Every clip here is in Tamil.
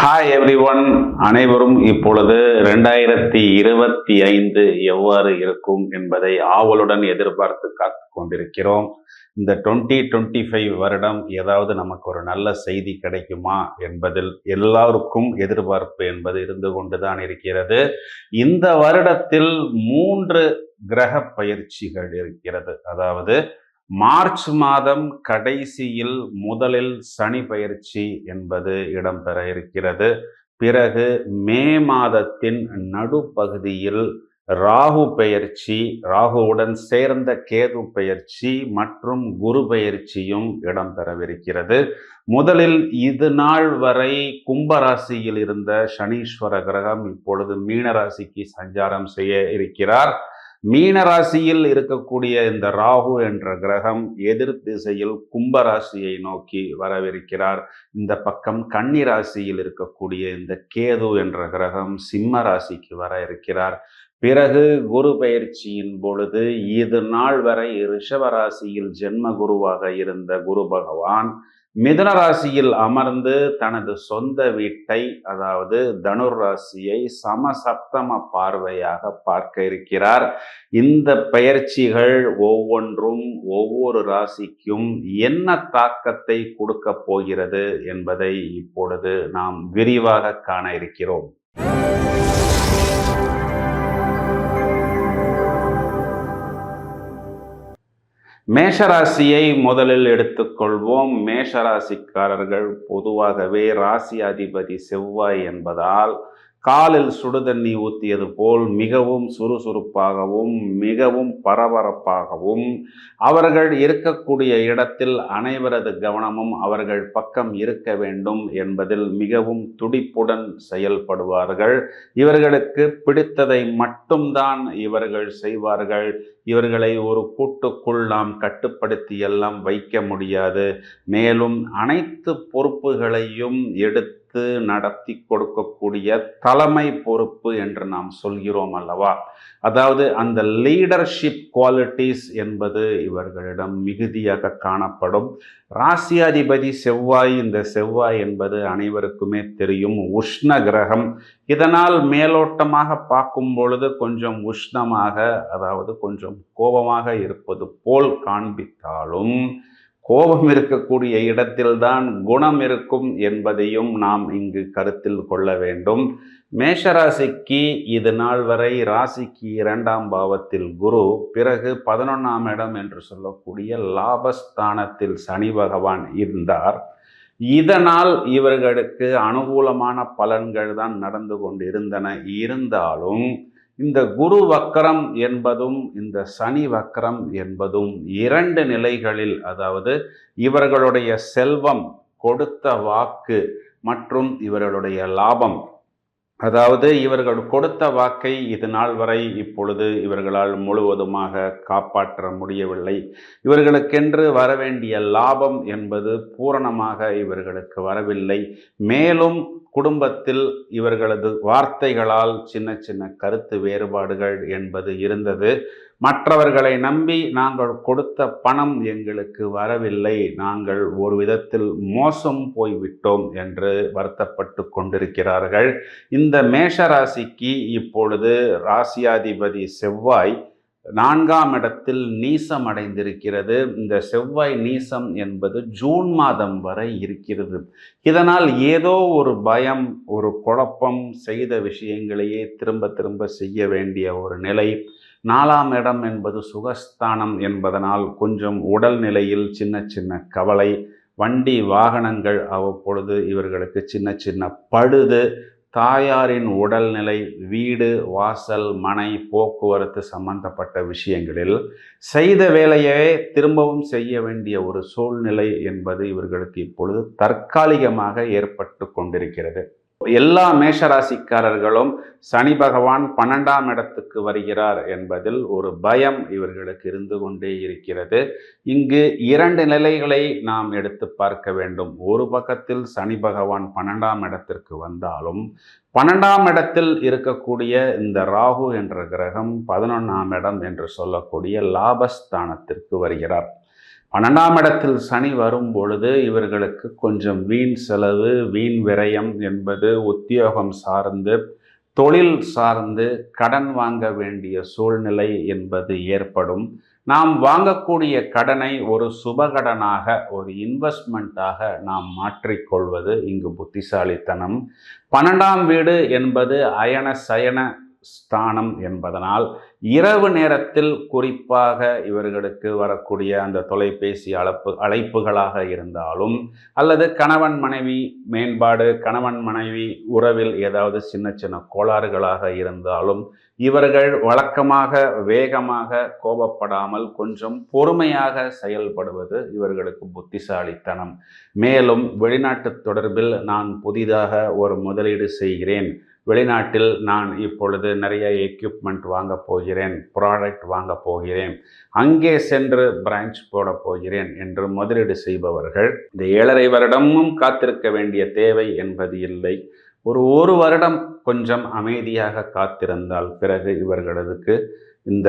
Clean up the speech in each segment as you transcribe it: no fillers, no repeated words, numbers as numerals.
ஹாய் எவ்ரிஒன், அனைவரும் இப்பொழுது 2025 எவ்வாறு இருக்கும் என்பதை ஆவலுடன் எதிர்பார்த்து காத்து கொண்டிருக்கிறோம். இந்த 2025 வருடம் ஏதாவது நமக்கு ஒரு நல்ல செய்தி கிடைக்குமா என்பதில் எல்லாருக்கும் எதிர்பார்ப்பு என்பது இருந்து கொண்டுதான் இருக்கிறது. இந்த வருடத்தில் 3 கிரக பயிற்சிகள் இருக்கிறது. அதாவது மார்ச் மாதம் கடைசியில் முதலில் சனி பயிற்சி என்பது இடம்பெற இருக்கிறது. பிறகு மே மாதத்தின் நடுப்பகுதியில் ராகு பெயர்ச்சி, ராகுவுடன் சேர்ந்த கேது பெயர்ச்சி மற்றும் குரு பெயர்ச்சியும் இடம்பெறவிருக்கிறது. முதலில் இது நாள் வரை கும்பராசியில் இருந்த சனீஸ்வர கிரகம் இப்பொழுது மீனராசிக்கு சஞ்சாரம் செய்ய இருக்கிறார். மீனராசியில் இருக்கக்கூடிய இந்த ராகு என்ற கிரகம் எதிர் திசையில் கும்பராசியை நோக்கி வரவிருக்கிறார். இந்த பக்கம் கன்னி ராசியில் இருக்கக்கூடிய இந்த கேது என்ற கிரகம் சிம்ம ராசிக்கு வர இருக்கிறார். பிறகு குரு பெயர்ச்சியின் பொழுது இது நாள் வரை ரிஷப ராசியில் ஜென்ம குருவாக இருந்த குரு பகவான் மிதுன ராசியில் அமர்ந்து தனது சொந்த வீட்டை, அதாவது தனுர் ராசியை சமசப்தம பார்வையாக பார்க்க இருக்கிறார். இந்த பெயர்ச்சிகள் ஒவ்வொன்றும் ஒவ்வொரு ராசிக்கும் என்ன தாக்கத்தை கொடுக்க போகிறது என்பதை இப்பொழுது நாம் விரிவாக காண இருக்கிறோம். மேஷராசியை முதலில் எடுத்துக்கொள்வோம். மேஷராசிக்காரர்கள் பொதுவாகவே ராசி அதிபதி செவ்வாய் என்பதால் காலில் சுடுதண்ணி ஊற்றியது போல் மிகவும் சுறுசுறுப்பாகவும் மிகவும் பரபரப்பாகவும் அவர்கள் இருக்கக்கூடிய இடத்தில் அனைவரது கவனமும் அவர்கள் பக்கம் இருக்க வேண்டும் என்பதில் மிகவும் துடிப்புடன் செயல்படுவார்கள். இவர்களுக்கு பிடித்ததை மட்டும்தான் இவர்கள் செய்வார்கள். இவர்களை ஒரு கூட்டுக்குள் நாம் கட்டுப்படுத்தி எல்லாம் வைக்க முடியாது. மேலும் அனைத்து பொறுப்புகளையும் எடுத்து நடத்தி கொடுக்கக்கூடிய தலைமை பொறுப்பு என்று நாம் சொல்கிறோம் அல்லவா? அதாவது அந்த லீடர்ஷிப் குவாலிட்டிஸ் என்பது இவர்களிடம் மிகுதியாக காணப்படும். ராசியாதிபதி செவ்வாய், இந்த செவ்வாய் என்பது அனைவருக்குமே தெரியும் உஷ்ண கிரகம். இதனால் மேலோட்டமாக பார்க்கும் பொழுது கொஞ்சம் உஷ்ணமாக, அதாவது கொஞ்சம் கோபமாக இருப்பது போல் காண்பித்தாலும் கோபம் இருக்கக்கூடிய இடத்தில்தான் குணம் இருக்கும் என்பதையும் நாம் இங்கு கருத்தில் கொள்ள வேண்டும். மேஷராசிக்கு இது நாள் வரை ராசிக்கு 2ஆம் பாவத்தில் குரு, பிறகு 11ஆம் இடம் என்று சொல்லக்கூடிய லாபஸ்தானத்தில் சனி பகவான் இருந்தார். இதனால் இவர்களுக்கு அனுகூலமான பலன்கள் தான் நடந்து கொண்டிருந்தன. இருந்தாலும் இந்த குரு வக்கரம் என்பதும் இந்த சனி வக்கரம் என்பதும் 2 நிலைகளில், அதாவது இவர்களுடைய செல்வம், கொடுத்த வாக்கு மற்றும் இவர்களுடைய லாபம், அதாவது இவர்கள் கொடுத்த வாக்கை இது நாள் வரை இப்பொழுது இவர்களால் முழுவதுமாக காப்பாற்ற முடியவில்லை. இவர்களுக்கென்று வரவேண்டிய லாபம் என்பது பூரணமாக இவர்களுக்கு வரவில்லை. மேலும் குடும்பத்தில் இவர்களது வார்த்தைகளால் சின்ன சின்ன கருத்து வேறுபாடுகள் என்பது இருந்தது. மற்றவர்களை நம்பி நாங்கள் கொடுத்த பணம் எங்களுக்கு வரவில்லை, நாங்கள் ஒரு விதத்தில் மோசம் போய்விட்டோம் என்று வருத்தப்பட்டு கொண்டிருக்கிறார்கள். இந்த மேஷராசிக்கு இப்பொழுது ராசியாதிபதி செவ்வாய் 4ஆம் இடத்தில் நீசம் அடைந்திருக்கிறது. இந்த செவ்வாய் நீசம் என்பது ஜூன் மாதம் வரை இருக்கிறது. இதனால் ஏதோ ஒரு பயம், ஒரு குழப்பம், செய்த விஷயங்களையே திரும்ப திரும்ப செய்ய வேண்டிய ஒரு நிலை. 4ஆம் இடம் என்பது சுகஸ்தானம் என்பதனால் கொஞ்சம் உடல்நிலையில் சின்ன சின்ன கவலை, வண்டி வாகனங்கள் அவ்வப்பொழுது இவர்களுக்கு சின்ன சின்ன பழுது, தாயாரின் உடல்நிலை, வீடு வாசல் மனை போக்குவரத்து சம்பந்தப்பட்ட விஷயங்களில் செய்த வேலையே திரும்பவும் செய்ய வேண்டிய ஒரு சூழ்நிலை என்பது இவர்களுக்கு இப்பொழுது தற்காலிகமாக ஏற்பட்டு கொண்டிருக்கிறது. எல்லா மேஷராசிக்காரர்களும் சனி பகவான் 12ஆம் இடத்துக்கு வருகிறார் என்பதில் ஒரு பயம் இவர்களுக்கு இருந்து கொண்டே இருக்கிறது. இங்கு 2 நிலைகளை நாம் எடுத்து பார்க்க வேண்டும். ஒரு பக்கத்தில் சனி பகவான் 12ஆம் இடத்திற்கு வந்தாலும் 12ஆம் இடத்தில் இருக்கக்கூடிய இந்த ராகு என்ற கிரகம் 11ஆம் இடம் என்று சொல்லக்கூடிய லாபஸ்தானத்திற்கு வருகிறார். 12ஆம் இடத்தில் சனி வரும் பொழுது இவர்களுக்கு கொஞ்சம் வீண் செலவு, வீண் விரயம் என்பது உத்தியோகம் சார்ந்து, தொழில் சார்ந்து கடன் வாங்க வேண்டிய சூழ்நிலை என்பது ஏற்படும். நாம் வாங்கக்கூடிய கடனை ஒரு சுபகடனாக, ஒரு இன்வெஸ்ட்மெண்ட்டாக நாம் மாற்றிக்கொள்வது இங்கு புத்திசாலித்தனம். 12ஆம் வீடு என்பது அயன சயன ஸ்தானம் என்பதனால் இரவு நேரத்தில் குறிப்பாக இவர்களுக்கு வரக்கூடிய அந்த தொலைபேசி அழைப்புகளாக இருந்தாலும், அல்லது கணவன் மனைவி மேம்பாடு, கணவன் மனைவி உறவில் ஏதாவது சின்ன சின்ன கோளாறுகளாக இருந்தாலும், இவர்கள் வழக்கமாக வேகமாக கோபப்படாமல் கொஞ்சம் பொறுமையாக செயல்படுவது இவர்களுக்கு புத்திசாலித்தனம். மேலும் வெளிநாட்டு தொடர்பில் நான் புதிதாக ஒரு முதலீடு செய்கிறேன், வெளிநாட்டில் நான் இப்பொழுது நிறைய எக்யூப்மெண்ட் வாங்க போகிறேன், ப்ராடக்ட் வாங்க போகிறேன், அங்கே சென்று பிரான்ச் போட போகிறேன் என்று முதலீடு செய்பவர்கள் இந்த 7.5 வருடமும் காத்திருக்க வேண்டிய தேவை என்பது இல்லை. ஒரு வருடம் கொஞ்சம் அமைதியாக காத்திருந்தால் பிறகு இவர்களுக்கு இந்த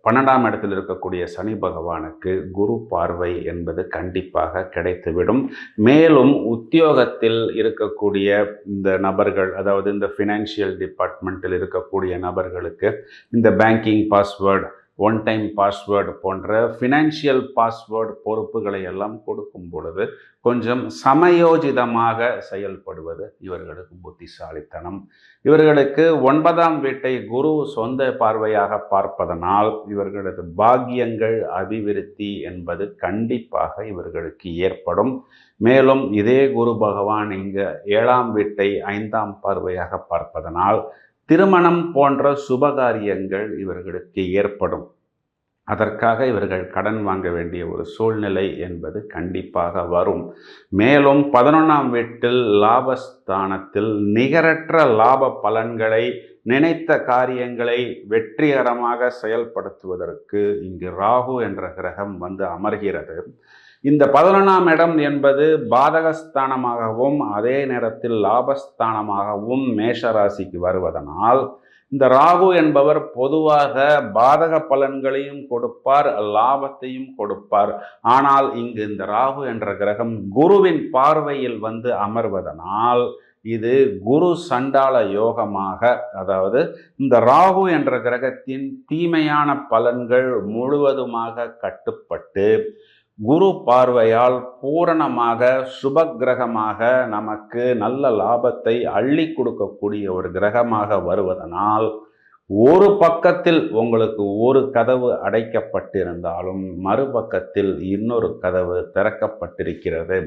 12ஆம் இடத்தில் இருக்கக்கூடிய சனி பகவானுக்கு குரு பார்வை என்பது கண்டிப்பாக கிடைத்துவிடும். மேலும் உத்தியோகத்தில் இருக்கக்கூடிய இந்த நபர்கள், அதாவது இந்த ஃபினான்ஷியல் டிபார்ட்மெண்ட்டில் இருக்கக்கூடிய நபர்களுக்கு இந்த banking password, one time password போன்ற ஃபினான்ஷியல் பாஸ்வேர்டு பொறுப்புகளை எல்லாம் கொடுக்கும் பொழுது கொஞ்சம் சமயோஜிதமாக செயல்படுவது இவர்களுக்கு புத்திசாலித்தனம். இவர்களுக்கு 9ஆம் வீட்டை குரு சொந்த பார்வையாக பார்ப்பதனால் இவர்களது பாக்கியங்கள் அபிவிருத்தி என்பது கண்டிப்பாக இவர்களுக்கு ஏற்படும். மேலும் இதே குரு பகவான் இங்கு 7ஆம் வீட்டை 5ஆம் பார்வையாக பார்ப்பதனால் திருமணம் போன்ற சுபகாரியங்கள் இவர்களுக்கு ஏற்படும். அதற்காக இவர்கள் கடன் வாங்க வேண்டிய ஒரு சூழ்நிலை என்பது கண்டிப்பாக வரும். மேலும் 11ஆம் வீட்டில் லாபஸ்தானத்தில் நிகரற்ற லாப பலன்களை, நினைத்த காரியங்களை வெற்றிகரமாக செயல்படுத்துவதற்கு இங்கு ராகு என்ற கிரகம் வந்து அமர்கிறது. இந்த 11ஆம் இடம் என்பது பாதகஸ்தானமாகவும் அதே நேரத்தில் லாபஸ்தானமாகவும் மேஷராசிக்கு வருவதனால், இந்த ராகு என்பவர் பொதுவாக பாதக பலன்களையும் கொடுப்பார், லாபத்தையும் கொடுப்பார். ஆனால் இங்கு இந்த ராகு என்ற கிரகம் குருவின் பார்வையில் வந்து அமர்வதனால் இது குரு சண்டால யோகமாக, அதாவது இந்த ராகு என்ற கிரகத்தின் தீமையான பலன்கள் முழுவதுமாக கட்டுப்பட்டு குரு பார்வையால் பூரணமாக சுப கிரகமாக நமக்கு நல்ல லாபத்தை அள்ளி கொடுக்கக்கூடிய ஒரு கிரகமாக வருவதனால், ஒரு பக்கத்தில் உங்களுக்கு ஒரு கதவு அடைக்கப்பட்டிருந்தாலும் மறுபக்கத்தில் இன்னொரு கதவு திறக்கப்பட்டிருக்கிறது.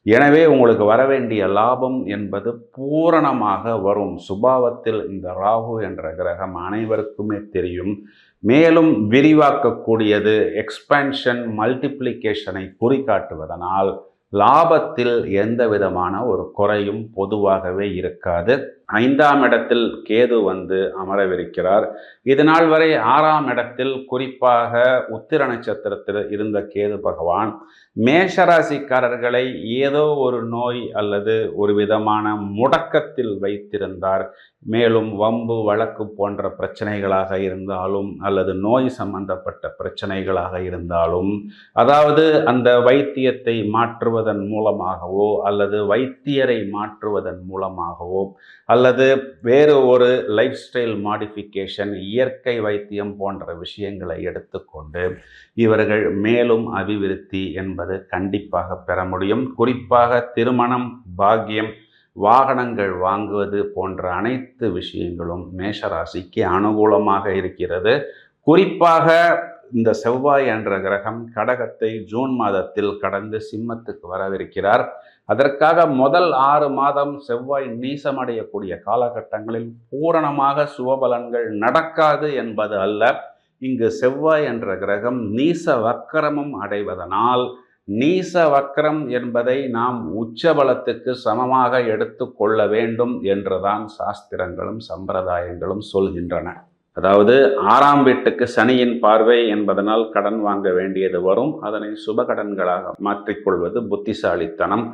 எனவே உங்களுக்கு வரவேண்டிய லாபம் என்பது பூரணமாக வரும். சுபாவத்தில் இந்த ராகு என்ற கிரகம் அனைவருக்குமே தெரியும். மேலும் விரிவாக்கக்கூடியது, எக்ஸ்பேன்ஷன், மல்டிப்ளிகேஷனை குறிகாட்டுவதனால் லாபத்தில் எந்த விதமான ஒரு குறையும் பொதுவாகவே இருக்காது. 5ஆம் இடத்தில் கேது வந்து அமரவிருக்கிறார். இதனால் வரை 6ஆம் இடத்தில் குறிப்பாக உத்திர நட்சத்திரத்தில் இருந்த கேது பகவான் மேஷராசிக்காரர்களை ஏதோ ஒரு நோய் அல்லது ஒரு விதமான முடக்கத்தில் வைத்திருந்தார். மேலும் வம்பு வழக்கு போன்ற பிரச்சனைகளாக இருந்தாலும் அல்லது நோய் சம்பந்தப்பட்ட பிரச்சனைகளாக இருந்தாலும், அதாவது அந்த வைத்தியத்தை மாற்றுவதன் மூலமாகவோ அல்லது வைத்தியரை மாற்றுவதன் மூலமாகவோ அல்லது வேறு ஒரு லைஃப் ஸ்டைல் மாடிஃபிகேஷன், இயற்கை வைத்தியம் போன்ற விஷயங்களை எடுத்துக்கொண்டு இவர்கள் மேலும் அபிவிருத்தி என்பது கண்டிப்பாக பெற முடியும். குறிப்பாக திருமணம், பாக்கியம், வாகனங்கள் வாங்குவது போன்ற அனைத்து விஷயங்களும் மேஷராசிக்கு அனுகூலமாக இருக்கிறது. குறிப்பாக இந்த செவ்வாய் என்ற கிரகம் கடகத்தை ஜூன் மாதத்தில் கடந்து சிம்மத்துக்கு வரவிருக்கிறார். அதற்காக முதல் 6 மாதம் செவ்வாய் நீசமடையக்கூடிய காலகட்டங்களில் பூரணமாக சுபபலன்கள் நடக்காது என்பது அல்ல. இங்கு செவ்வாய் என்ற கிரகம் நீச வக்கரமும் அடைவதனால், நீச வக்கரம் என்பதை நாம் உச்சபலத்துக்கு சமமாக எடுத்து கொள்ள வேண்டும் என்றுதான் சாஸ்திரங்களும் சம்பிரதாயங்களும் சொல்கின்றன. அதாவது 6ஆம் வீட்டுக்கு சனியின் பார்வை என்பதனால் கடன் வாங்க வேண்டியது வரும். அதனை சுபகடன்களாக மாற்றிக்கொள்வது புத்திசாலித்தனம்.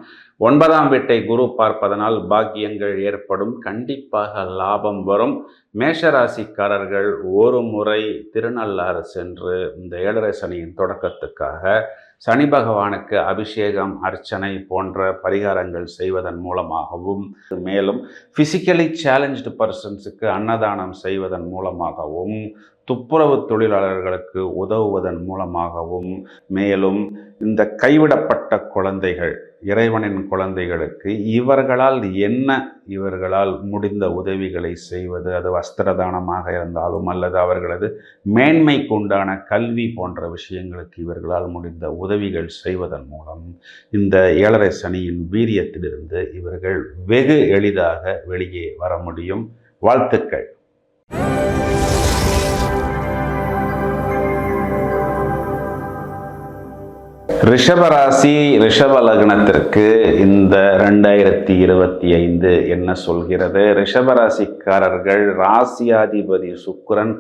9ஆம் வீட்டை குரு பார்ப்பதனால் பாக்கியங்கள் ஏற்படும், கண்டிப்பாக லாபம் வரும். மேஷராசிக்காரர்கள் ஒரு முறை திருநள்ளாறு சென்று இந்த 7.5 சனியின் தொடக்கத்துக்காக சனி பகவானுக்கு அபிஷேகம், அர்ச்சனை போன்ற பரிகாரங்கள் செய்வதன் மூலமாகவும், மேலும் ஃபிசிக்கலி சேலஞ்ச்டு பர்சன்ஸுக்கு அன்னதானம் செய்வதன் மூலமாகவும், துப்புரவு தொழிலாளர்களுக்கு உதவுவதன் மூலமாகவும், மேலும் இந்த கைவிடப்பட்ட குழந்தைகள், இறைவனின் குழந்தைகளுக்கு இவர்களால் முடிந்த உதவிகளை செய்வது, அது வஸ்திர தானமாக இருந்தாலும் அல்லது அவர்களது மேன்மைக்கு உண்டான கல்வி போன்ற விஷயங்களுக்கு இவர்களால் முடிந்த உதவிகள் செய்வதன் மூலம் இந்த 7.5 சனியின் வீரியத்திலிருந்து இவர்கள் வெகு எளிதாக வெளியே வர முடியும். வாழ்த்துக்கள். ரிஷபராசி, ரிஷப லக்னத்திற்கு இந்த 2025 என்ன சொல்கிறது? ரிஷபராசிக்காரர்கள், ராசியாதிபதி சுக்கிரன்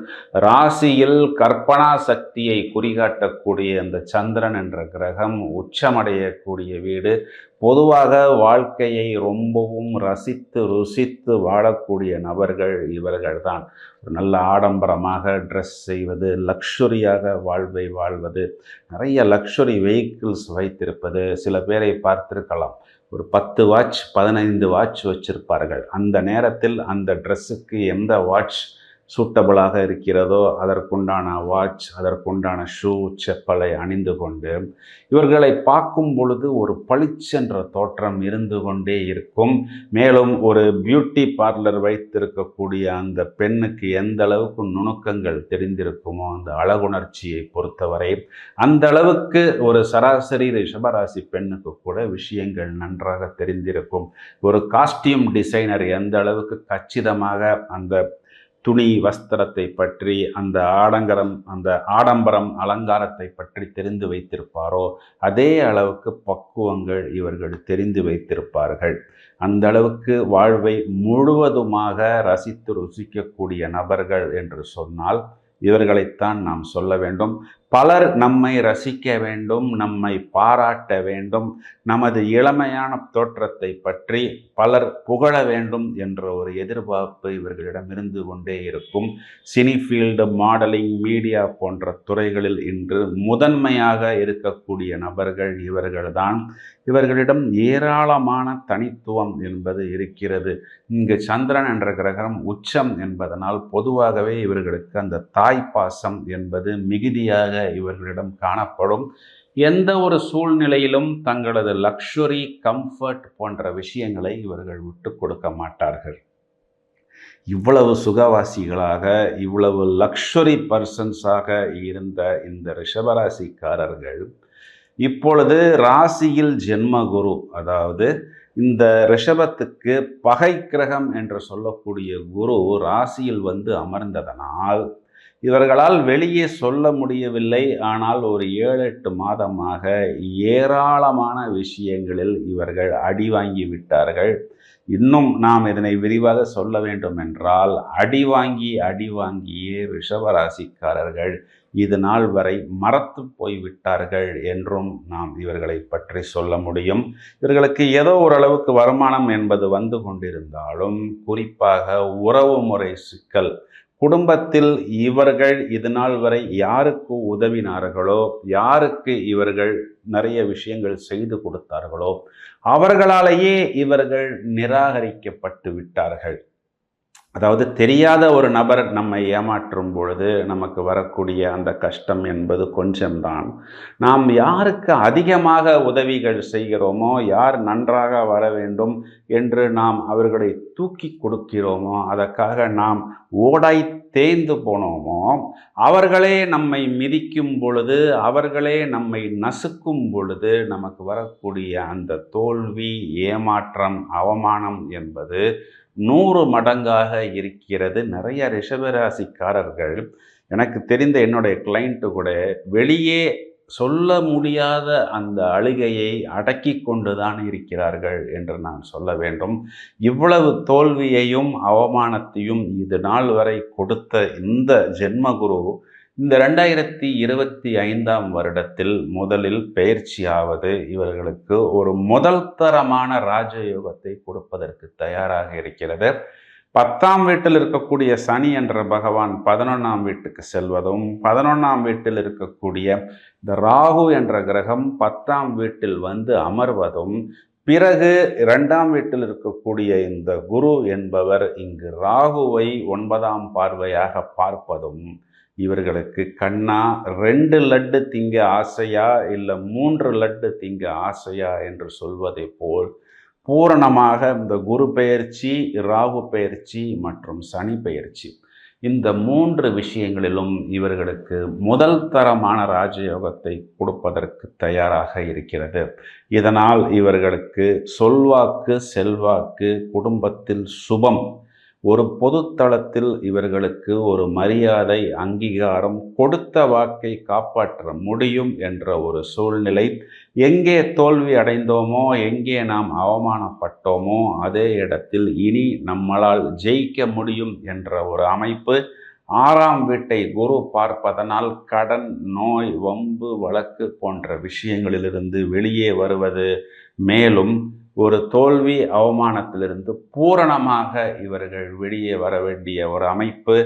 ராசியில் கற்பனா சக்தியை குறிகாட்டக்கூடிய அந்த சந்திரன் என்ற கிரகம் உச்சமடையக்கூடிய வீடு. பொதுவாக வாழ்க்கையை ரொம்பவும் ரசித்து ருசித்து வாழக்கூடிய நபர்கள் இவர்கள்தான். ஒரு நல்ல ஆடம்பரமாக ட்ரெஸ் செய்வது, லக்ஸுரியாக வாழ்வை வாழ்வது, நிறைய லக்ஸுரி வெஹிக்கிள்ஸ் வைத்திருப்பது. சில பேரை பார்த்திருக்கலாம், ஒரு 10 வாட்ச் 15 வாட்ச் வச்சிருப்பார்கள். அந்த நேரத்தில் அந்த ட்ரெஸ்ஸுக்கு எந்த வாட்ச் சூட்டபிளாக இருக்கிறதோ அதற்குண்டான வாட்ச், அதற்குண்டான ஷூ, செப்பலை அணிந்து கொண்டு இவர்களை பார்க்கும் பொழுது ஒரு பளிச்சென்ற தோற்றம் இருந்து கொண்டே இருக்கும். மேலும் ஒரு பியூட்டி பார்லர் வைத்திருக்கக்கூடிய அந்த பெண்ணுக்கு எந்த அளவுக்கு நுணுக்கங்கள் தெரிந்திருக்குமோ அந்த அழகுணர்ச்சியை பொறுத்தவரை, அந்த அளவுக்கு ஒரு சராசரி ரிஷபராசி பெண்ணுக்கு கூட விஷயங்கள் நன்றாக தெரிந்திருக்கும். ஒரு காஸ்டியூம் டிசைனர் எந்த அளவுக்கு கச்சிதமாக அந்த துணி வஸ்திரத்தை பற்றி, அந்த ஆடம்பரம் அலங்காரத்தை பற்றி தெரிந்து வைத்திருப்பாரோ அதே அளவுக்கு பக்குவங்கள் இவர்கள் தெரிந்து வைத்திருப்பார்கள். அந்த அளவுக்கு வாழ்வை முழுவதுமாக ரசித்து ருசிக்கக்கூடிய நபர்கள் என்று சொன்னால் இவர்களைத்தான் நாம் சொல்ல வேண்டும். பலர் நம்மை ரசிக்க வேண்டும், நம்மை பாராட்ட வேண்டும், நமது இளமையான தோற்றத்தை பற்றி பலர் புகழ வேண்டும் என்ற ஒரு எதிர்பார்ப்பு இவர்களிடம் இருந்து கொண்டே இருக்கும். சினி ஃபீல்டு, மாடலிங், மீடியா போன்ற துறைகளில் இன்று முதன்மையாக இருக்கக்கூடிய நபர்கள் இவர்கள்தான். இவர்களிடம் ஏராளமான தனித்துவம் என்பது இருக்கிறது. இங்கு சந்திரன் என்ற கிரகம் உச்சம் என்பதனால் பொதுவாகவே இவர்களுக்கு அந்த தாய்ப்பாசம் என்பது மிகுதியாக இவர்களிடம் காணப்படும். எந்த ஒரு சூழ்நிலையிலும் தங்களது லக்ஸுரி, கம்ஃபர்ட் போன்ற விஷயங்களை இவர்கள் விட்டு கொடுக்க மாட்டார்கள். இவ்வளவு சுகவாசிகளாக, இவ்வளவு லக்ஸுரி பர்சன்ஸாக இருந்த இந்த ரிஷபராசிக்காரர்கள் இப்பொழுது ராசியில் ஜென்மகுரு, அதாவது இந்த ரிஷபத்துக்கு பகை கிரகம் என்று சொல்லக்கூடிய குரு ராசியில் வந்து அமர்ந்ததனால் இவர்களால் வெளியே சொல்ல முடியவில்லை. ஆனால் ஒரு 7-8 மாதமாக ஏராளமான விஷயங்களில் இவர்கள் அடி வாங்கி விட்டார்கள். இன்னும் நாம் இதனை விரிவாக சொல்ல வேண்டும் என்றால், அடி வாங்கியே ரிஷபராசிக்காரர்கள் இது நாள் வரை மறத்து போய்விட்டார்கள் என்றும் நாம் இவர்களை பற்றி சொல்ல முடியும். இவர்களுக்கு ஏதோ ஓரளவுக்கு வருமானம் என்பது வந்து கொண்டிருந்தாலும், குறிப்பாக உறவு முறை சிக்கல், குடும்பத்தில் இவர்கள் இது நாள் வரை யாருக்கு உதவினார்களோ, யாருக்கு இவர்கள் நிறைய விஷயங்கள் செய்து கொடுத்தார்களோ அவர்களாலேயே இவர்கள் நிராகரிக்கப்பட்டு விட்டார்கள். அதாவது தெரியாத ஒரு நபர் நம்மை ஏமாற்றும் பொழுது நமக்கு வரக்கூடிய அந்த கஷ்டம் என்பது கொஞ்சம்தான். நாம் யாருக்கு அதிகமாக உதவிகள் செய்கிறோமோ, யார் நன்றாக வர வேண்டும் என்று நாம் அவர்களை தூக்கி கொடுக்கிறோமோ, அதற்காக நாம் ஓடாய் தேய்ந்து போனோமோ, அவர்களே நம்மை மிதிக்கும் பொழுது, அவர்களே நம்மை நசுக்கும் பொழுது நமக்கு வரக்கூடிய அந்த தோல்வி, ஏமாற்றம், அவமானம் என்பது 100 மடங்காக இருக்கிறது. நிறைய ரிஷபராசிக்காரர்கள், எனக்கு தெரிந்த என்னுடைய கிளைண்ட்டு கூட வெளியே சொல்ல முடியாத அந்த அழுகையை அடக்கி கொண்டுதான் இருக்கிறார்கள் என்று நான் சொல்ல வேண்டும். இவ்வளவு தோல்வியையும் அவமானத்தையும் இது நாள் வரை கொடுத்த இந்த ஜென்மகுரு இந்த 2025ஆம் வருடத்தில் முதலில் பயிற்சியாவது இவர்களுக்கு ஒரு முதல் தரமான ராஜயோகத்தை கொடுப்பதற்கு தயாராக இருக்கிறது. 10ஆம் வீட்டில் இருக்கக்கூடிய சனி என்ற பகவான் 11ஆம் வீட்டுக்கு செல்வதும், 11ஆம் வீட்டில் இருக்கக்கூடிய இந்த ராகு என்ற கிரகம் 10ஆம் வீட்டில் வந்து அமர்வதும், பிறகு 2ஆம் வீட்டில் இருக்கக்கூடிய இந்த குரு என்பவர் இங்கு ராகுவை 9ஆம் பார்வையாக பார்ப்பதும், இவர்களுக்கு கண்ணா 2 லட்டு திங்க ஆசையா இல்லை 3 லட்டு திங்க ஆசையா என்று சொல்வதை போல் பூரணமாக இந்த குரு பெயர்ச்சி, ராகு பெயர்ச்சி மற்றும் சனி பெயர்ச்சி இந்த 3 விஷயங்களிலும் இவர்களுக்கு முதல் தரமான ராஜயோகத்தை கொடுப்பதற்கு தயாராக இருக்கிறது. இதனால் இவர்களுக்கு சொல்வாக்கு, செல்வாக்கு, குடும்பத்தில் சுபம், ஒரு பொதுத்தளத்தில் இவர்களுக்கு ஒரு மரியாதை, அங்கீகாரம், கொடுத்த வாக்கை காப்பாற்ற முடியும் என்ற ஒரு சூழ்நிலை. எங்கே தோல்வி அடைந்தோமோ, எங்கே நாம் அவமானப்பட்டோமோ அதே இடத்தில் இனி நம்மளால் ஜெயிக்க முடியும் என்ற ஒரு அமைப்பு. 6ஆம் வீட்டை குரு பார்ப்பதனால் கடன், நோய், வம்பு, வழக்கு போன்ற விஷயங்களிலிருந்து வெளியே வருவது, மேலும் ஒரு தோல்வி, அவமானத்திலிருந்து பூரணமாக இவர்கள் வெளியே வர வேண்டிய ஒரு அமைப்பு.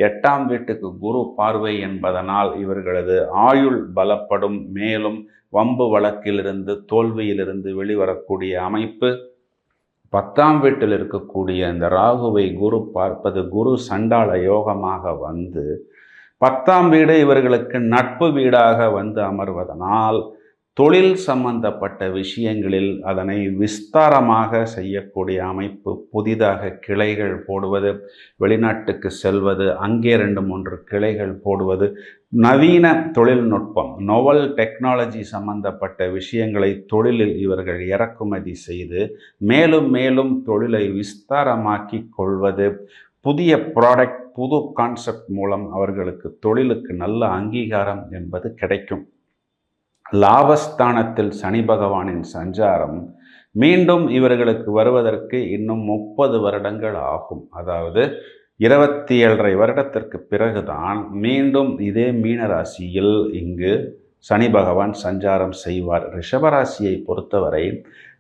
8ஆம் வீட்டுக்கு குரு பார்வை என்பதனால் இவர்களது ஆயுள் பலப்படும், மேலும் வம்பு வழக்கிலிருந்து, தோல்வியிலிருந்து வெளிவரக்கூடிய அமைப்பு. 10ஆம் வீட்டில் இருக்கக்கூடிய இந்த ராகுவை குரு பார்ப்பது குரு சண்டாள யோகமாக வந்து 10ஆம் வீடு இவர்களுக்கு நட்பு வீடாக வந்து அமர்வதனால் தொழில் சம்பந்தப்பட்ட விஷயங்களில் அதனை விஸ்தாரமாக செய்யக்கூடிய அமைப்பு, புதிதாக கிளைகள் போடுவது, வெளிநாட்டுக்கு செல்வது, அங்கே 2-3 கிளைகள் போடுவது, நவீன தொழில்நுட்பம், நோவல் டெக்னாலஜி சம்பந்தப்பட்ட விஷயங்களை தொழிலில் இவர்கள் இறக்குமதி செய்து மேலும் மேலும் தொழிலை விஸ்தாரமாக்கி கொள்வது, புதிய ப்ராடக்ட், புது கான்செப்ட் மூலம் அவர்களுக்கு தொழிலுக்கு நல்ல அங்கீகாரம் என்பது கிடைக்கும். லாபஸ்தானத்தில் சனி பகவானின் சஞ்சாரம் மீண்டும் இவர்களுக்கு வருவதற்கு இன்னும் 30 வருடங்கள் ஆகும். அதாவது 27.5 வருடத்திற்கு பிறகுதான் மீண்டும் இதே மீனராசியில் இங்கு சனி பகவான் சஞ்சாரம் செய்வார். ரிஷபராசியை பொறுத்தவரை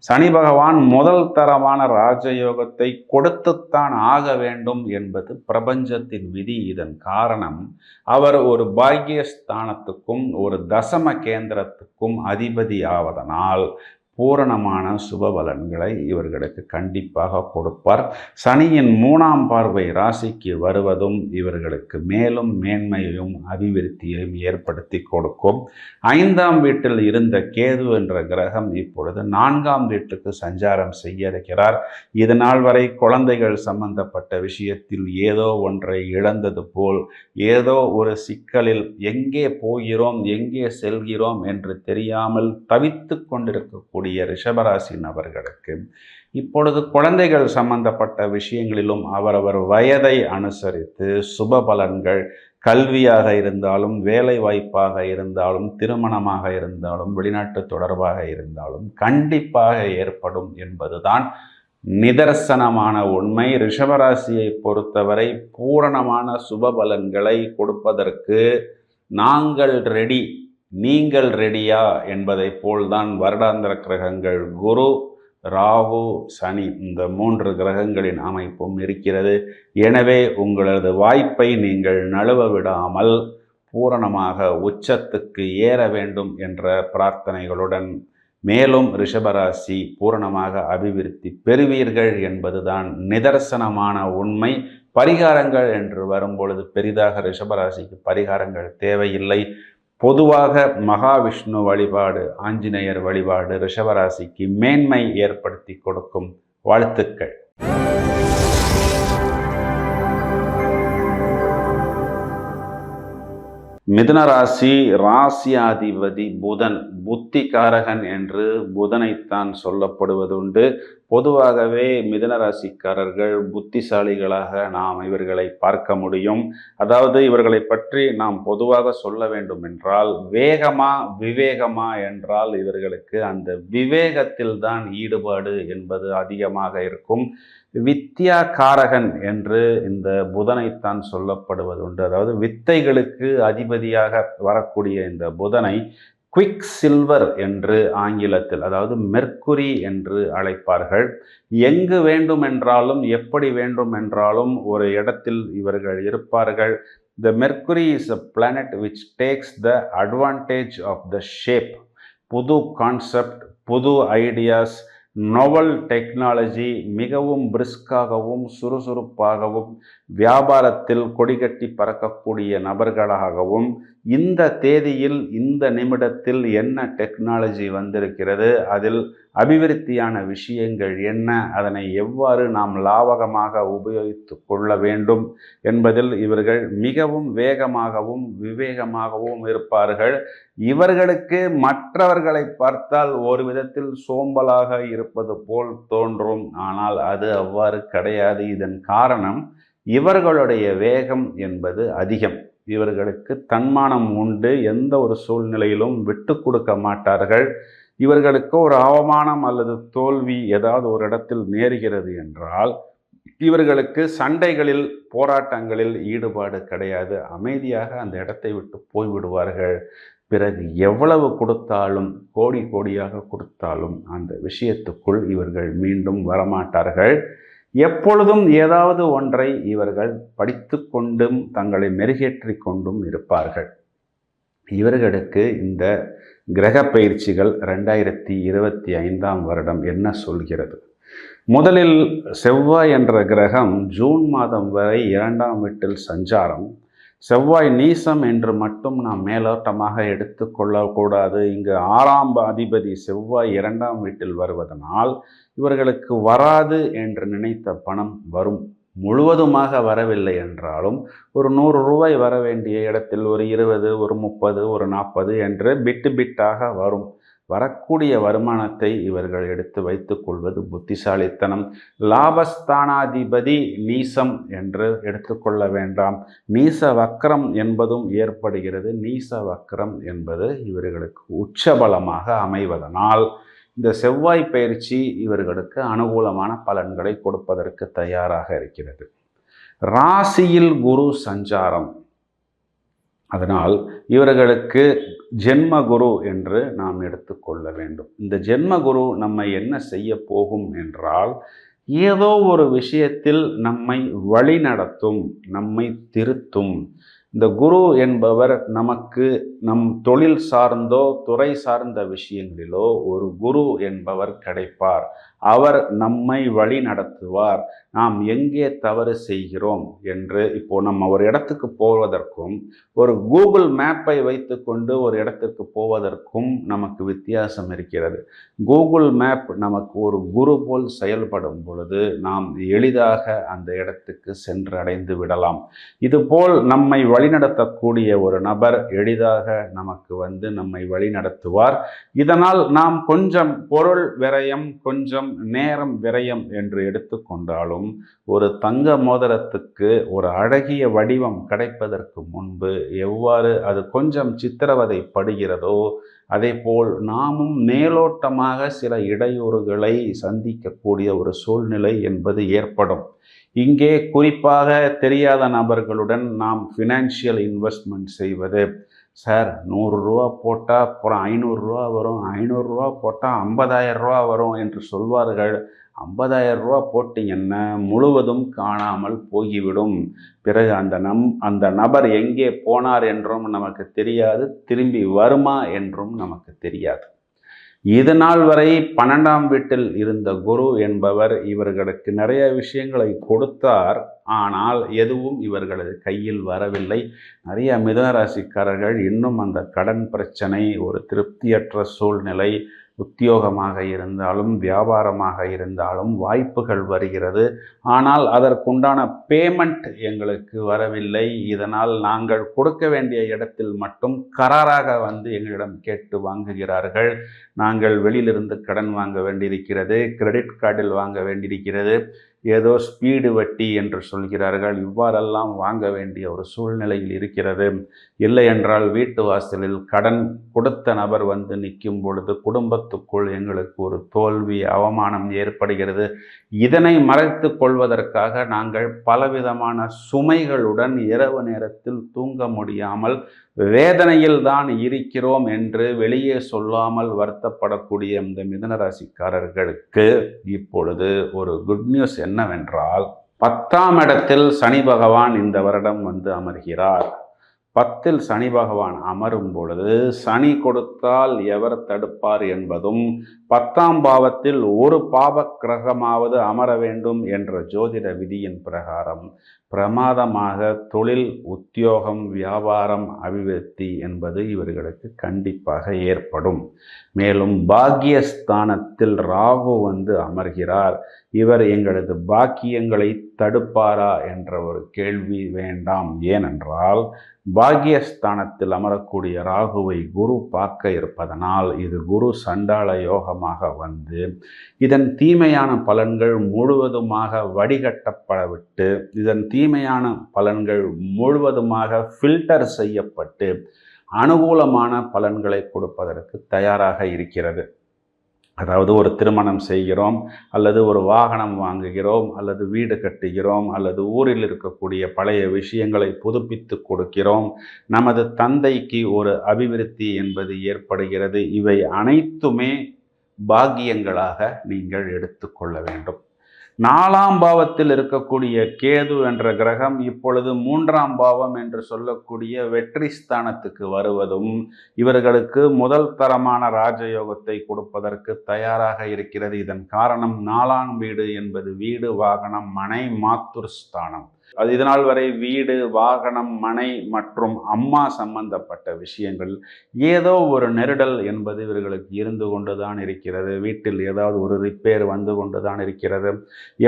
சனி பகவான் முதல் தரமான ராஜயோகத்தை கொடுத்துத்தான் ஆக வேண்டும் என்பது பிரபஞ்சத்தின் விதி. இதன் காரணம், அவர் ஒரு பாக்கியஸ்தானத்துக்கும் ஒரு தசம கேந்திரத்துக்கும் அதிபதி ஆவதனால் பூரணமான சுப பலன்களை இவர்களுக்கு கண்டிப்பாக கொடுப்பார். சனியின் 3ஆம் பார்வை ராசிக்கு வருவதும் இவர்களுக்கு மேலும் மேன்மையையும் அபிவிருத்தியையும் ஏற்படுத்தி கொடுக்கும். 5ஆம் வீட்டில் இருந்த கேது என்ற கிரகம் இப்பொழுது 4ஆம் வீட்டுக்கு சஞ்சாரம் செய்ய இருக்கிறார். இது நாள் வரை குழந்தைகள் சம்பந்தப்பட்ட விஷயத்தில் ஏதோ ஒன்றை இழந்தது போல், ஏதோ ஒரு சிக்கலில் எங்கே போகிறோம், எங்கே செல்கிறோம் என்று தெரியாமல் தவித்து கொண்டிருக்கக்கூடிய ரிஷபராசி நபர்களுக்கு இப்பொழுது குழந்தைகள் சம்பந்தப்பட்ட விஷயங்களிலும் அவரவர் வயதை அனுசரித்து சுப பலன்கள், கல்வியாக இருந்தாலும், வேலை வாய்ப்பாக இருந்தாலும், திருமணமாக இருந்தாலும், வெளிநாட்டு தொடர்பாக இருந்தாலும் கண்டிப்பாக ஏற்படும் என்பதுதான் நிதர்சனமான உண்மை. ரிஷபராசியை பொறுத்தவரை பூரணமான சுப பலன்களை கொடுப்பதற்கு நாங்கள் ரெடி, நீங்கள் ரெடியா என்பதை போல்தான் வருடாந்திர கிரகங்கள் குரு, ராகு, சனி இந்த 3 கிரகங்களின் அமைப்பும் இருக்கிறது. எனவே உங்களது வாய்ப்பை நீங்கள் நழுவ விடாமல் பூரணமாக உச்சத்துக்கு ஏற வேண்டும் என்ற பிரார்த்தனைகளுடன் மேலும் ரிஷபராசி பூரணமாக அபிவிருத்தி பெறுவீர்கள் என்பதுதான் நிதர்சனமான உண்மை. பரிகாரங்கள் என்று வரும்பொழுது பெரிதாக ரிஷபராசிக்கு பரிகாரங்கள் தேவையில்லை. பொதுவாக மகாவிஷ்ணு வழிபாடு, ஆஞ்சநேயர் வழிபாடு ரிஷபராசிக்கு மேன்மை ஏற்படுத்தி கொடுக்கும். வாழ்த்துக்கள். மிதுன ராசி ராசியாதிபதி புதன், புத்திகாரகன் என்று புதனைத்தான் சொல்லப்படுவதுண்டு. பொதுவாகவே மிதுன ராசிக்காரர்கள் புத்திசாலிகளாக நாம் இவர்களை பார்க்க முடியும். அதாவது இவர்களை பற்றி நாம் பொதுவாக சொல்ல வேண்டும் என்றால் வேகமா விவேகமா என்றால் இவர்களுக்கு அந்த விவேகத்தில் தான் ஈடுபாடு என்பது அதிகமாக இருக்கும். வித்யா காரகன் என்று இந்த புதனைத்தான் சொல்லப்படுவதுண்டு. அதாவது வித்தைகளுக்கு அதிபதியாக வரக்கூடிய இந்த புதனை குவிக் சில்வர் என்று ஆங்கிலத்தில், அதாவது மெர்க்குரி என்று அழைப்பார்கள். எங்கு வேண்டுமென்றாலும் எப்படி வேண்டுமென்றாலும் ஒரு இடத்தில் இவர்கள் இருப்பார்கள். The Mercury is a planet which takes the advantage of the shape. புது கான்செப்ட், புது ஐடியாஸ், நோவல் டெக்னாலஜி, மிகவும் பிரிஸ்காகவும் சுறுசுறுப்பாகவும் வியாபாரத்தில் கொடிகட்டி பறக்கக்கூடிய நபர்களாகவும், இந்த தேதியில் இந்த நிமிடத்தில் என்ன டெக்னாலஜி வந்திருக்கிறது, அதில் அபிவிருத்தியான விஷயங்கள் என்ன, அதனை எவ்வாறு நாம் லாபகமாக உபயோகித்து கொள்ள வேண்டும் என்பதில் இவர்கள் மிகவும் வேகமாகவும் விவேகமாகவும் இருப்பார்கள். இவர்களுக்கு மற்றவர்களை பார்த்தால் ஒரு விதத்தில் சோம்பலாக இருப்பது போல் தோன்றும். ஆனால் அது அவ்வாறு கிடையாது. இதன் காரணம் இவர்களுடைய வேகம் என்பது அதிகம். இவர்களுக்கு தன்மானம் உண்டு. எந்த ஒரு சூழ்நிலையிலும் விட்டு கொடுக்க மாட்டார்கள். இவர்களுக்கு ஒரு அவமானம் அல்லது தோல்வி ஏதாவது ஒரு இடத்தில் நேருகிறது என்றால் இவர்களுக்கு சண்டைகளில், போராட்டங்களில் ஈடுபாடு கிடையாது. அமைதியாக அந்த இடத்தை விட்டு போய்விடுவார்கள். பிறகு எவ்வளவு கொடுத்தாலும், கோடி கோடியாக கொடுத்தாலும் அந்த விஷயத்துக்குள் இவர்கள் மீண்டும் வரமாட்டார்கள். எப்பொழுதும் ஏதாவது ஒன்றை இவர்கள் படித்து கொண்டும் தங்களை மெருகேற்றி கொண்டும் இருப்பார்கள். இவர்களுக்கு இந்த கிரக பயிற்சிகள் 2025ஆம் வருடம் என்ன சொல்கிறது? முதலில் செவ்வாய் என்ற கிரகம் ஜூன் மாதம் வரை 2ஆம் வீட்டில் சஞ்சாரம். செவ்வாய் நீசம் என்று மட்டும் நாம் மேலோட்டமாக எடுத்துக்கொள்ளக்கூடாது. இங்கு 6ஆம் அதிபதி செவ்வாய் 2ஆம் வீட்டில் வருவதனால் இவர்களுக்கு வராது என்று நினைத்த பணம் வரும். முழுவதுமாக வரவில்லை என்றாலும் ஒரு 100 ரூபாய் வர வேண்டிய இடத்தில் ஒரு 20, ஒரு 30, ஒரு 40 என்று பிட்டாக வரும். வரக்கூடிய வருமானத்தை இவர்கள் எடுத்து வைத்துக் கொள்வது புத்திசாலித்தனம். லாபஸ்தானாதிபதி நீசம் என்று எடுத்துக்கொள்ள வேண்டாம். நீச வக்ரம் என்பதும் ஏற்படுகிறது. நீச வக்ரம் என்பது இவர்களுக்கு உச்சபலமாக அமைவதனால் இந்த செவ்வாய் பயிற்சி இவர்களுக்கு அனுகூலமான பலன்களை கொடுப்பதற்கு தயாராக இருக்கிறது. ராசியில் குரு சஞ்சாரம், அதனால் இவர்களுக்கு ஜென்ம குரு என்று நாம் எடுத்துக்கொள்ள வேண்டும். இந்த ஜென்ம குரு நம்மை என்ன செய்ய போகும் என்றால், ஏதோ ஒரு விஷயத்தில் நம்மை வழி நடத்தும், நம்மை திருத்தும். இந்த குரு என்பவர் நமக்கு நம் தொழில் சார்ந்தோ துறை சார்ந்த விஷயங்களிலோ ஒரு குரு என்பவர் கிடைப்பார். அவர் நம்மை வழி நடத்துவார். நாம் எங்கே தவறு செய்கிறோம் என்று, இப்போ நம்ம ஒரு இடத்துக்கு போவதற்கும் ஒரு கூகுள் மேப்பை வைத்துக்கொண்டு ஒரு இடத்துக்கு போவதற்கும் நமக்கு வித்தியாசம் இருக்கிறது. கூகுள் மேப் நமக்கு ஒரு குரு போல் செயல்படும் பொழுது நாம் எளிதாக அந்த இடத்துக்கு சென்றடைந்து விடலாம். இதுபோல் நம்மை வழிநடத்தக்கூடிய ஒரு நபர் எளிதாக நமக்கு வந்து நம்மை வழிநடத்துவார். இதனால் நாம் கொஞ்சம் பொருள் விரயம், கொஞ்சம் நேரம் விரயம் என்று எடுத்துக்கொண்டாலும் ஒரு தங்க மோதிரத்துக்கு ஒரு அழகிய வடிவம் கிடைப்பதற்கு முன்பு எவ்வாறு அது கொஞ்சம் சித்திரவதை படுகிறதோ அதேபோல் நாமும் மேலோட்டமாக சில இடையூறுகளை சந்திக்கக்கூடிய ஒரு சூழ்நிலை என்பது ஏற்படும். இங்கே குறிப்பாக தெரியாத நபர்களுடன் நாம் ஃபினான்ஷியல் இன்வெஸ்ட்மெண்ட் செய்வது, சார் 100 ரூபா போட்டால் அப்புறம் 500 ரூபா வரும், 500 ரூபா போட்டால் 50,000 ரூபா வரும் என்று சொல்வார்கள். 50,000 ரூபா போட்டிங்கன்னா முழுவதும் காணாமல் போய்விடும். பிறகு அந்த நபர் எங்கே போனார் என்றும் நமக்கு தெரியாது, திரும்பி வருமா என்றும் நமக்கு தெரியாது. இது நாள் வரை 12ஆம் வீட்டில் இருந்த குரு என்பவர் இவர்களுக்கு நிறைய விஷயங்களை கொடுத்தார். ஆனால் எதுவும் இவர்களது கையில் வரவில்லை. நிறைய மிதுன ராசிக்காரர்கள் இன்னும் அந்த கடன் பிரச்சனை, ஒரு திருப்தியற்ற சூழ்நிலை, உத்தியோகமாக இருந்தாலும் வியாபாரமாக இருந்தாலும் வாய்ப்புகள் வருகிறது. ஆனால் அதற்குண்டான பேமெண்ட் எங்களுக்கு வரவில்லை. இதனால் நாங்கள் கொடுக்க வேண்டிய இடத்தில் மட்டும் கராராக வந்து எங்களிடம் கேட்டு வாங்குகிறார்கள். நாங்கள் வெளியிலிருந்து கடன் வாங்க வேண்டியிருக்கிறது, கிரெடிட் கார்டில் வாங்க வேண்டியிருக்கிறது, ஏதோ ஸ்பீடு வட்டி என்று சொல்கிறார்கள். இவ்வாறெல்லாம் வாங்க வேண்டிய ஒரு சூழ்நிலையில் இருக்கிறது. இல்லை என்றால் வீட்டு வாசலில் கடன் கொடுத்த நபர் வந்து நிற்கும் பொழுது குடும்பத்துக்குள் எங்களுக்கு ஒரு தோல்வி, அவமானம் ஏற்படுகிறது. இதனை மறைத்து கொள்வதற்காக நாங்கள் பலவிதமான சுமைகளுடன் இரவு நேரத்தில் தூங்க முடியாமல் வேதனையில் தான் இருக்கிறோம் என்று வெளியே சொல்லாமல் வருத்தப்படக்கூடிய இந்த மிதுன ராசிக்காரர்களுக்கு இப்பொழுது ஒரு குட் நியூஸ் என்னவென்றால், 10ஆம் இடத்தில் சனி பகவான் இந்த வருடம் வந்து அமர்கிறார். 10ல் சனி பகவான் அமரும் பொழுது சனி கொடுத்தால் எவர் தடுப்பார் என்பதும், 10ஆம் பாவத்தில் ஒரு பாவ கிரகமாவது அமர வேண்டும் என்ற ஜோதிட விதியின் பிரகாரம் பிரமாதமாக தொழில், உத்தியோகம், வியாபாரம், அபிவிருத்தி என்பது இவர்களுக்கு கண்டிப்பாக ஏற்படும். மேலும் பாக்கியஸ்தானத்தில் ராகு வந்து அமர்கிறார். இவர் எங்களது பாக்கியங்களை தடுப்பாரா என்ற ஒரு கேள்வி வேண்டாம். ஏனென்றால் பாக்கியஸ்தானத்தில் அமரக்கூடிய ராகுவை குரு பார்க்க இருப்பதனால் இது குரு சண்டாள யோகமாக வந்து இதன் தீமையான பலன்கள் முழுவதுமாக வடிகட்டப்படவிட்டு, இதன் தீமையான பலன்கள் முழுவதுமாக ஃபில்டர் செய்யப்பட்டு அனுகூலமான பலன்களை கொடுப்பதற்கு தயாராக இருக்கிறது. அதாவது ஒரு திருமணம் செய்கிறோம், அல்லது ஒரு வாகனம் வாங்குகிறோம், அல்லது வீடு கட்டுகிறோம், அல்லது ஊரில் இருக்கக்கூடிய பழைய விஷயங்களை புதுப்பித்து கொடுக்கிறோம், நமது தந்தைக்கு ஒரு அபிவிருத்தி என்பது ஏற்படுகிறது. இவை அனைத்துமே பாக்கியங்களாக நீங்கள் எடுத்துக்கொள்ள வேண்டும். 4ஆம் பாவத்தில் இருக்கக்கூடிய கேது என்ற கிரகம் இப்பொழுது 3ஆம் பாவம் என்று சொல்லக்கூடிய வெற்றி ஸ்தானத்துக்கு வருவதும் இவர்களுக்கு முதல் தரமான ராஜயோகத்தை கொடுப்பதற்கு தயாராக இருக்கிறது. இதன் காரணம் 4ஆம் வீடு என்பது வீடு, வாகனம், மனை, மாத்துர் ஸ்தானம். அது இதனால் வரை வீடு, வாகனம், மனை மற்றும் அம்மா சம்பந்தப்பட்ட விஷயங்கள் ஏதோ ஒரு நெருடல் என்பது இவர்களுக்கு இருந்து கொண்டுதான் இருக்கிறது. வீட்டில் ஏதாவது ஒரு ரிப்பேர் வந்து கொண்டுதான் இருக்கிறது.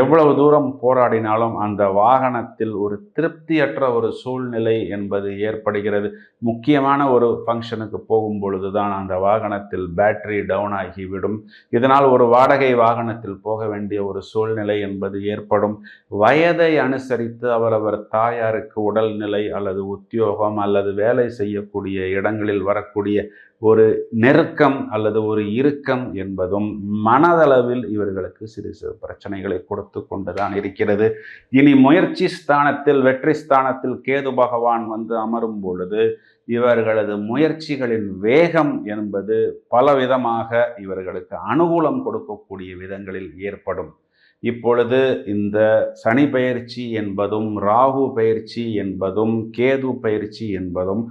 எவ்வளவு தூரம் போராடினாலும் அந்த வாகனத்தில் ஒரு திருப்தியற்ற ஒரு சூழ்நிலை என்பது ஏற்படுகிறது. முக்கியமான ஒரு ஃபங்க்ஷனுக்கு போகும் பொழுதுதான் அந்த வாகனத்தில் பேட்டரி டவுன் ஆகிவிடும். இதனால் ஒரு வாடகை வாகனத்தில் போக வேண்டிய ஒரு சூழ்நிலை என்பது ஏற்படும். வயதை அனுசரித்து அவரவர் தாயாருக்கு உடல்நிலை அல்லது உத்தியோகம் அல்லது வேலை செய்யக்கூடிய இடங்களில் வரக்கூடிய ஒரு நெருக்கம் அல்லது ஒரு இறுக்கம் என்பதும் மனதளவில் இவர்களுக்கு சிறு சிறு பிரச்சனைகளை கொடுத்து கொண்டுதான் இருக்கிறது. இனி முயற்சி ஸ்தானத்தில், வெற்றி ஸ்தானத்தில் கேது பகவான் வந்து அமரும் பொழுது இவர்களது முயற்சிகளின் வேகம் என்பது பலவிதமாக இவர்களுக்கு அனுகூலம் கொடுக்கக்கூடிய விதங்களில் ஏற்படும். இப்பொழுது இந்த சனி பயிற்சி என்பதும், ராகு பயிற்சி என்பதும், கேது பயிற்சி என்பதும்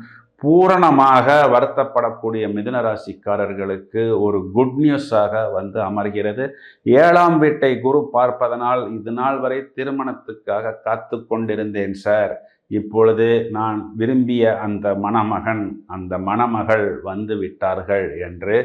பூரணமாக வருத்தப்படக்கூடிய மிதுன ராசிக்காரர்களுக்கு ஒரு குட் நியூஸாக வந்து அமர்கிறது. 7ஆம் வீட்டை குரு பார்ப்பதனால் இது நாள் வரை திருமணத்துக்காக காத்து கொண்டிருந்தேன் சார், இப்பொழுது நான் விரும்பிய அந்த மணமகன், அந்த மணமகள் வந்து விட்டார்கள் என்று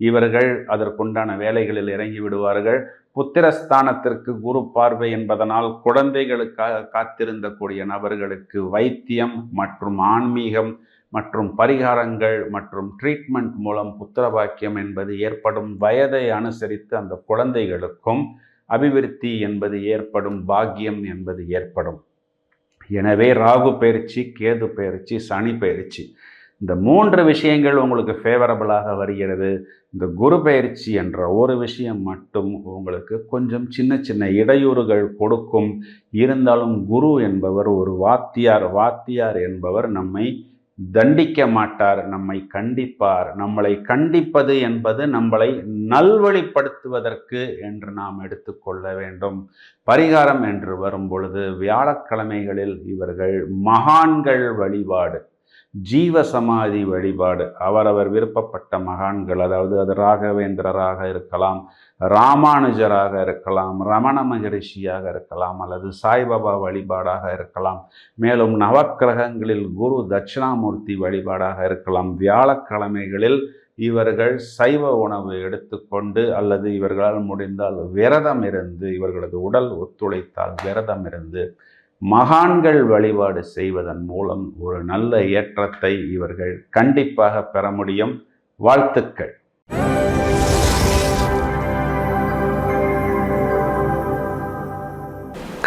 இவர்கள் அதற்குண்டான வேலைகளில் இறங்கி விடுவார்கள். புத்திரஸ்தானத்திற்கு குரு பார்வை என்பதனால் குழந்தைகளுக்காக காத்திருந்தக்கூடிய நபர்களுக்கு வைத்தியம் மற்றும் ஆன்மீகம் மற்றும் பரிகாரங்கள் மற்றும் ட்ரீட்மெண்ட் மூலம் புத்திரபாக்கியம் என்பது ஏற்படும். வயதை அனுசரித்து அந்த குழந்தைகளுக்கும் அபிவிருத்தி என்பது ஏற்படும், பாக்கியம் என்பது ஏற்படும். எனவே ராகு பயிற்சி, கேது பயிற்சி, சனி பயிற்சி, இந்த 3 விஷயங்கள் உங்களுக்கு ஃபேவரபிளாக வருகிறது. இந்த குரு பயிற்சி என்ற ஒரு விஷயம் மட்டும் உங்களுக்கு கொஞ்சம் சின்ன சின்ன இடையூறுகள் கொடுக்கும். இருந்தாலும் குரு என்பவர் ஒரு வாத்தியார் என்பவர் நம்மை தண்டிக்க மாட்டார், நம்மை கண்டிப்பார். நம்மளை கண்டிப்பது என்பது நம்மளை நல்வழிப்படுத்துவதற்கு என்று நாம் எடுத்துக்கொள்ள வேண்டும். பரிகாரம் என்று வரும் பொழுது வியாழக்கிழமைகளில் இவர்கள் மகான்கள் வழிபாடு, ஜீவ சமாதி வழிபாடு, அவரவர் விருப்பப்பட்ட மகான்கள், அதாவது அது ராகவேந்திரராக இருக்கலாம், ராமானுஜராக இருக்கலாம், ரமண மகரிஷியாக இருக்கலாம், அல்லது சாய்பாபா வழிபாடாக இருக்கலாம். மேலும் நவக்கிரகங்களில் குரு தட்சிணாமூர்த்தி வழிபாடாக இருக்கலாம். வியாழக்கிழமைகளில் இவர்கள் சைவ உணவு எடுத்துக்கொண்டு அல்லது இவர்களால் முடிந்தால் விரதம் இருந்து, இவர்களது உடல் ஒத்துழைத்தால் விரதம் இருந்து மகான்கள் வழிபாடு செய்வதன் மூலம் ஒரு நல்ல ஏற்றத்தை இவர்கள் கண்டிப்பாக பெற முடியும். வாழ்த்துக்கள்.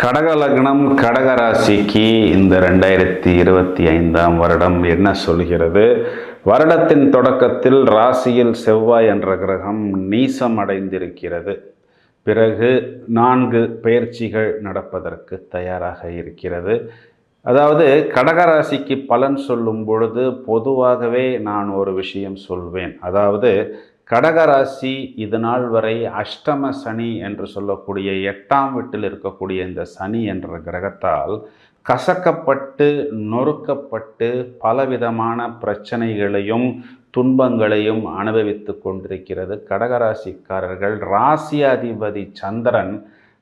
கடக லக்னம், கடகராசிக்கு இந்த 2025ஆம் வருடம் என்ன சொல்கிறது? வருடத்தின் தொடக்கத்தில் ராசியில் செவ்வாய் என்ற கிரகம் நீசம் அடைந்திருக்கிறது. பிறகு 4 பெயர்ச்சிகள் நடப்பதற்கு தயாராக இருக்கிறது. அதாவது கடகராசிக்கு பலன் சொல்லும் பொழுது பொதுவாகவே நான் ஒரு விஷயம் சொல்வேன். அதாவது கடகராசி இது நாள் வரை அஷ்டம சனி என்று சொல்லக்கூடிய 8ஆம் வீட்டில் இருக்கக்கூடிய இந்த சனி என்ற கிரகத்தால் கசக்கப்பட்டு நொறுக்கப்பட்டு பலவிதமான பிரச்சனைகளையும் துன்பங்களையும் அனுபவித்து கொண்டிருக்கிறது கடகராசிக்காரர்கள். ராசியாதிபதி சந்திரன்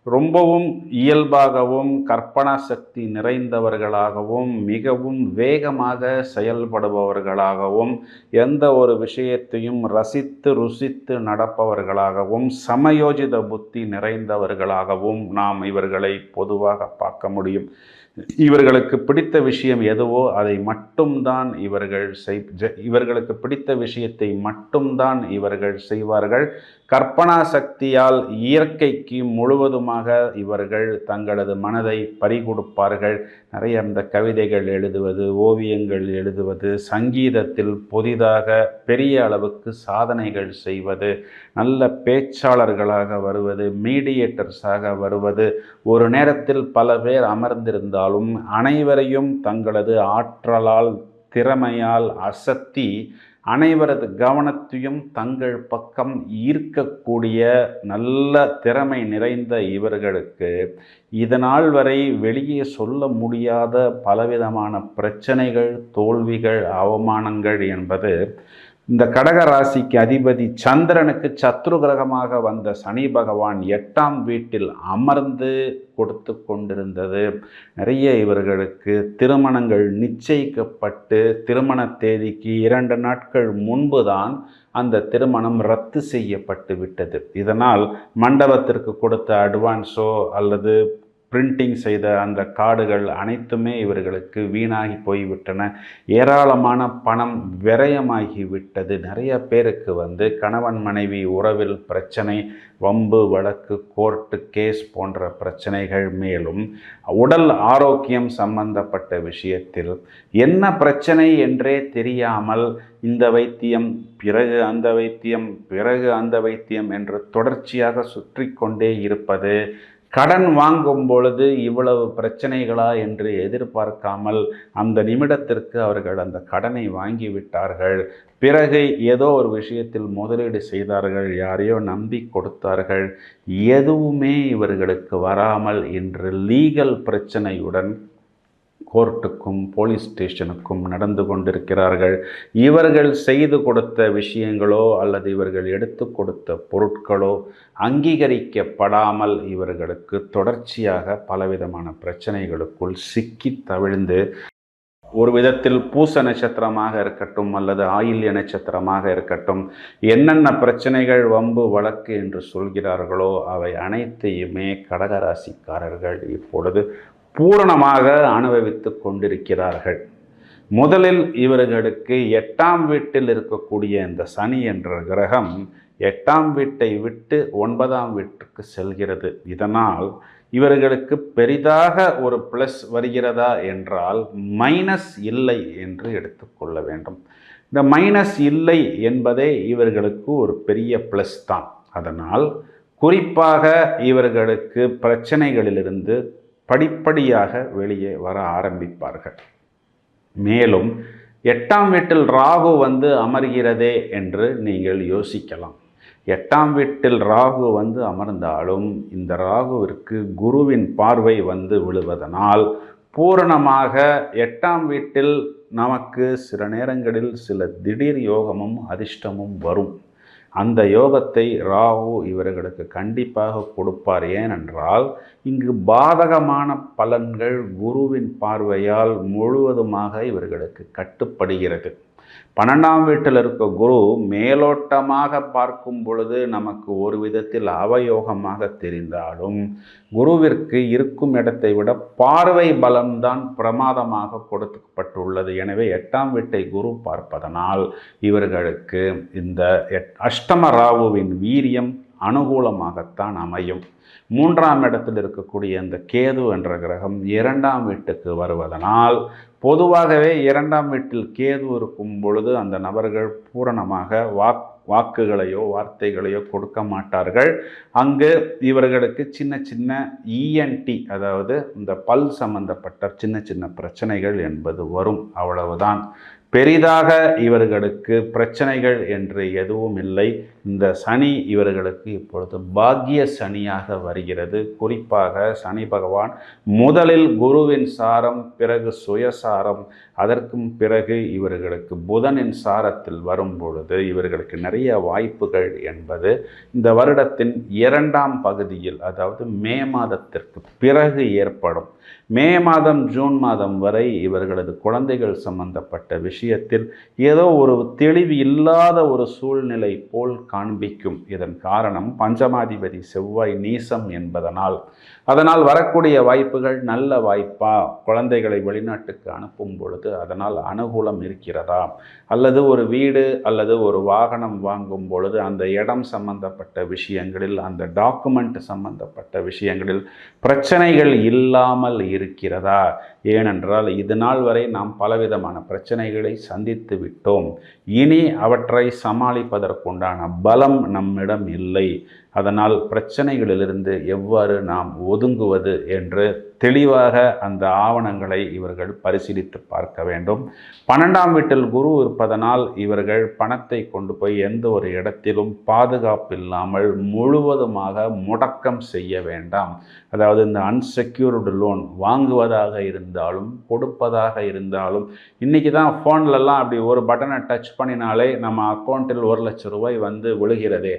ரொம்பவும் இயல்பாகவும் கற்பனா சக்தி நிறைந்தவர்களாகவும் மிகவும் வேகமாக செயல்படுபவர்களாகவும் எந்த ஒரு விஷயத்தையும் ரசித்து ருசித்து நடப்பவர்களாகவும் சமயோஜித புத்தி நிறைந்தவர்களாகவும் நாம் இவர்களை பொதுவாக பார்க்க முடியும். இவர்களுக்கு பிடித்த விஷயம் எதுவோ அதை மட்டும்தான் இவர்களுக்கு பிடித்த விஷயத்தை மட்டும்தான் இவர்கள் செய்வார்கள். கற்பனா சக்தியால் இயற்கைக்கு முழுவதுமாக இவர்கள் தங்களது மனதை பறிகொடுப்பார்கள். நிறைய இந்த கவிதைகள் எழுதுவது, ஓவியங்கள் எழுதுவது, சங்கீதத்தில் புதிதாக பெரிய அளவுக்கு சாதனைகள் செய்வது, நல்ல பேச்சாளர்களாக வருவது, மீடியேட்டர்ஸாக வருவது, ஒரு நேரத்தில் பல பேர் அமர்ந்திருந்தாலும் அனைவரையும் தங்களது ஆற்றலால் திறமையால் அசத்தி அனைவரது கவனத்தையும் தங்கள் பக்கம் ஈர்க்கக்கூடிய நல்ல திறமை நிறைந்த இவர்களுக்கு இதனால் வரை வெளியே சொல்ல முடியாத பலவிதமான பிரச்சனைகள், தோல்விகள், அவமானங்கள் என்பது இந்த கடக ராசிக்கு அதிபதி சந்திரனுக்கு சத்ரு கிரகமாக வந்த சனி பகவான் 8ஆம் வீட்டில் அமர்ந்து கொடுத்து கொண்டிருந்தது. நிறைய இவர்களுக்கு திருமணங்கள் நிச்சயிக்கப்பட்டு திருமண தேதிக்கு 2 நாட்கள் முன்புதான் அந்த திருமணம் ரத்து செய்யப்பட்டு விட்டது. இதனால் மண்டபத்திற்கு கொடுத்த அட்வான்ஸோ அல்லது பிரிண்டிங் செய்த அந்த கார்டுகள் அனைத்துமே இவர்களுக்கு வீணாகி போய்விட்டன. ஏராளமான பணம் விரயமாகிவிட்டது. நிறைய பேருக்கு கணவன் மனைவி உறவில் பிரச்சனை, வம்பு வழக்கு, கோர்ட்டு கேஸ் போன்ற பிரச்சனைகள், மேலும் உடல் ஆரோக்கியம் சம்பந்தப்பட்ட விஷயத்தில் என்ன பிரச்சனை என்றே தெரியாமல் இந்த வைத்தியம் பிறகு அந்த வைத்தியம் பிறகு அந்த வைத்தியம் என்று தொடர்ச்சியாக சுற்றி கொண்டே இருப்பது, கடன் வாங்கும் பொழுது இவ்வளவு பிரச்சனைகளா என்று எதிர்பார்க்காமல் அந்த நிமிடத்திற்கு அவர்கள் அந்த கடனை வாங்கிவிட்டார்கள். பிறகு ஏதோ ஒரு விஷயத்தில் முதலீடு செய்தார்கள், யாரையோ நம்பி கொடுத்தார்கள், எதுவுமே இவர்களுக்கு வராமல் இன்று லீகல் பிரச்சனையுடன் கோர்ட்டுக்கும் போலீஸ் ஸ்டேஷனுக்கும் நடந்து கொண்டிருக்கிறார்கள். இவர்கள் செய்து கொடுத்த விஷயங்களோ அல்லது இவர்கள் எடுத்து கொடுத்த பொருட்களோ அங்கீகரிக்கப்படாமல் இவர்களுக்கு தொடர்ச்சியாக பலவிதமான பிரச்சனைகளுக்குள் சிக்கி தவிழ்ந்து, ஒரு விதத்தில் பூச நட்சத்திரமாக இருக்கட்டும் அல்லது ஆயில்ய நட்சத்திரமாக இருக்கட்டும், என்னென்ன பிரச்சனைகள் வம்பு வழக்கு என்று சொல்கிறார்களோ அவை அனைத்தையுமே கடகராசிக்காரர்கள் இப்பொழுது பூரணமாக அனுபவித்து கொண்டிருக்கிறார்கள். முதலில் இவர்களுக்கு 8ஆம் வீட்டில் இருக்கக்கூடிய இந்த சனி என்ற கிரகம் 8ஆம் வீட்டை விட்டு 9ஆம் வீட்டுக்கு செல்கிறது. இதனால் இவர்களுக்கு பெரிதாக ஒரு ப்ளஸ் வருகிறதா என்றால் மைனஸ் இல்லை என்று எடுத்துக்கொள்ள வேண்டும். இந்த மைனஸ் இல்லை என்பதே இவர்களுக்கு ஒரு பெரிய ப்ளஸ் தான். அதனால் குறிப்பாக இவர்களுக்கு பிரச்சனைகளிலிருந்து படிப்படியாக வெளியே வர ஆரம்பிப்பார்கள். மேலும் 8ஆம் வீட்டில் ராகு அமர்கிறதே என்று நீங்கள் யோசிக்கலாம். 8ஆம் வீட்டில் ராகு அமர்ந்தாலும் இந்த ராகுவிற்கு குருவின் பார்வை விழுவதனால் பூரணமாக 8ஆம் வீட்டில் நமக்கு சில நேரங்களில் சில திடீர் யோகமும் அதிர்ஷ்டமும் வரும். அந்த யோகத்தை ராகு இவர்களுக்கு கண்டிப்பாக கொடுப்பார். ஏனென்றால் இங்கு பாதகமான பலன்கள் குருவின் பார்வையால் முழுவதுமாக இவர்களுக்கு கட்டுப்படுகிறது. 12ஆம் வீட்டில் இருக்க குரு மேலோட்டமாக பார்க்கும் பொழுது நமக்கு ஒரு விதத்தில் அவயோகமாக தெரிந்தாலும் குருவிற்கு இருக்கும் இடத்தை விட பார்வை பலம்தான் பிரமாதமாக கொடுக்கப்பட்டுள்ளது. எனவே 8ஆம் வீட்டை குரு பார்ப்பதனால் இவர்களுக்கு இந்த அஷ்டம ராகுவின் வீரியம் அனுகூலமாகத்தான் அமையும். 3ஆம் இடத்தில் இருக்கக்கூடிய இந்த கேது என்ற கிரகம் 2ஆம் வீட்டுக்கு வருவதனால் பொதுவாகவே 2ஆம் வீட்டில் கேது இருக்கும் பொழுது அந்த நபர்கள் பூரணமாக வாக்குகளையோ வார்த்தைகளையோ கொடுக்க மாட்டார்கள். அங்கு இவர்களுக்கு சின்ன சின்ன இஎன்டி, அதாவது இந்த பல் சம்பந்தப்பட்ட சின்ன சின்ன பிரச்சனைகள் என்பது வரும், அவ்வளவுதான். பெரிதாக இவர்களுக்கு பிரச்சனைகள் என்று எதுவும் இல்லை. இந்த சனி இவர்களுக்கு இப்பொழுது பாக்கிய சனியாக வருகிறது. குறிப்பாக சனி பகவான் முதலில் குருவின் சாரம், பிறகு சுயசாரம், அதற்கும் பிறகு இவர்களுக்கு புதனின் சாரத்தில் வரும் பொழுது இவர்களுக்கு நிறைய வாய்ப்புகள் என்பது இந்த வருடத்தின் 2ஆம் பகுதியில், அதாவது மே மாதத்திற்கு பிறகு ஏற்படும். மே மாதம் ஜூன் மாதம் வரை இவர்களது குழந்தைகள் சம்பந்தப்பட்ட விஷயத்தில் ஏதோ ஒரு தெளிவு இல்லாத ஒரு சூழ்நிலை போல் காண்பிக்கும். இதன் காரணம் பஞ்சமாதிபதி செவ்வாய் நீசம் என்பதனால். அதனால் வரக்கூடிய வாய்ப்புகள் நல்ல வாய்ப்பா, குழந்தைகளை வெளிநாட்டுக்கு அனுப்பும் பொழுது அதனால் அனுகூலம் இருக்கிறதா, அல்லது ஒரு வீடு அல்லது ஒரு வாகனம் வாங்கும் பொழுது அந்த இடம் சம்பந்தப்பட்ட விஷயங்களில், அந்த டாக்குமெண்ட் சம்பந்தப்பட்ட விஷயங்களில் பிரச்சனைகள் இல்லாமல் இருக்கிறதா? ஏனென்றால் இது நாள் வரை நாம் பலவிதமான பிரச்சனைகளை சந்தித்து விட்டோம். இனி அவற்றை சமாளிப்பதற்குண்டான பலம் நம்மிடம் இல்லை. அதனால் பிரச்சனைகளிலிருந்து எவ்வாறு நாம் ஒதுங்குவது என்று தெளிவாக அந்த ஆவணங்களை இவர்கள் பரிசீலித்து பார்க்க வேண்டும். 12ஆம் வீட்டில் குரு இருப்பதனால் இவர்கள் பணத்தை கொண்டு போய் எந்த ஒரு இடத்திலும் பாதுகாப்பில்லாமல் முழுவதுமாக முடக்கம் செய்ய வேண்டாம். அதாவது இந்த அன்செக்யூர்டு லோன் வாங்குவதாக இருந்தாலும் கொடுப்பதாக இருந்தாலும், இன்றைக்கி தான் ஃபோன்லலாம் அப்படி ஒரு பட்டனை டச் பண்ணினாலே நம்ம அக்கௌண்ட்டில் 1 லட்சம் ரூபாய் வந்து விழுகிறதே.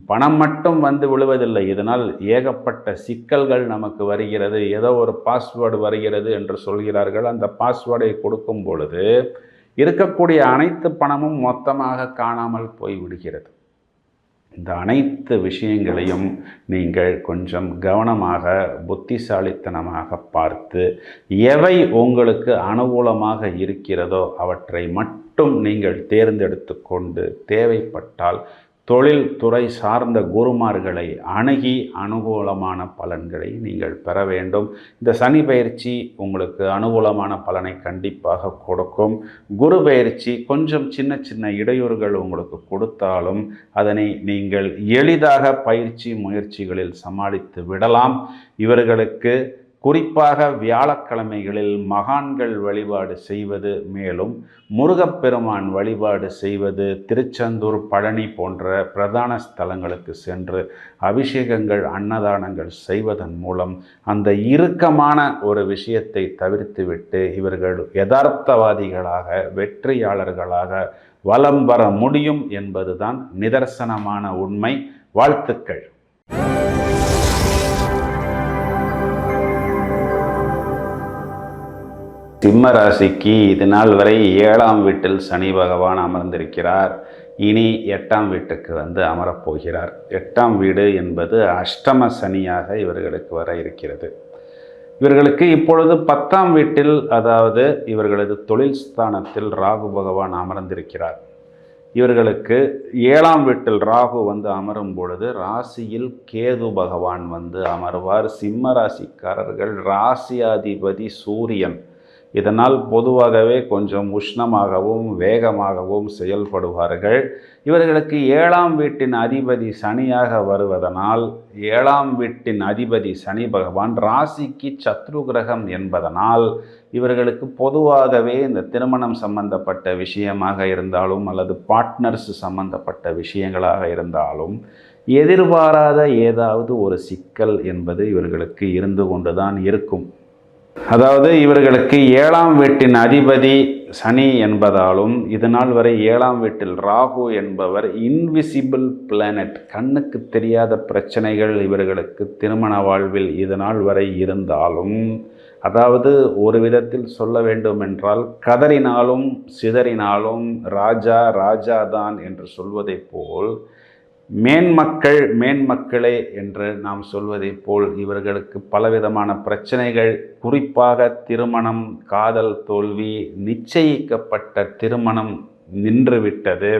பணம் மட்டும் வந்து விழுவதில்லை, இதனால் ஏகப்பட்ட சிக்கல்கள் நமக்கு வருகிறது. ஏதோ ஒரு பாஸ்வேர்டு வருகிறது என்று சொல்கிறார்கள். அந்த பாஸ்வேர்டை கொடுக்கும் பொழுது இருக்கக்கூடிய அனைத்து பணமும் மொத்தமாக காணாமல் போய்விடுகிறது. இந்த அனைத்து விஷயங்களையும் நீங்கள் கொஞ்சம் கவனமாக புத்திசாலித்தனமாக பார்த்து எவை உங்களுக்கு அனுகூலமாக இருக்கிறதோ அவற்றை மட்டும் நீங்கள் தேர்ந்தெடுத்து கொண்டு தேவைப்பட்டால் தொழில்துறை சார்ந்த குருமார்களை அணுகி அனுகூலமான பலன்களை நீங்கள் பெற வேண்டும். இந்த சனி பயிற்சி உங்களுக்கு அனுகூலமான பலனை கண்டிப்பாக கொடுக்கும். குரு பயிற்சி கொஞ்சம் சின்ன சின்ன இடையூறுகள் உங்களுக்கு கொடுத்தாலும் அதனை நீங்கள் எளிதாக பயிற்சி முயற்சிகளில் சமாளித்து விடலாம். இவர்களுக்கு குறிப்பாக வியாழக்கிழமைகளில் மகான்கள் வழிபாடு செய்வது, மேலும் முருகப்பெருமான் வழிபாடு செய்வது, திருச்செந்தூர், பழனி போன்ற பிரதான ஸ்தலங்களுக்கு சென்று அபிஷேகங்கள், அன்னதானங்கள் செய்வதன் மூலம் அந்த இறுக்கமான ஒரு விஷயத்தை தவிர்த்துவிட்டு இவர்கள் யதார்த்தவாதிகளாக, வெற்றியாளர்களாக வலம் வர முடியும் என்பதுதான் நிதர்சனமான உண்மை. வாழ்த்துக்கள். சிம்ம ராசிக்கு இது நாள் வரை 7ஆம் வீட்டில் சனி பகவான் அமர்ந்திருக்கிறார். இனி 8ஆம் வீட்டுக்கு வந்து அமரப்போகிறார். 8ஆம் வீடு என்பது அஷ்டம சனியாக இவர்களுக்கு வர இருக்கிறது. இவர்களுக்கு இப்பொழுது 10ஆம் வீட்டில், அதாவது இவர்களது தொழில் ஸ்தானத்தில் ராகு பகவான் அமர்ந்திருக்கிறார். இவர்களுக்கு 7ஆம் வீட்டில் ராகு வந்து அமரும் பொழுது ராசியில் கேது பகவான் வந்து அமர்வார். சிம்ம ராசிக்காரர்கள் ராசியாதிபதி சூரியன். இதனால் பொதுவாகவே கொஞ்சம் உஷ்ணமாகவும் வேகமாகவும் செயல்படுவார்கள். இவர்களுக்கு 7ஆம் வீட்டின் அதிபதி சனியாக வருவதனால், 7ஆம் வீட்டின் அதிபதி சனி பகவான் ராசிக்கு சத்ரு கிரகம் என்பதனால் இவர்களுக்கு பொதுவாகவே இந்த திருமணம் சம்பந்தப்பட்ட விஷயமாக இருந்தாலும் அல்லது பார்ட்னர்ஸ் சம்பந்தப்பட்ட விஷயங்களாக இருந்தாலும் எதிர்பாராத ஏதாவது ஒரு சிக்கல் என்பது இவர்களுக்கு இருந்து கொண்டுதான் இருக்கும். அதாவது இவர்களுக்கு 7ஆம் வீட்டின் அதிபதி சனி என்பதாலும் இதனால் வரை 7ஆம் வீட்டில் ராகு என்பவர் இன்விசிபிள் பிளானட், கண்ணுக்கு தெரியாத பிரச்சனைகள் இவர்களுக்கு திருமண வாழ்வில் இதனால் வரை இருந்தாலும், அதாவது ஒரு விதத்தில் சொல்ல வேண்டுமென்றால் கதறினாலும் சிதறினாலும் ராஜா ராஜாதான் என்று சொல்வதை போல், மேன்மக்களே என்று நாம் சொல்வதை போல் இவர்களுக்கு பலவிதமான பிரச்சனைகள், குறிப்பாக திருமணம், காதல் தோல்வி, நிச்சயிக்கப்பட்ட திருமணம் நின்றுவிட்டது,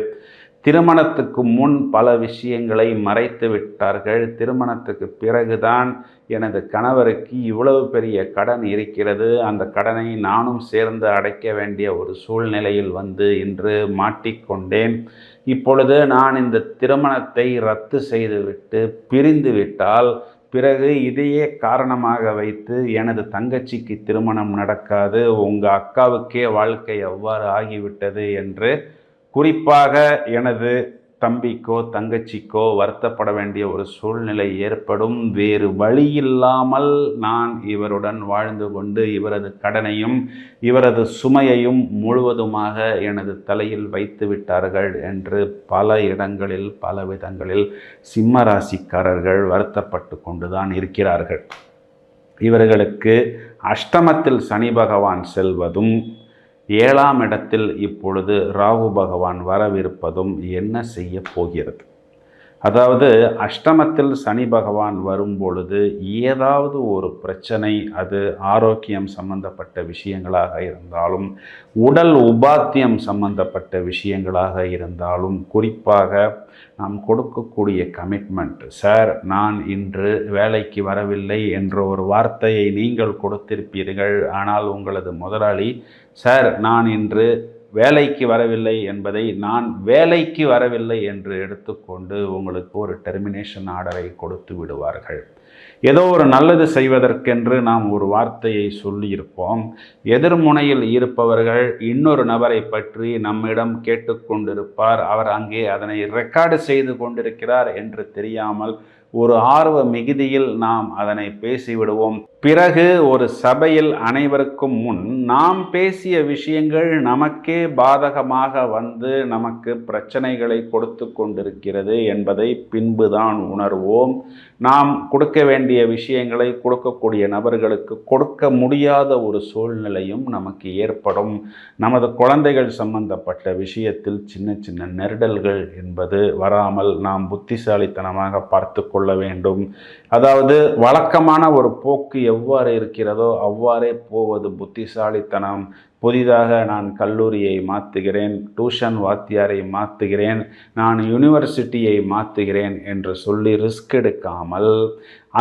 திருமணத்துக்கு முன் பல விஷயங்களை மறைத்து விட்டார்கள். திருமணத்துக்கு பிறகுதான் எனது கணவருக்கு இவ்வளவு பெரிய கடன் இருக்கிறது, அந்த கடனை நானும் சேர்ந்து அடைக்க வேண்டிய ஒரு சூழ்நிலையில் வந்து இன்று மாட்டிக்கொண்டேன். இப்பொழுது நான் இந்த திருமணத்தை ரத்து செய்துவிட்டு பிரிந்து விட்டால் பிறகு இதையே காரணமாக வைத்து எனது தங்கச்சிக்கு திருமணம் நடக்காது, உங்கள் அக்காவுக்கே வாழ்க்கை எவ்வாறு ஆகிவிட்டது என்று குறிப்பாக எனது தம்பிக்கோ தங்கச்சிக்கோ வருத்தப்பட வேண்டிய ஒரு சூழ்நிலை ஏற்படும். வேறு வழியில்லாமல் நான் இவருடன் வாழ்ந்து கொண்டு இவரது கடனையும் இவரது சுமையையும் முழுவதுமாக எனது தலையில் வைத்து விட்டார்கள் என்று பல இடங்களில் பல விதங்களில் சிம்ம ராசிக்காரர்கள் வருத்தப்பட்டு கொண்டுதான் இருக்கிறார்கள். இவர்களுக்கு அஷ்டமத்தில் சனி பகவான் செல்வதும் 7ஆம் இடத்தில் இப்பொழுது ராகு பகவான் வரவிருப்பதும் என்ன செய்ய போகிறது? அதாவது அஷ்டமத்தில் சனி பகவான் வரும்பொழுது ஏதாவது ஒரு பிரச்சனை, அது ஆரோக்கியம் சம்பந்தப்பட்ட விஷயங்களாக இருந்தாலும் உடல் உபாத்தியம் சம்பந்தப்பட்ட விஷயங்களாக இருந்தாலும், குறிப்பாக நாம் கொடுக்கக்கூடிய கமிட்மெண்ட், சார் நான் இன்று வேலைக்கு வரவில்லை என்ற ஒரு வார்த்தையை நீங்கள் கொடுத்திருப்பீர்கள். ஆனால் உங்களது முதலாளி சார் நான் இன்று வேலைக்கு வரவில்லை என்பதை நான் வேலைக்கு வரவில்லை என்று எடுத்துக்கொண்டு உங்களுக்கு ஒரு டெர்மினேஷன் ஆர்டரை கொடுத்து விடுவார்கள். ஏதோ ஒரு நல்லது செய்வதற்கென்று நாம் ஒரு வார்த்தையை சொல்லியிருப்போம். எதிர்முனையில் இருப்பவர்கள் இன்னொரு நபரை பற்றி நம்மிடம் கேட்டுக்கொண்டிருப்பார். அவர் அங்கே அதனை ரெக்கார்டு செய்து கொண்டிருக்கிறார் என்று தெரியாமல் ஒரு ஆர்வ மிகுதியில் நாம் அதனை பேசிவிடுவோம். பிறகு ஒரு சபையில் அனைவருக்கும் முன் நாம் பேசிய விஷயங்கள் நமக்கே பாதகமாக வந்து நமக்கு பிரச்சனைகளை கொடுத்து கொண்டிருக்கிறது என்பதை பின்புதான் உணர்வோம். நாம் கொடுக்க வேண்டிய விஷயங்களை கொடுக்கக்கூடிய நபர்களுக்கு கொடுக்க முடியாத ஒரு சூழ்நிலையும் நமக்கு ஏற்படும். நமது குழந்தைகள் சம்பந்தப்பட்ட விஷயத்தில் சின்ன சின்ன நெருடல்கள் என்பது வராமல் நாம் புத்திசாலித்தனமாக பார்த்து கொள்ள வேண்டும். அதாவது வழக்கமான ஒரு போக்கு எவ்வாறு இருக்கிறதோ அவ்வாறே போவது புத்திசாலித்தனம். புதிதாக நான் கல்லூரியை மாற்றுகிறேன், டியூஷன் வாத்தியாரை மாற்றுகிறேன், நான் யூனிவர்சிட்டியை மாற்றுகிறேன் என்று சொல்லி ரிஸ்க் எடுக்காமல்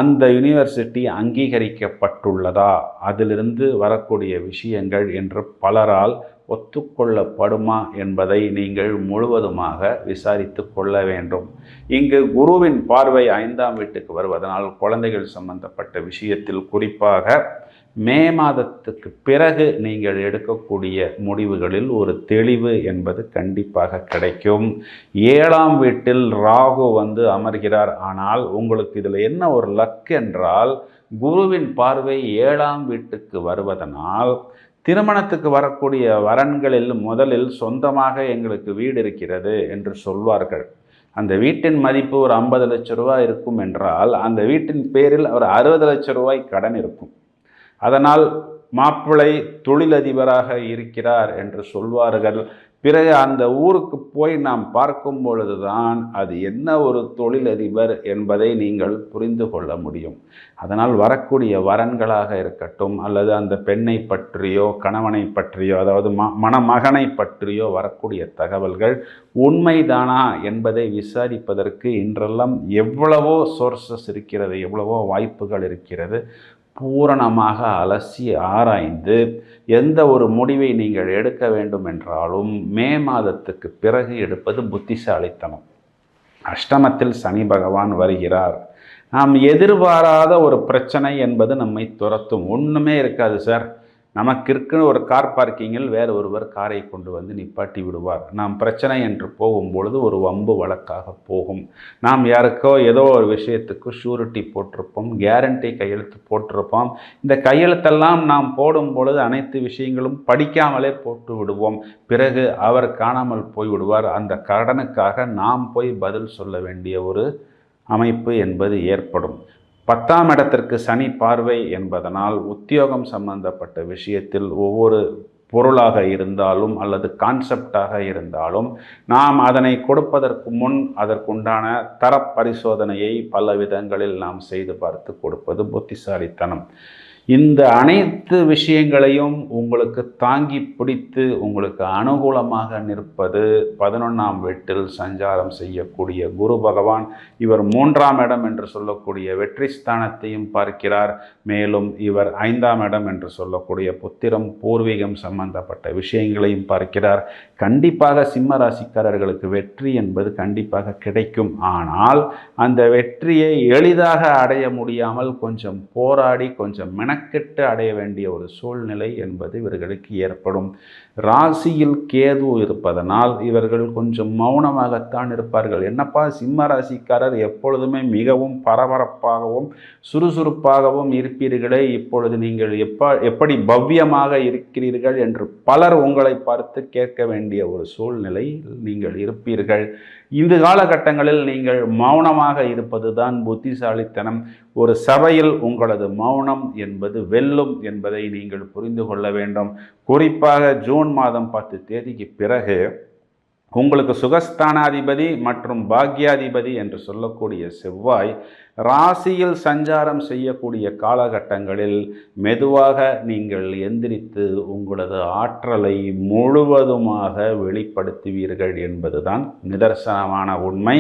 அந்த யூனிவர்சிட்டி அங்கீகரிக்கப்பட்டுள்ளதா, அதிலிருந்து வரக்கூடிய விஷயங்கள் என்று பலரால் ஒத்துக்கொள்ளப்படுமா என்பதை நீங்கள் முழுவதுமாக விசாரித்து கொள்ள வேண்டும். இங்கு குருவின் பார்வை 5ஆம் வீட்டுக்கு வருவதனால் குழந்தைகள் சம்பந்தப்பட்ட விஷயத்தில் குறிப்பாக மே மாதத்துக்கு பிறகு நீங்கள் எடுக்கக்கூடிய முடிவுகளில் ஒரு தெளிவு என்பது கண்டிப்பாக கிடைக்கும். 7ஆம் வீட்டில் ராகு வந்து அமர்கிறார். ஆனால் உங்களுக்கு இதில் என்ன ஒரு லக் என்றால், குருவின் பார்வை 7ஆம் வீட்டுக்கு வருவதனால் திருமணத்துக்கு வரக்கூடிய வரன்களில் முதலில் சொந்தமாக எங்களுக்கு வீடு இருக்கிறது என்று சொல்வார்கள். அந்த வீட்டின் மதிப்பு ஒரு 50 லட்சம் ரூபாய் இருக்கும் என்றால் அந்த வீட்டின் பேரில் ஒரு 60 லட்சம் ரூபாய் கடன் இருக்கும். அதனால் மாப்பிள்ளை தொழிலதிபராக இருக்கிறார் என்று சொல்வார்கள். பிறகு அந்த ஊருக்கு போய் நாம் பார்க்கும் பொழுதுதான் அது என்ன ஒரு தொழிலதிபர் என்பதை நீங்கள் புரிந்து கொள்ள முடியும். அதனால் வரக்கூடிய வரன்களாக இருக்கட்டும் அல்லது அந்த பெண்ணை பற்றியோ கணவனை பற்றியோ, அதாவது மணமகனை பற்றியோ வரக்கூடிய தகவல்கள் உண்மைதானா என்பதை விசாரிப்பதற்கு இன்றெல்லாம் எவ்வளவோ சோர்சஸ் இருக்கிறது, எவ்வளவோ வாய்ப்புகள் இருக்கிறது. பூரணமாக அலசி ஆராய்ந்து எந்த ஒரு முடிவை நீங்கள் எடுக்க வேண்டும் என்றாலும் மே மாதத்துக்கு பிறகு எடுப்பது புத்திசாலித்தனம். அஷ்டமத்தில் சனி பகவான் வருகிறார். நாம் எதிர்பாராத ஒரு பிரச்சனை என்பது நம்மை துரத்தும். ஒன்றுமே இருக்காது சார், நமக்கு இருக்குன்னு ஒரு கார் பார்க்கிங்கில் வேறு ஒருவர் காரை கொண்டு வந்து நிப்பாட்டி விடுவார். நாம் பிரச்சனை என்று போகும்பொழுது ஒரு வம்பு வழக்காக போகும். நாம் யாருக்கோ ஏதோ ஒரு விஷயத்துக்கு ஷூரிட்டி போட்டிருப்போம், கேரண்டி கையெழுத்து போட்டிருப்போம். இந்த கையெழுத்தெல்லாம் நாம் போடும் பொழுது அனைத்து விஷயங்களும் படிக்காமலே போட்டு விடுவோம். பிறகு அவர் காணாமல் போய்விடுவார். அந்த கடனுக்காக நாம் போய் பதில் சொல்ல வேண்டிய ஒரு அமைப்பு என்பது ஏற்படும். 10ஆம் இடத்திற்கு சனி பார்வை என்பதனால் உத்தியோகம் சம்பந்தப்பட்ட விஷயத்தில் ஒவ்வொரு பொருளாக இருந்தாலும் அல்லது கான்செப்டாக இருந்தாலும் நாம் அதனை கொடுப்பதற்கு முன் அதற்குண்டான தர பரிசோதனையை பல விதங்களில் நாம் செய்து பார்த்து கொடுப்பது புத்திசாலித்தனம். இந்த அனைத்து விஷயங்களையும் உங்களுக்கு தாங்கி பிடித்து உங்களுக்கு அனுகூலமாக நிற்பது 11ஆம் வீட்டில் சஞ்சாரம் செய்யக்கூடிய குரு பகவான். இவர் 3ஆம் இடம் என்று சொல்லக்கூடிய வெற்றி ஸ்தானத்தையும் பார்க்கிறார். மேலும் இவர் 5ஆம் இடம் என்று சொல்லக்கூடிய புத்திரம் பூர்வீகம் சம்பந்தப்பட்ட விஷயங்களையும் பார்க்கிறார். கண்டிப்பாக சிம்ம ராசிக்காரர்களுக்கு வெற்றி என்பது கண்டிப்பாக கிடைக்கும். ஆனால் அந்த வெற்றியை எளிதாக அடைய முடியாமல் கொஞ்சம் போராடி கொஞ்சம் மெனக்கெட்டு அடைய வேண்டிய ஒரு சூழ்நிலை என்பது இவர்களுக்கு ஏற்படும். ராசியில் கேது இருப்பதனால் இவர்கள் கொஞ்சம் மௌனமாகத்தான் இருப்பார்கள். என்னப்பா சிம்ம ராசிக்காரர் எப்பொழுதுமே மிகவும் பரபரப்பாகவும் சுறுசுறுப்பாகவும் இருப்பீர்களே, இப்பொழுது நீங்கள் எப்படி பவ்யமாக இருக்கிறீர்கள் என்று பலர் உங்களை பார்த்து கேட்க வேண்டிய ஒரு சூழ்நிலை நீங்கள் இருப்பீர்கள். இந்த காலகட்டங்களில் நீங்கள் மௌனமாக இருப்பதுதான் புத்திசாலித்தனம். ஒரு சபையில் உங்களது மௌனம் என்பது வெல்லும் என்பதை நீங்கள் புரிந்து கொள்ள வேண்டும். குறிப்பாக ஜூன் மாதம் 10 தேதிக்கு பிறகு உங்களுக்கு சுகஸ்தானாதிபதி மற்றும் பாக்யாதிபதி என்று சொல்லக்கூடிய செவ்வாய் ராசியில் சஞ்சாரம் செய்யக்கூடிய காலகட்டங்களில் மெதுவாக நீங்கள் எந்திரித்து உங்களது ஆற்றலை முழுவதுமாக வெளிப்படுத்துவீர்கள் என்பதுதான் நிதர்சனமான உண்மை.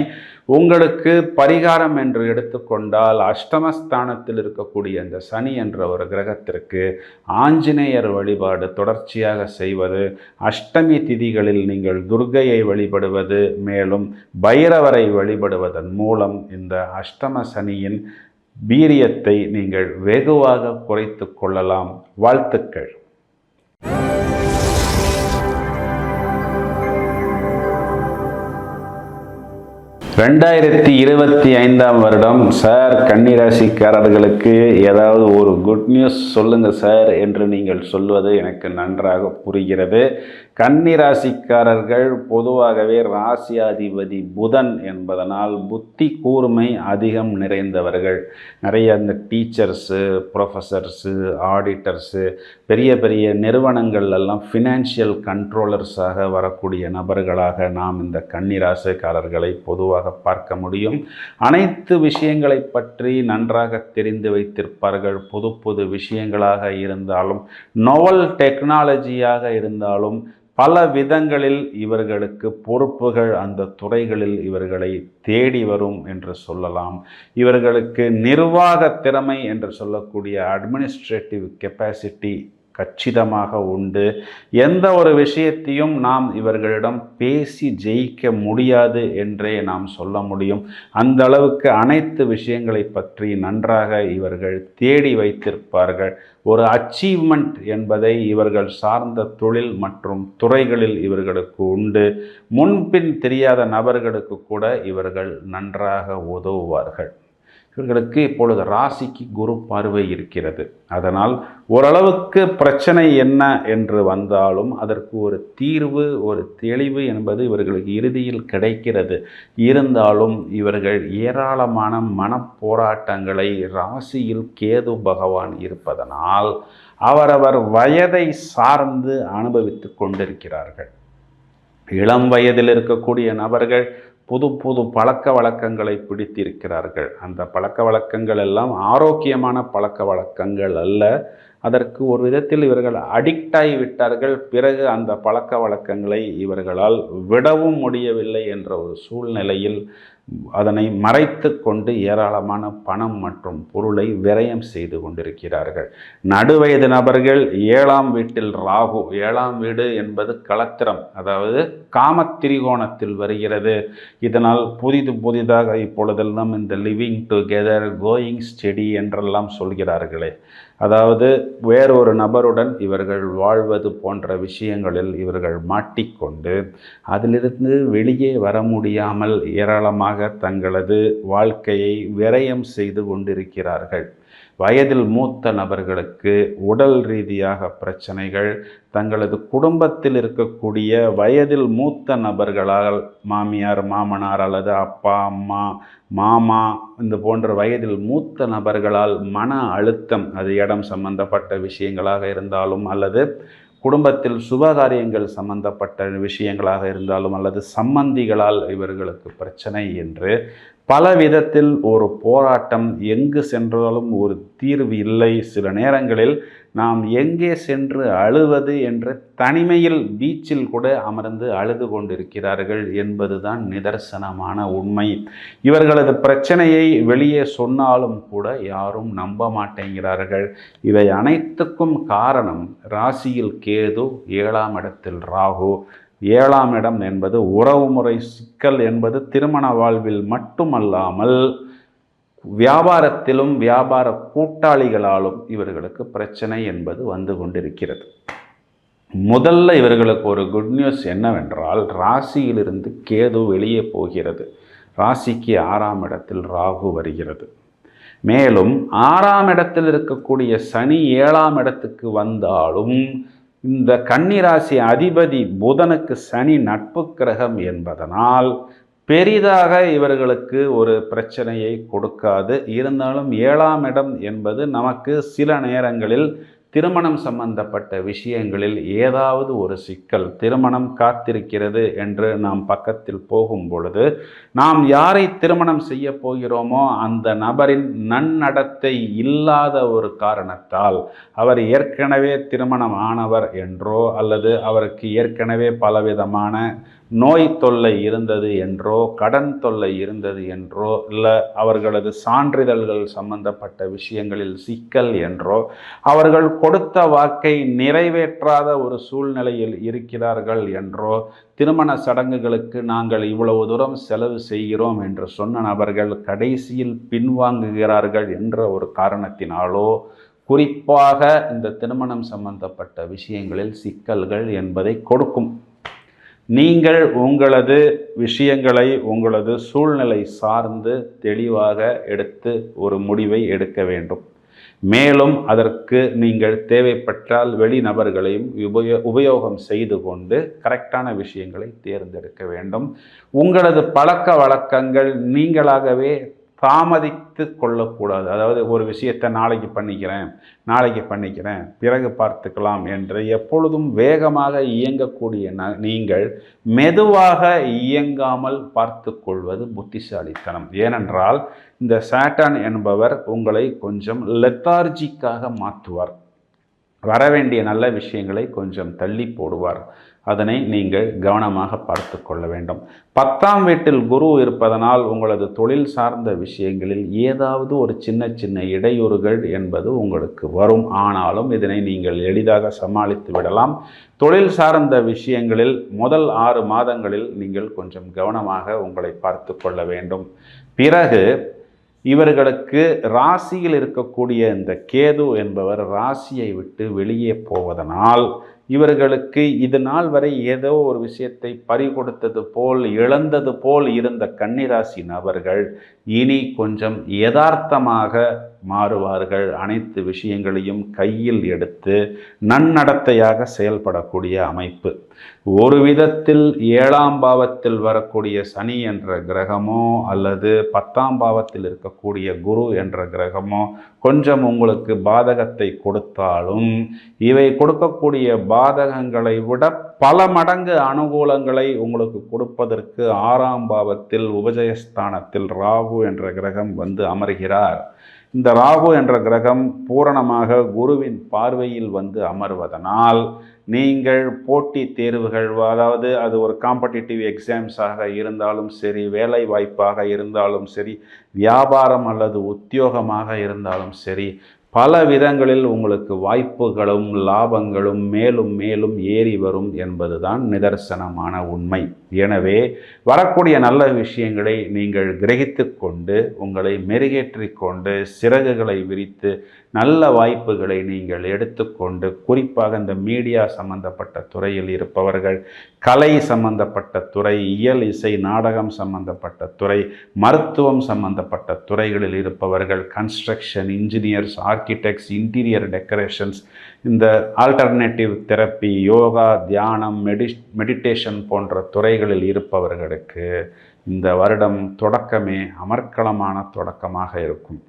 உங்களுக்கு பரிகாரம் என்று எடுத்துக்கொண்டால் அஷ்டமஸ்தானத்தில் இருக்கக்கூடிய அந்த சனி என்ற ஒரு கிரகத்திற்கு ஆஞ்சநேயர் வழிபாடு தொடர்ச்சியாக செய்வது, அஷ்டமி திதிகளில் நீங்கள் துர்க்கையை வழிபடுவது, மேலும் பைரவரை வழிபடுவதன் மூலம் இந்த அஷ்டம சனியின் வீரியத்தை நீங்கள் வெகுவாக குறைத்து கொள்ளலாம். வாழ்த்துக்கள். 2025ஆம் வருடம் சார் கன்னிராசிக்காரர்களுக்கு ஏதாவது ஒரு குட் நியூஸ் சொல்லுங்கள் சார் என்று நீங்கள் சொல்வது எனக்கு நன்றாக புரிகிறது. கன்னிராசிக்காரர்கள் பொதுவாகவே ராசியாதிபதி புதன் என்பதனால் புத்தி கூர்மை அதிகம் நிறைந்தவர்கள். நிறைய இந்த டீச்சர்ஸு, ப்ரொஃபஸர்ஸு, ஆடிட்டர்ஸு, பெரிய பெரிய நிறுவனங்கள் எல்லாம் ஃபினான்ஷியல் கண்ட்ரோலர்ஸாக வரக்கூடிய நபர்களாக நாம் இந்த கன்னிராசிக்காரர்களை பொதுவாக பார்க்க முடியும். அனைத்து விஷயங்களை பற்றி நன்றாக தெரிந்து வைத்திருப்பார்கள். புது புது விஷயங்களாக இருந்தாலும், நோவல் டெக்னாலஜியாக இருந்தாலும், பல விதங்களில் இவர்களுக்கு பொறுப்புகள் அந்த துறைகளில் இவர்களை தேடி வரும் என்று சொல்லலாம். இவர்களுக்கு நிர்வாக திறமை என்று சொல்லக்கூடிய அட்மினிஸ்ட்ரேட்டிவ் கெப்பாசிட்டி கச்சிதமாக உண்டு. எந்த ஒரு விஷயத்தையும் நாம் இவர்களிடம் பேசி ஜெயிக்க முடியாது என்றே நாம் சொல்ல முடியும். அந்த அளவுக்கு அனைத்து விஷயங்களை பற்றி நன்றாக இவர்கள் தேடி வைத்திருப்பார்கள். ஒரு அச்சீவ்மெண்ட் என்பதை இவர்கள் சார்ந்த தொழில் மற்றும் துறைகளில் இவர்களுக்கு உண்டு. முன்பின் தெரியாத நபர்களுக்கு கூட இவர்கள் நன்றாக உதவுவார்கள். இவர்களுக்கு இப்பொழுது ராசிக்கு குரு பார்வை இருக்கிறது. அதனால் ஓரளவுக்கு பிரச்சனை என்ன என்று வந்தாலும் அதற்கு ஒரு தீர்வு, ஒரு தெளிவு என்பது இவர்களுக்கு இறுதியில் கிடைக்கிறது. இருந்தாலும் இவர்கள் ஏராளமான மனப்போராட்டங்களை ராசியில் கேது பகவான் இருப்பதனால் அவரவர் வயதை சார்ந்து அனுபவித்து கொண்டிருக்கிறார்கள். இளம் வயதில் இருக்கக்கூடிய நபர்கள் புது புது பழக்க வழக்கங்களை பிடித்திருக்கிறார்கள். அந்த பழக்க வழக்கங்கள் எல்லாம் ஆரோக்கியமான பழக்க வழக்கங்கள் அல்ல. அதற்கு ஒரு விதத்தில் இவர்கள் அடிக்ட் ஆகிவிட்டார்கள். பிறகு அந்த பழக்க வழக்கங்களை இவர்களால் விடவும் முடியவில்லை என்ற ஒரு சூழ்நிலையில் அதனை மறைத்து கொண்டு ஏராளமான பணம் மற்றும் பொருளை விரயம் செய்து கொண்டிருக்கிறார்கள். நடுவயது நபர்கள் 7ஆம் வீட்டில் ராகு, 7ஆம் வீடு என்பது களத்திரம், அதாவது காமத்திரிகோணத்தில் வருகிறது. இதனால் புதிதாக இப்பொழுதெல்லாம் இந்த லிவிங் டுகெதர், கோயிங் ஸ்டெடி என்றெல்லாம் சொல்கிறார்களே, அதாவது வேறொரு நபருடன் இவர்கள் வாழ்வது போன்ற விஷயங்களில் இவர்கள் மாட்டிக்கொண்டு அதிலிருந்து வெளியே வர முடியாமல் ஏராளமாக தங்களது வாழ்க்கையை விரயம் செய்து கொண்டிருக்கிறார்கள். வயதில் மூத்த நபர்களுக்கு உடல் ரீதியாக பிரச்சனைகள், தங்களது குடும்பத்தில் இருக்கக்கூடிய வயதில் மூத்த நபர்களால் மாமியார், மாமனார் அல்லது அப்பா, அம்மா, மாமா இந்த போன்ற வயதில் மூத்த நபர்களால் மன அழுத்தம், அது இடம் சம்பந்தப்பட்ட விஷயங்களாக இருந்தாலும் அல்லது குடும்பத்தில் சுபகாரியங்கள் சம்பந்தப்பட்ட விஷயங்களாக இருந்தாலும் அல்லது சம்பந்திகளால் இவர்களுக்கு பிரச்சனை என்று பல விதத்தில் ஒரு போராட்டம், எங்கு சென்றாலும் ஒரு தீர்வு இல்லை. சில நேரங்களில் நாம் எங்கே சென்று அழுவது என்ற தனிமையில் பீச்சில் கூட அமர்ந்து அழுது கொண்டிருக்கிறார்கள் என்பதுதான் நிதர்சனமான உண்மை. இவர்களது பிரச்சனையை வெளியே சொன்னாலும் கூட யாரும் நம்ப மாட்டேங்கிறார்கள். இவை அனைத்துக்கும் காரணம் ராசியில் கேது, 7ஆம் இடத்தில் ராகு. 7ஆம் இடம் என்பது உறவுமுறை சிக்கல் என்பது திருமண வாழ்வில் மட்டுமல்லாமல் வியாபாரத்திலும் வியாபார கூட்டாளிகளாலும் இவர்களுக்கு பிரச்சனை என்பது வந்து கொண்டிருக்கிறது. முதல்ல இவர்களுக்கு ஒரு குட் நியூஸ் என்னவென்றால், ராசியிலிருந்து கேது வெளியே போகிறது. ராசிக்கு 6ஆம் இடத்தில் ராகு வருகிறது. மேலும் 6ஆம் இடத்தில் இருக்கக்கூடிய சனி 7ஆம் இடத்துக்கு வந்தாலும் இந்த கன்னிராசி அதிபதி புதனுக்கு சனி நட்பு கிரகம் என்பதனால் பெரிதாக இவர்களுக்கு ஒரு பிரச்சனையை கொடுக்காது. இருந்தாலும் 7ஆம் இடம் என்பது நமக்கு சில நேரங்களில் திருமணம் சம்பந்தப்பட்ட விஷயங்களில் ஏதாவது ஒரு சிக்கல், திருமணம் காத்திருக்கிறது என்று நாம் பக்கத்தில் போகும் பொழுது நாம் யாரை திருமணம் செய்ய போகிறோமோ அந்த நபரின் நன்னடத்தை இல்லாத ஒரு காரணத்தால், அவர் ஏற்கனவே திருமணம் ஆனவர் என்றோ அல்லது அவருக்கு ஏற்கனவே பலவிதமான நோய் தொல்லை இருந்தது என்றோ, கடன் தொல்லை இருந்தது என்றோ, இல்லை அவர்களது சான்றிதழ்கள் சம்பந்தப்பட்ட விஷயங்களில் சிக்கல் என்றோ, அவர்கள் கொடுத்த வாக்கை நிறைவேற்றாத ஒரு சூழ்நிலையில் இருக்கிறார்கள் என்றோ, திருமண சடங்குகளுக்கு நாங்கள் இவ்வளவு தூரம் செலவு செய்கிறோம் என்று சொன்ன நபர்கள் கடைசியில் பின்வாங்குகிறார்கள் என்ற ஒரு காரணத்தினாலோ, குறிப்பாக இந்த திருமணம் சம்பந்தப்பட்ட விஷயங்களில் சிக்கல்கள் என்பதை கொடுக்கும். நீங்கள் உங்களது விஷயங்களை உங்களது சூழ்நிலை சார்ந்து தெளிவாக எடுத்து ஒரு முடிவை எடுக்க வேண்டும். மேலும் அதற்கு நீங்கள் தேவைப்பட்டால் வெளிநபர்களையும் உபயோகம் செய்து கொண்டு கரெக்டான விஷயங்களை தேர்ந்தெடுக்க வேண்டும். உங்களது பழக்க வழக்கங்கள் நீங்களாகவே தாமதித்து கொள்ளக்கூடாது. அதாவது ஒரு விஷயத்தை நாளைக்கு பண்ணிக்கிறேன் பிறகு பார்த்துக்கலாம் என்று எப்பொழுதும் வேகமாக இயங்கக்கூடிய நீங்கள் மெதுவாக இயங்காமல் பார்த்து கொள்வது புத்திசாலித்தனம். ஏனென்றால் இந்த சாட்டன் என்பவர் உங்களை கொஞ்சம் லெத்தார்ஜிக்காக மாற்றுவார். வரவேண்டிய நல்ல விஷயங்களை கொஞ்சம் தள்ளி போடுவார். அதனை நீங்கள் கவனமாக பார்த்து கொள்ள வேண்டும். 10ஆம் வீட்டில் குரு இருப்பதனால் உங்களது தொழில் சார்ந்த விஷயங்களில் ஏதாவது ஒரு சின்ன சின்ன இடையூறுகள் என்பது உங்களுக்கு வரும். ஆனாலும் இதனை நீங்கள் எளிதாக சமாளித்து விடலாம். தொழில் சார்ந்த விஷயங்களில் முதல் 6 மாதங்களில் நீங்கள் கொஞ்சம் கவனமாக உங்களை பார்த்து கொள்ள வேண்டும். பிறகு இவர்களுக்கு ராசியில் இருக்கக்கூடிய இந்த கேது என்பவர் ராசியை விட்டு வெளியே போவதனால் இவர்களுக்கு இது நாள் வரை ஏதோ ஒரு விஷயத்தை பறிகொடுத்தது போல், இழந்தது போல் இருந்த கன்னிராசி நபர்கள் இனி கொஞ்சம் யதார்த்தமாக மாறுவார்கள். அனைத்து விஷயங்களையும் கையில் எடுத்து நன்னடத்தையாக செயல்படக்கூடிய அமைப்பு. ஒரு விதத்தில் 7ஆம் பாவத்தில் வரக்கூடிய சனி என்ற கிரகமோ அல்லது 10ஆம் பாவத்தில் இருக்கக்கூடிய குரு என்ற கிரகமோ கொஞ்சம் உங்களுக்கு பாதகத்தை கொடுத்தாலும் இவை கொடுக்கக்கூடிய பாதகங்களை விட பல மடங்கு அனுகூலங்களை உங்களுக்கு கொடுப்பதற்கு 6ஆம் பாவத்தில் உபஜயஸ்தானத்தில் ராகு என்ற கிரகம் வந்து அமர்கிறார். இந்த ராகு என்ற கிரகம் பூரணமாக குருவின் பார்வையில் வந்து அமர்வதனால் நீங்கள் போட்டி தேர்வுகள், அதாவது அது ஒரு காம்படிட்டிவ் எக்ஸாம்ஸாக இருந்தாலும் சரி, வேலை வாய்ப்பாக இருந்தாலும் சரி, வியாபாரம் அல்லது உத்தியோகமாக இருந்தாலும் சரி, பல விதங்களில் உங்களுக்கு வாய்ப்புகளும் லாபங்களும் மேலும் மேலும் ஏறி வரும் என்பதுதான் நிதர்சனமான உண்மை. எனவே வரக்கூடிய நல்ல விஷயங்களை நீங்கள் கிரகித்து கொண்டு உங்களை மெருகேற்றி கொண்டு சிறகுகளை விரித்து நல்ல வாய்ப்புகளை நீங்கள் எடுத்துக்கொண்டு, குறிப்பாக இந்த மீடியா சம்பந்தப்பட்ட துறையில் இருப்பவர்கள், கலை சம்பந்தப்பட்ட துறை, இயல் இசை நாடகம் சம்பந்தப்பட்ட துறை, மருத்துவம் சம்பந்தப்பட்ட துறைகளில் இருப்பவர்கள், construction engineers, architects, interior decorations, இந்த ஆல்டர்னேட்டிவ் தெரப்பி, யோகா, தியானம், மெடிடேஷன் போன்ற துறைகளில் இருப்பவர்களுக்கு இந்த வருடம் தொடக்கமே அமர்க்களமான தொடக்கமாக இருக்கும்.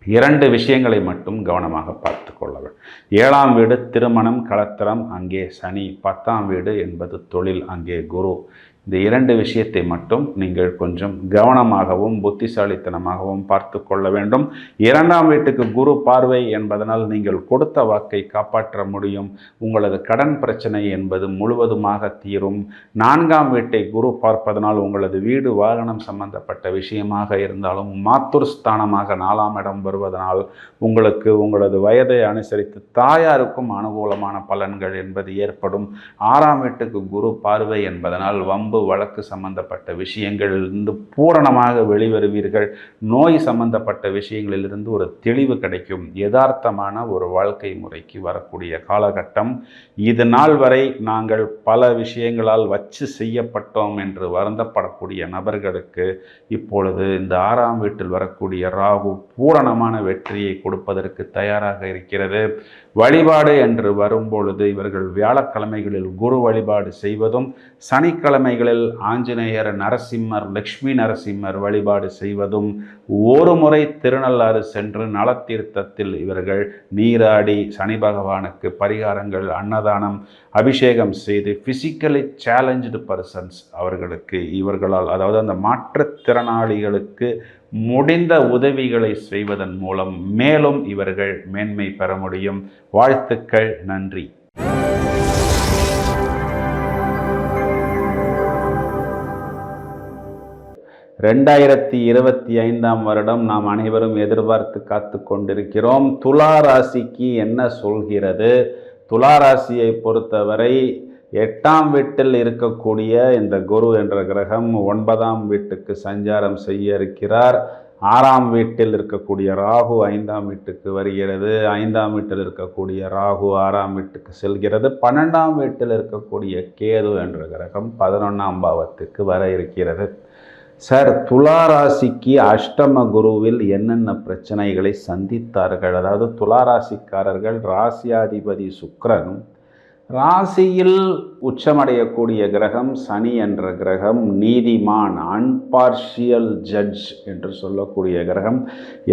2 விஷயங்களை மட்டும் கவனமாக பார்த்து கொள்ள வேண்டும். 7ஆம் வீடு திருமணம், களத்திரம், அங்கே சனி. 10ஆம் வீடு என்பது தொழில், அங்கே குரு. இந்த 2 விஷயத்தை மட்டும் நீங்கள் கொஞ்சம் கவனமாகவும் புத்திசாலித்தனமாகவும் பார்த்து கொள்ள வேண்டும். 2ஆம் வீட்டுக்கு குரு பார்வை என்பதனால் நீங்கள் கொடுத்த வாக்கை காப்பாற்ற முடியும். உங்களது கடன் பிரச்சனை என்பது முழுவதுமாக தீரும். 4ஆம் வீட்டை குரு பார்ப்பதனால் உங்களது வீடு வாகனம் சம்பந்தப்பட்ட விஷயமாக இருந்தாலும் மாத்துர் ஸ்தானமாக 4ஆம் இடம் வருவதனால் உங்களுக்கு உங்களது வயதை அனுசரித்து தாயாருக்கும் அனுகூலமான பலன்கள் என்பது ஏற்படும். 6ஆம் வீட்டுக்கு குரு பார்வை என்பதனால் வம்பு வழக்கு சம்பந்தப்பட்ட விஷயங்களிலிருந்து பூரணமாக வெளிவருவீர்கள். நோய் சம்பந்தப்பட்ட விஷயங்களிலிருந்து ஒரு தெளிவு கிடைக்கும். யதார்த்தமான ஒரு வாழ்க்கை முறைக்கு வரக்கூடிய காலகட்டம். இது நாள் வரை நாங்கள் பல விஷயங்களால் வச்சு செய்யப்பட்டோம் என்று வருந்தப்படக்கூடிய நபர்களுக்கு இப்பொழுது இந்த 6ஆம் வீட்டில் வரக்கூடிய ராகு பூரணமான வெற்றியை கொடுப்பதற்கு தயாராக இருக்கிறது. வழிபாடு என்று வரும்பொழுது இவர்கள் வியாழக்கிழமைகளில் குரு வழிபாடு செய்வதும், சனிக்கிழமைகளில் ஆஞ்சநேயர், நரசிம்மர், லக்ஷ்மி நரசிம்மர் வழிபாடு செய்வதும், ஒரு முறை திருநள்ளாறு சென்று நலத்தீர்த்தத்தில் இவர்கள் நீராடி சனி பகவானுக்கு பரிகாரங்கள், அன்னதானம், அபிஷேகம் செய்து பிசிக்கலி சேலஞ்சு பர்சன்ஸ் அவர்களுக்கு இவர்களால், அதாவது அந்த மாற்றுத்திறனாளிகளுக்கு முடிந்த உதவிகளை செய்வதன் மூலம் மேலும் இவர்கள் மேன்மை பெற முடியும். வாழ்த்துக்கள். நன்றி. 2025ஆம் வருடம் நாம் அனைவரும் எதிர்பார்த்து காத்து கொண்டிருக்கிறோம். துலா ராசிக்கு என்ன சொல்கிறது? துலா ராசியை பொறுத்தவரை 8ஆம் வீட்டில் இருக்கக்கூடிய இந்த குரு என்ற கிரகம் 9ஆம் வீட்டுக்கு சஞ்சாரம் செய்ய இருக்கிறார். 6ஆம் வீட்டில் இருக்கக்கூடிய ராகு 5ஆம் வீட்டுக்கு வருகிறது. 5ஆம் வீட்டில் இருக்கக்கூடிய ராகு 6ஆம் வீட்டுக்கு செல்கிறது. 12ஆம் வீட்டில் இருக்கக்கூடிய கேது என்ற கிரகம் 11ஆம் பாவத்துக்கு வர இருக்கிறது. சார், துலா ராசிக்கு அஷ்டம குருவில் என்னென்ன பிரச்சனைகளை சந்தித்தார்கள்? அதாவது துலா ராசிக்காரர்கள், ராசியாதிபதி சுக்கிரன், ராசியில் உச்சமடையக்கூடிய கிரகம் சனி என்ற கிரகம், நீதிமான், அன்பார்ஷியல் ஜட்ஜ் என்று சொல்லக்கூடிய கிரகம்.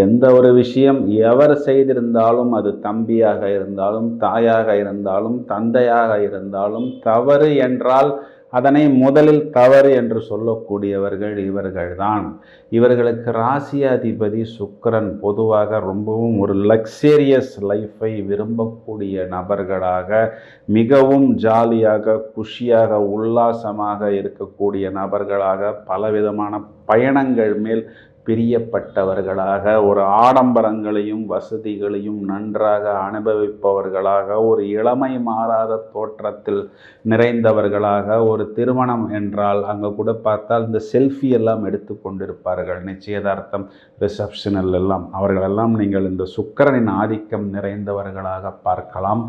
எந்த ஒரு விஷயம் எவர் செய்திருந்தாலும், அது தம்பியாக இருந்தாலும், தாயாக இருந்தாலும், தந்தையாக இருந்தாலும், தவறு என்றால் அதனை முதலில் தவறு என்று சொல்லக்கூடியவர்கள் இவர்கள்தான். இவர்களுக்கு ராசியாதிபதி சுக்கிரன் பொதுவாக ரொம்பவும் ஒரு லக்ஸேரியஸ் லைஃப்பை விரும்பக்கூடிய நபர்களாக, மிகவும் ஜாலியாக, குஷியாக, உல்லாசமாக இருக்கக்கூடிய நபர்களாக, பலவிதமான பயணங்கள் மேல் பிரியப்பட்டவர்களாக, ஒரு ஆடம்பரங்களையும் வசதிகளையும் நன்றாக அனுபவிப்பவர்களாக, ஒரு இளமை மாறாத தோற்றத்தில் நிறைந்தவர்களாக, ஒரு திருமணம் என்றால் அங்கே கூட பார்த்தால் இந்த செல்ஃபி எல்லாம் எடுத்து கொண்டிருப்பார்கள். நிச்சயதார்த்தம், ரிசப்ஷனில் எல்லாம் அவர்களெல்லாம் நீங்கள் இந்த சுக்கிரனின் ஆதிக்கம் நிறைந்தவர்களாக பார்க்கலாம்.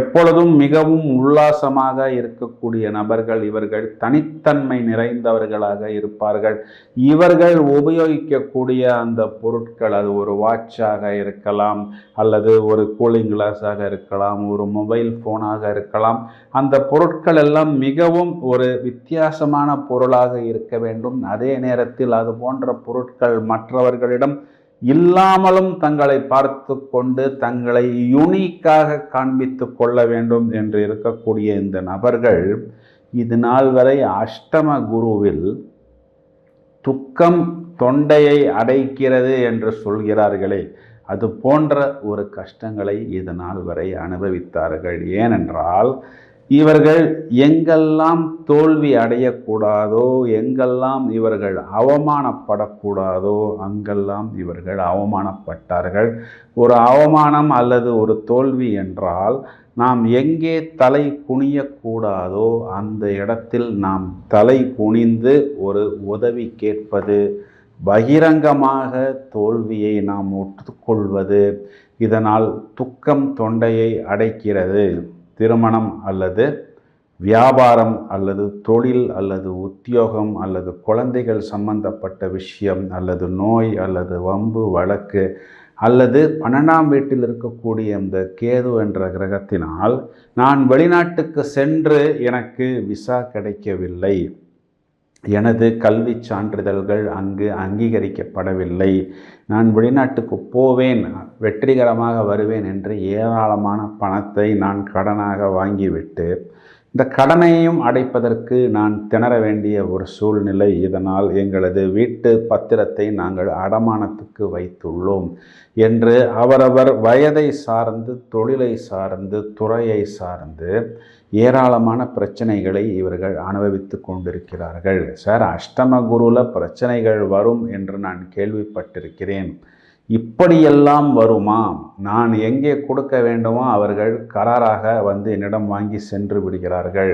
எப்பொழுதும் மிகவும் உல்லாசமாக இருக்கக்கூடிய நபர்கள் இவர்கள். தனித்தன்மை நிறைந்தவர்களாக இருப்பார்கள். இவர்கள் உபயோகிக்கக்கூடிய அந்த பொருட்கள், அது ஒரு வாட்சாக இருக்கலாம், அல்லது ஒரு கூலிங் கிளாஸாக இருக்கலாம், ஒரு மொபைல் ஃபோனாக இருக்கலாம். அந்த பொருட்கள் எல்லாம் மிகவும் ஒரு வித்தியாசமான பொருளாக இருக்க வேண்டும். அதே நேரத்தில் அது போன்ற பொருட்கள் மற்றவர்களிடம் இல்லாமலும் தங்களை பார்த்து கொண்டு தங்களை யூனிக்காக காண்பித்து கொள்ள வேண்டும் என்று இருக்கக்கூடிய இந்த நபர்கள் இது நாள் வரை அஷ்டம குருவில் துக்கம் தொண்டையை அடைக்கிறது என்று சொல்கிறார்களே, அது போன்ற ஒரு கஷ்டங்களை இது நாள் வரை அனுபவித்தார்கள். ஏனென்றால் இவர்கள் எங்கெல்லாம் தோல்வி அடையக்கூடாதோ, எங்கெல்லாம் இவர்கள் அவமானப்படக்கூடாதோ அங்கெல்லாம் இவர்கள் அவமானப்பட்டார்கள். ஒரு அவமானம் அல்லது ஒரு தோல்வி என்றால் நாம் எங்கே தலை குனியக்கூடாதோ அந்த இடத்தில் நாம் தலை குனிந்து ஒரு உதவி கேட்பது, பகிரங்கமாக தோல்வியை நாம் ஒத்துக்கொள்வது, இதனால் துக்கம் தொண்டையை அடைக்கிறது. திருமணம் அல்லது வியாபாரம் அல்லது தொழில் அல்லது உத்தியோகம் அல்லது குழந்தைகள் சம்பந்தப்பட்ட விஷயம் அல்லது நோய் அல்லது வம்பு வழக்கு அல்லது 12ஆம் வீட்டில் இருக்கக்கூடிய இந்த கேது என்ற கிரகத்தினால் நான் வெளிநாட்டுக்கு சென்று எனக்கு விசா கிடைக்கவில்லை, எனது கல்வி சான்றிதழ்கள் அங்கு அங்கீகரிக்கப்படவில்லை, நான் வெளிநாட்டுக்கு போவேன், வெற்றிகரமாக வருவேன் என்று ஏராளமான பணத்தை நான் கடனாக வாங்கிவிட்டு இந்த கடனையும் அடைப்பதற்கு நான் திணற வேண்டிய ஒரு சூழ்நிலை. இதனால் எங்களது வீட்டு பத்திரத்தை நாங்கள் அடமானத்துக்கு வைத்துள்ளோம் என்று அவரவர் வயதை சார்ந்து, தொழிலை சார்ந்து, துறையை சார்ந்து ஏராளமான பிரச்சனைகளை இவர்கள் அனுபவித்து கொண்டிருக்கிறார்கள். சார், அஷ்டம குருல பிரச்சனைகள் வரும் என்று நான் கேள்விப்பட்டிருக்கிறேன். இப்படியெல்லாம் வருமா? நான் எங்கே கொடுக்க வேண்டுமோ அவர்கள் கராராக வந்து என்னிடம் வாங்கி சென்று விடுகிறார்கள்.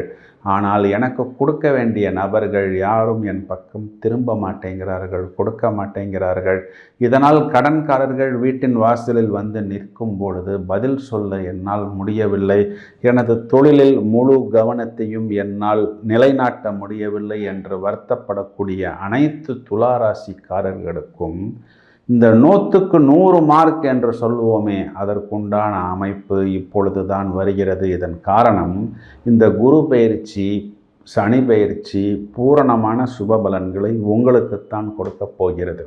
ஆனால் எனக்கு கொடுக்க வேண்டிய நபர்கள் யாரும் என் பக்கம் திரும்ப மாட்டேங்கிறார்கள், கொடுக்க மாட்டேங்கிறார்கள். இதனால் கடன்காரர்கள் வீட்டின் வாசலில் வந்து நிற்கும் பொழுது பதில் சொல்ல என்னால் முடியவில்லை. எனது தொழிலில் முழு கவனத்தையும் என்னால் நிலைநாட்ட முடியவில்லை என்று வருத்தப்படக்கூடிய அனைத்து துளாராசிக்காரர்களுக்கும் இந்த 100க்கு 100 மார்க் என்று சொல்லுவோமே, அதற்குண்டான அமைப்பு இப்பொழுது தான் வருகிறது. இதன் காரணம் இந்த குரு பயிற்சி, சனி பயிற்சி பூரணமான சுபபலன்களை உங்களுக்குத்தான் கொடுக்க போகிறது.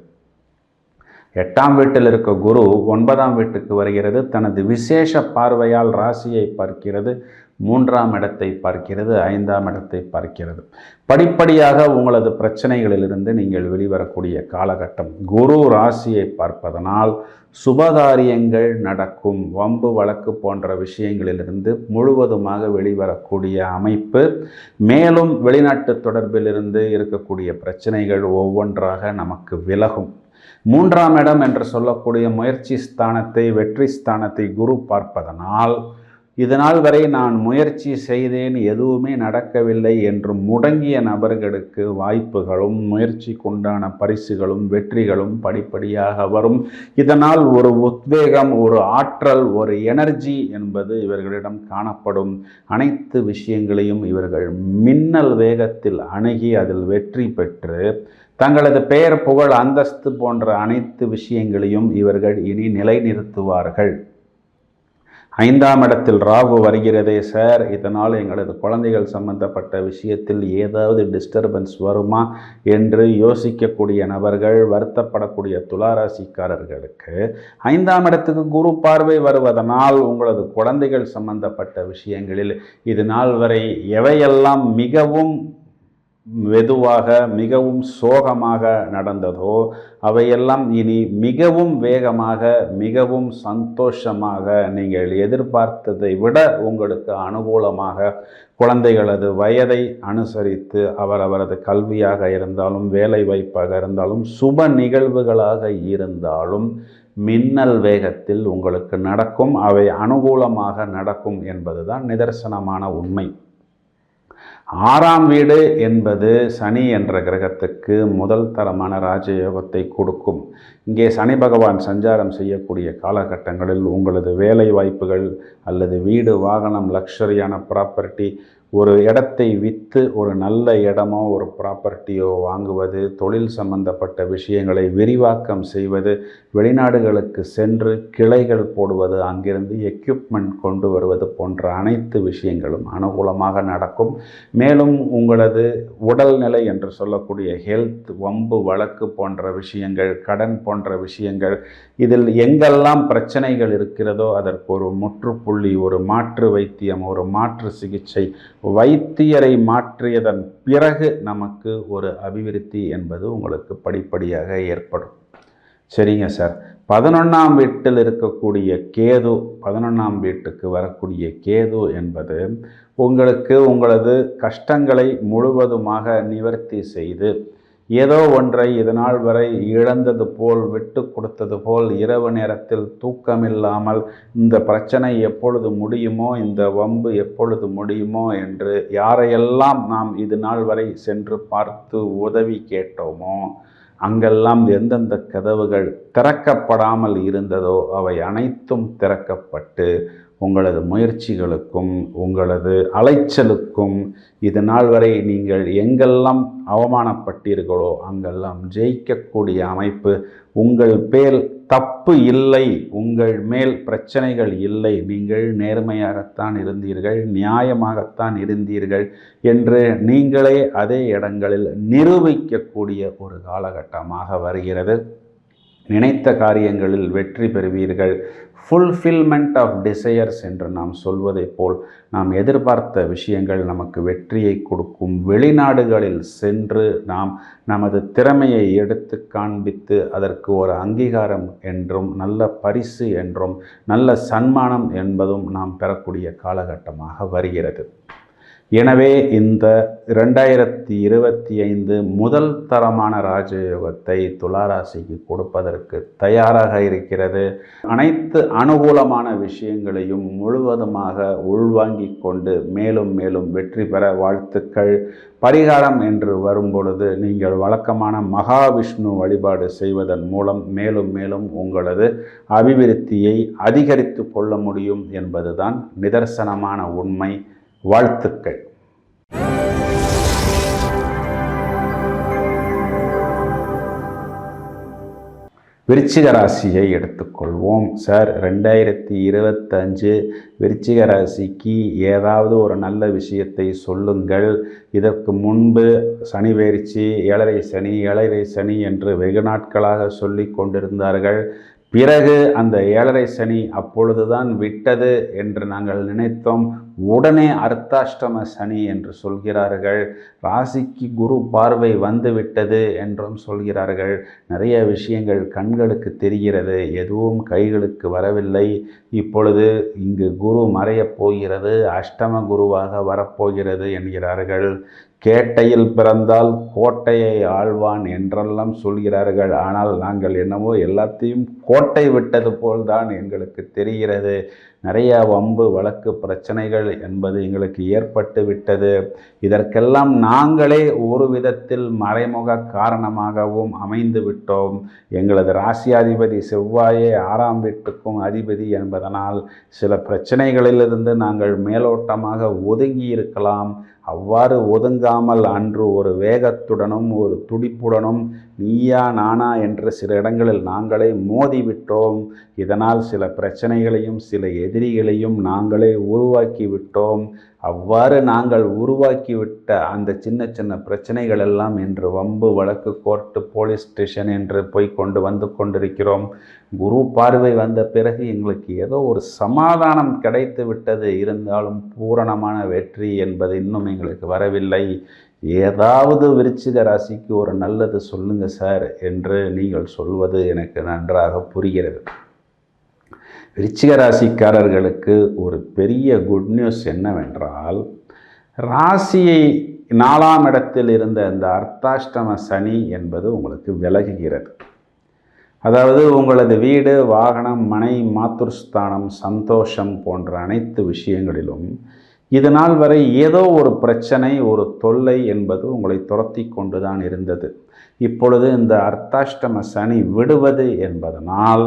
8ஆம் வீட்டில் இருக்க குரு 9ஆம் வீட்டுக்கு வருகிறது. தனது விசேஷ பார்வையால் ராசியை பார்க்கிறது, 3ஆம் இடத்தை பார்க்கிறது, 5ஆம் இடத்தை பார்க்கிறது. படிப்படியாக உங்களது பிரச்சனைகளிலிருந்து நீங்கள் வெளிவரக்கூடிய காலகட்டம். குரு ராசியை பார்ப்பதனால் சுபகாரியங்கள் நடக்கும். வம்பு வழக்கு போன்ற விஷயங்களிலிருந்து முழுவதுமாக வெளிவரக்கூடிய அமைப்பு. மேலும் வெளிநாட்டு தொடர்பிலிருந்து இருக்கக்கூடிய பிரச்சனைகள் ஒவ்வொன்றாக நமக்கு விலகும். 3ஆம் இடம் என்று சொல்லக்கூடிய முயற்சி ஸ்தானத்தை, வெற்றி ஸ்தானத்தை குரு பார்ப்பதனால் இதனால் வரை நான் முயற்சி செய்தேன், எதுவுமே நடக்கவில்லை என்று முடங்கிய நபர்களுக்கு வாய்ப்புகளும் முயற்சிக்குண்டான பரிசுகளும் வெற்றிகளும் படிப்படியாக வரும். இதனால் ஒரு உத்வேகம், ஒரு ஆற்றல், ஒரு எனர்ஜி என்பது இவர்களிடம் காணப்படும். அனைத்து விஷயங்களையும் இவர்கள் மின்னல் வேகத்தில் அணுகி அதில் வெற்றி பெற்று தங்களது பெயர், புகழ், அந்தஸ்து போன்ற அனைத்து விஷயங்களையும் இவர்கள் இனி நிலைநிறுத்துவார்கள். 5ஆம் இடத்தில் ராகு வருகிறதே சார், இதனால் எங்களது குழந்தைகள் சம்பந்தப்பட்ட விஷயத்தில் ஏதாவது டிஸ்டர்பன்ஸ் வருமா என்று யோசிக்கக்கூடிய நபர்கள், வருத்தப்படக்கூடிய துளாராசிக்காரர்களுக்கு 5ஆம் இடத்துக்கு குரு பார்வை வருவதனால் உங்களது குழந்தைகள் சம்பந்தப்பட்ட விஷயங்களில் இது நாள் வரை எவையெல்லாம் மிகவும் மெதுவாக, மிகவும் சோகமாக நடந்ததோ அவையெல்லாம் இனி மிகவும் வேகமாக, மிகவும் சந்தோஷமாக, நீங்கள் எதிர்பார்த்ததை விட உங்களுக்கு அனுகூலமாக, குழந்தைகளது வயதை அனுசரித்து அவரவரது கல்வியாக இருந்தாலும், வேலை வாய்ப்பாக இருந்தாலும், சுப நிகழ்வுகளாக இருந்தாலும் மின்னல் வேகத்தில் உங்களுக்கு நடக்கும். அவை அனுகூலமாக நடக்கும் என்பதுதான் நிதர்சனமான உண்மை. 6ஆம் வீடு என்பது சனி என்ற கிரகத்துக்கு முதல் தரமான ராஜயோகத்தை கொடுக்கும். இங்கே சனி பகவான் சஞ்சாரம் செய்யக்கூடிய காலகட்டங்களில் உங்களது வேலை வாய்ப்புகள் அல்லது வீடு, வாகனம், லக்ஸரியான ப்ராப்பர்ட்டி, ஒரு இடத்தை விற்று ஒரு நல்ல இடமோ ஒரு ப்ராப்பர்ட்டியோ வாங்குவது, தொழில் சம்பந்தப்பட்ட விஷயங்களை விரிவாக்கம் செய்வது, வெளிநாடுகளுக்கு சென்று கிளைகள் போடுவது, அங்கிருந்து எக்யூப்மெண்ட் கொண்டு வருவது போன்ற அனைத்து விஷயங்களும் அனுகூலமாக நடக்கும். மேலும் உங்களது உடல்நிலை என்று சொல்லக்கூடிய ஹெல்த், வம்பு வழக்கு போன்ற விஷயங்கள், கடன் போன்ற விஷயங்கள், இதில் எங்கெல்லாம் பிரச்சனைகள் இருக்கிறதோ அதற்கு ஒரு முற்றுப்புள்ளி, ஒரு மாற்று வைத்தியம், ஒரு மாற்று சிகிச்சை, வைத்தியரை மாற்றியதன் பிறகு நமக்கு ஒரு அபிவிருத்தி என்பது உங்களுக்கு படிப்படியாக ஏற்படும். சரிங்க சார், 11ஆம் வீட்டில் இருக்கக்கூடிய கேது, 11ஆம் வீட்டுக்கு வரக்கூடிய கேது என்பது உங்களுக்கு உங்களது கஷ்டங்களை முழுவதுமாக நிவர்த்தி செய்து ஏதோ ஒன்றை இதனால் வரை இழந்தது போல், விட்டு கொடுத்தது போல், இரவு நேரத்தில் தூக்கமில்லாமல் இந்த பிரச்சனை எப்பொழுது முடியுமோ, இந்த வம்பு எப்பொழுது முடியுமோ என்று யாரையெல்லாம் நாம் இது நாள் வரை சென்று பார்த்து உதவி கேட்டோமோ அங்கெல்லாம் எந்தெந்த கதவுகள் திறக்கப்படாமல் இருந்ததோ அவை அனைத்தும் திறக்கப்பட்டு உங்களது முயற்சிகளுக்கும் உங்களது அலைச்சலுக்கும் இது நாள் வரை நீங்கள் எங்கெல்லாம் அவமானப்பட்டீர்களோ அங்கெல்லாம் ஜெயிக்கக்கூடிய அமைப்பு. உங்கள் பேர் தப்பு இல்லை, உங்கள் மேல் பிரச்சனைகள் இல்லை, நீங்கள் நேர்மையாகத்தான் இருந்தீர்கள், நியாயமாகத்தான் இருந்தீர்கள் என்று நீங்களே அதே இடங்களில் நிரூபிக்கக்கூடிய ஒரு காலகட்டமாக வருகிறது. நினைத்த காரியங்களில் வெற்றி பெறுவீர்கள். ஃபுல்ஃபில்மெண்ட் ஆஃப் டிசையர்ஸ் என்று நாம் சொல்வதைப் போல் நாம் எதிர்பார்த்த விஷயங்கள் நமக்கு வெற்றியை கொடுக்கும். வெளிநாடுகளில் சென்று நாம் நமது திறமையை எடுத்து காண்பித்து அதற்கு ஒரு அங்கீகாரம் என்றும் நல்ல பரிசு என்றும் நல்ல சன்மானம் என்பதும் நாம் பெறக்கூடிய காலகட்டமாக வருகிறது. எனவே இந்த 2025 முதல் தரமான ராஜயோகத்தை துளாராசிக்கு கொடுப்பதற்கு தயாராக இருக்கிறது. அனைத்து அனுகூலமான விஷயங்களையும் முழுவதுமாக உள்வாங்கிக் கொண்டு மேலும் மேலும் வெற்றி பெற வாழ்த்துக்கள். பரிகாரம் என்று வரும்பொழுது நீங்கள் வழக்கமான மகாவிஷ்ணு வழிபாடு செய்வதன் மூலம் மேலும் மேலும் உங்களது அபிவிருத்தியை அதிகரித்து கொள்ள முடியும் என்பதுதான் நிதர்சனமான உண்மை. வாழ்த்துக்கள். விருச்சிக ராசியை எடுத்துக்கொள்வோம். சார், 2025 விருச்சிக ராசிக்கு ஏதாவது ஒரு நல்ல விஷயத்தை சொல்லுங்கள். இதற்கு முன்பு சனி பயிற்சி, ஏழரை சனி என்று வெகு நாட்களாக சொல்லி கொண்டிருந்தார்கள். பிறகு அந்த 7.5 சனி அப்பொழுதுதான் விட்டது என்று நாங்கள் நினைத்தோம். உடனே அர்த்தாஷ்டம சனி என்று சொல்கிறார்கள். ராசிக்கு குரு பார்வை வந்து விட்டது என்றும் சொல்கிறார்கள். நிறைய விஷயங்கள் கண்களுக்கு தெரிகிறது, எதுவும் கைகளுக்கு வரவில்லை. இப்பொழுது இங்கு குரு மறையப் போகிறது, அஷ்டம குருவாக வரப்போகிறது என்கிறார்கள். கேட்டையில் பிறந்தால் கோட்டையை ஆழ்வான் என்றெல்லாம் சொல்கிறார்கள். ஆனால் நாங்கள் என்னவோ எல்லாத்தையும் கோட்டை விட்டது போல்தான் எங்களுக்கு தெரிகிறது. நிறைய வம்பு வழக்கு பிரச்சனைகள் என்பது எங்களுக்கு ஏற்பட்டு விட்டது. இதற்கெல்லாம் நாங்களே ஒரு விதத்தில் மறைமுக காரணமாகவும் அமைந்து விட்டோம். எங்களது ராசியாதிபதி செவ்வாயே 6ஆம் வீட்டுக்கும் அதிபதி என்பதனால் சில பிரச்சனைகளிலிருந்து நாங்கள் மேலோட்டமாக ஒதுங்கி இருக்கலாம். அவ்வாறு ஒதுங்காமல் அன்று ஒரு வேகத்துடனும் ஒரு துடிப்புடனும் நீயா நானா என்று சில இடங்களில் நாங்களே மோதிவிட்டோம். இதனால் சில பிரச்சனைகளையும் சில எதிரிகளையும் நாங்களே உருவாக்கி விட்டோம். அவ்வாறு நாங்கள் உருவாக்கிவிட்ட அந்த சின்ன சின்ன பிரச்சனைகள் எல்லாம் இன்று வம்பு வழக்கு கோர்ட்டு போலீஸ் ஸ்டேஷன் என்று போய்கொண்டு வந்து கொண்டிருக்கிறோம். குரு பார்வை வந்த பிறகு எங்களுக்கு ஏதோ ஒரு சமாதானம் கிடைத்து விட்டது. இருந்தாலும் பூரணமான வெற்றி என்பது இன்னும் எங்களுக்கு வரவில்லை. ஏதாவது விருச்சிக ராசிக்கு ஒரு நல்லது சொல்லுங்க சார் என்று நீங்கள் சொல்வது எனக்கு நன்றாக புரிகிறது. விருச்சிக ராசிக்காரர்களுக்கு ஒரு பெரிய குட் நியூஸ் என்னவென்றால், ராசியை 4ஆம் இடத்தில் இருந்த இந்த அர்த்தாஷ்டம சனி என்பது உங்களுக்கு விலகுகிறது. அதாவது உங்களது வீடு, வாகனம், மனை, மாத்துர்ஸ்தானம், சந்தோஷம் போன்ற அனைத்து விஷயங்களிலும் இது நாள் வரை ஏதோ ஒரு பிரச்சனை, ஒரு தொல்லை என்பது உங்களை துரத்தி கொண்டுதான் இருந்தது. இப்பொழுது இந்த அர்த்தாஷ்டம சனி விடுவது என்பதனால்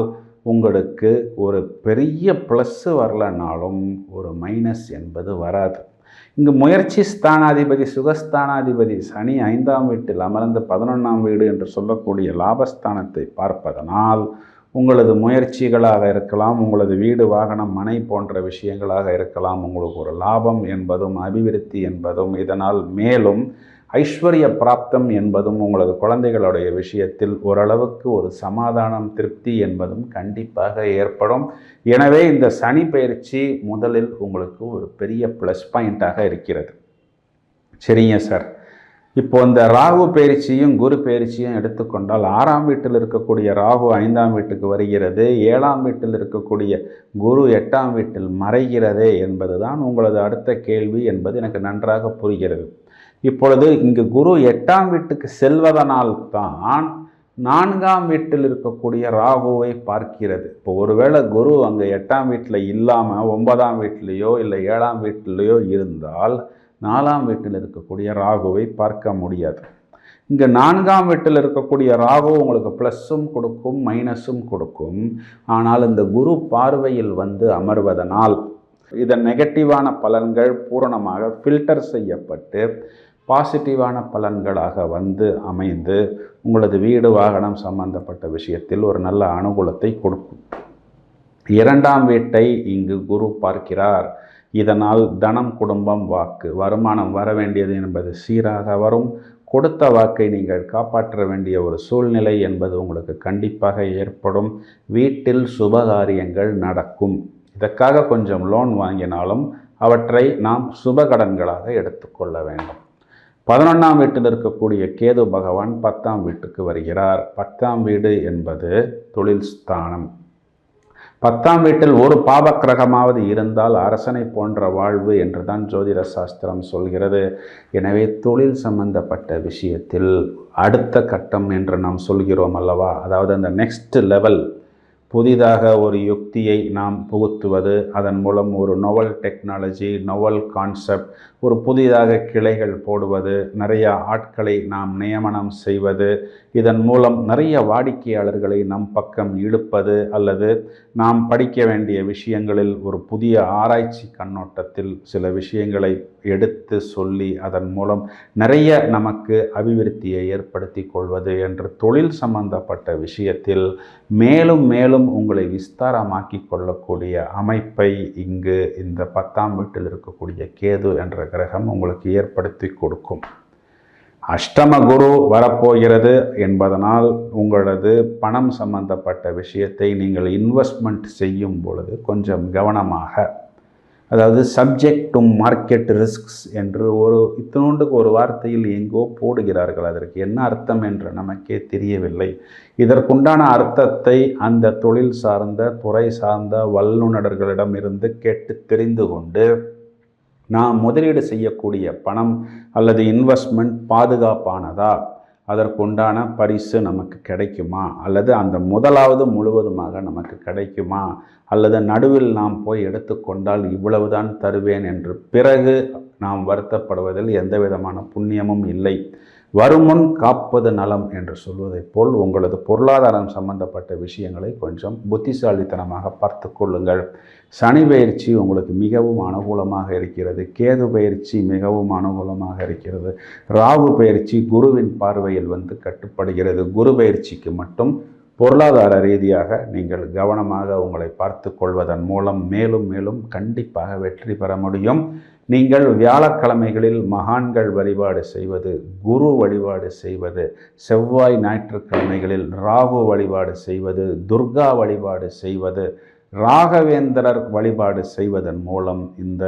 உங்களுக்கு ஒரு பெரிய ப்ளஸ்ஸு வரலனாலும் ஒரு மைனஸ் என்பது வராது. இங்கு முயற்சி ஸ்தானாதிபதி, சுகஸ்தானாதிபதி சனி 5ஆம் வீட்டில் அமர்ந்த 11ஆம் வீடு என்று சொல்லக்கூடிய லாபஸ்தானத்தை பார்ப்பதனால் உங்களது முயற்சிகளாக இருக்கலாம், உங்களது வீடு, வாகனம், மனை போன்ற விஷயங்களாக இருக்கலாம், உங்களுக்கு ஒரு லாபம் என்பதும் அபிவிருத்தி என்பதும் இதனால் மேலும் ஐஸ்வர்ய பிராப்தம் என்பதும் உங்களது குழந்தைகளுடைய விஷயத்தில் ஓரளவுக்கு ஒரு சமாதானம், திருப்தி என்பதும் கண்டிப்பாக ஏற்படும். எனவே இந்த சனி பயிற்சி முதலில் உங்களுக்கு ஒரு பெரிய ப்ளஸ் பாயிண்டாக இருக்கிறது. சரிங்க சார், இப்போ இந்த ராகு பயிற்சியும் குரு பயிற்சியும் எடுத்துக்கொண்டால் 6ஆம் வீட்டில் இருக்கக்கூடிய ராகு 5ஆம் வீட்டுக்கு வருகிறது, 7ஆம் வீட்டில் இருக்கக்கூடிய குரு 8ஆம் வீட்டில் மறைகிறது என்பதுதான் உங்களது அடுத்த கேள்வி என்பது எனக்கு நன்றாக புரிகிறது. இப்பொழுது இங்கு குரு 8ஆம் வீட்டுக்கு செல்வதனால் தான் 4ஆம் வீட்டில் இருக்கக்கூடிய ராகுவை பார்க்கிறது. இப்போ ஒருவேளை குரு அங்கே 8ஆம் வீட்டில் இல்லாமல் 9ஆம் வீட்டிலேயோ இல்லை 7ஆம் வீட்டிலேயோ இருந்தால் 4ஆம் வீட்டில் இருக்கக்கூடிய ராகுவை பார்க்க முடியாது. இங்கே 4ஆம் வீட்டில் இருக்கக்கூடிய ராகு உங்களுக்கு ப்ளஸ்ஸும் கொடுக்கும், மைனஸும் கொடுக்கும். ஆனால் இந்த குரு பார்வையில் வந்து அமர்வதனால் இதன் நெகட்டிவான பலன்கள் பூரணமாக ஃபில்டர் செய்யப்பட்டு பாசிட்டிவான பலன்களாக வந்து அமைந்து உங்களது வீடு, வாகனம் சம்பந்தப்பட்ட விஷயத்தில் ஒரு நல்ல அனுகூலத்தை கொடுக்கும். 2ஆம் வீட்டை இங்கு குரு பார்க்கிறார். இதனால் தனம், குடும்பம், வாக்கு, வருமானம் வர வேண்டியது என்பது சீராக வரும். கொடுத்த வாக்கை நீங்கள் காப்பாற்ற வேண்டிய ஒரு சூழ்நிலை என்பது உங்களுக்கு கண்டிப்பாக ஏற்படும். வீட்டில் சுபகாரியங்கள் நடக்கும். இதற்காக கொஞ்சம் லோன் வாங்கினாலும் அவற்றை நாம் சுபகடன்களாக எடுத்துக்கொள்ள வேண்டும். 11ஆம் வீட்டில் இருக்கக்கூடிய கேது பகவான் 10ஆம் வீட்டுக்கு வருகிறார். 10ஆம் வீடு என்பது தொழில் ஸ்தானம். 10ஆம் வீட்டில் ஒரு பாவக்கிரகமாவது இருந்தால் அரசனை போன்ற வாழ்வு என்றுதான் ஜோதிட சாஸ்திரம் சொல்கிறது. எனவே தொழில் சம்பந்தப்பட்ட விஷயத்தில் அடுத்த கட்டம் என்று நாம் சொல்கிறோம் அல்லவா, அதாவது அந்த நெக்ஸ்ட் லெவல், புதிதாக ஒரு யுக்தியை நாம் புகுத்துவது, அதன் மூலம் ஒரு நோவல் டெக்னாலஜி, நோவல் கான்செப்ட், ஒரு புதிதாக கிளைகள் போடுவது, நிறைய ஆட்களை நாம் நியமனம் செய்வது, இதன் மூலம் நிறைய வாடிக்கையாளர்களை நம் பக்கம் இழுப்பது, அல்லது நாம் படிக்க வேண்டிய விஷயங்களில் ஒரு புதிய ஆராய்ச்சி கண்ணோட்டத்தில் சில விஷயங்களை எடுத்து சொல்லி அதன் மூலம் நிறைய நமக்கு அபிவிருத்தியை ஏற்படுத்தி கொள்வது என்று தொழில் சம்பந்தப்பட்ட விஷயத்தில் மேலும் மேலும் உங்களை விஸ்தாரமாக்கி கொள்ளக்கூடிய அமைப்பை இங்கு இந்த 10ஆம் வீட்டில் இருக்கக்கூடிய கேது என்ற கிரகம் உங்களுக்கு ஏற்படுத்தி கொடுக்கும். அஷ்டம குரு வரப்போகிறது என்பதனால் உங்களது பணம் சம்பந்தப்பட்ட விஷயத்தை நீங்கள் இன்வெஸ்ட்மெண்ட் செய்யும் பொழுது கொஞ்சம் கவனமாக, அதாவது சப்ஜெக்ட் டு மார்க்கெட் ரிஸ்க்ஸ் என்று இத்தினோண்டுக்கு ஒரு வார்த்தையில் எங்கோ போடுகிறார்கள். அதற்கு என்ன அர்த்தம் என்று நமக்கே தெரியவில்லை. இதற்குண்டான அர்த்தத்தை அந்த தொழில் சார்ந்த துறை சார்ந்த வல்லுநர்களிடமிருந்து கேட்டு தெரிந்து கொண்டு நாம் முதலீடு செய்யக்கூடிய பணம் அல்லது இன்வெஸ்ட்மெண்ட் பாதுகாப்பானதா, அதற்குண்டான பரிசு நமக்கு கிடைக்குமா, அல்லது அந்த முதலாவது முழுவதுமாக நமக்கு கிடைக்குமா, அல்லது நடுவில் நாம் போய் எடுத்துக்கொண்டால் இவ்வளவுதான் தருவேன் என்று பிறகு நாம் வருத்தப்படுவதில் எந்த விதமான புண்ணியமும் இல்லை. வருமுன் காப்பது நலம் என்று சொல்வதைப் போல் உங்களது பொருளாதாரம் சம்பந்தப்பட்ட விஷயங்களை கொஞ்சம் புத்திசாலித்தனமாக பார்த்து கொள்ளுங்கள். சனி பயிற்சி உங்களுக்கு மிகவும் அனுகூலமாக இருக்கிறது. கேது பயிற்சி மிகவும் அனுகூலமாக இருக்கிறது. ராகு பயிற்சி குருவின் பார்வையில் வந்து கட்டுப்படுகிறது. குரு பயிற்சிக்கு மட்டும் பொருளாதார ரீதியாக நீங்கள் கவனமாக உங்களை பார்த்து கொள்வதன் மூலம் மேலும் மேலும் கண்டிப்பாக வெற்றி பெற முடியும். நீங்கள் வியாழக்கிழமைகளில் மகான்கள் வழிபாடு செய்வது, குரு வழிபாடு செய்வது, செவ்வாய் ஞாயிற்றுக்கிழமைகளில் ராகு வழிபாடு செய்வது, துர்கா வழிபாடு செய்வது, ராகவேந்திரர் வழிபாடு செய்வதன் மூலம் இந்த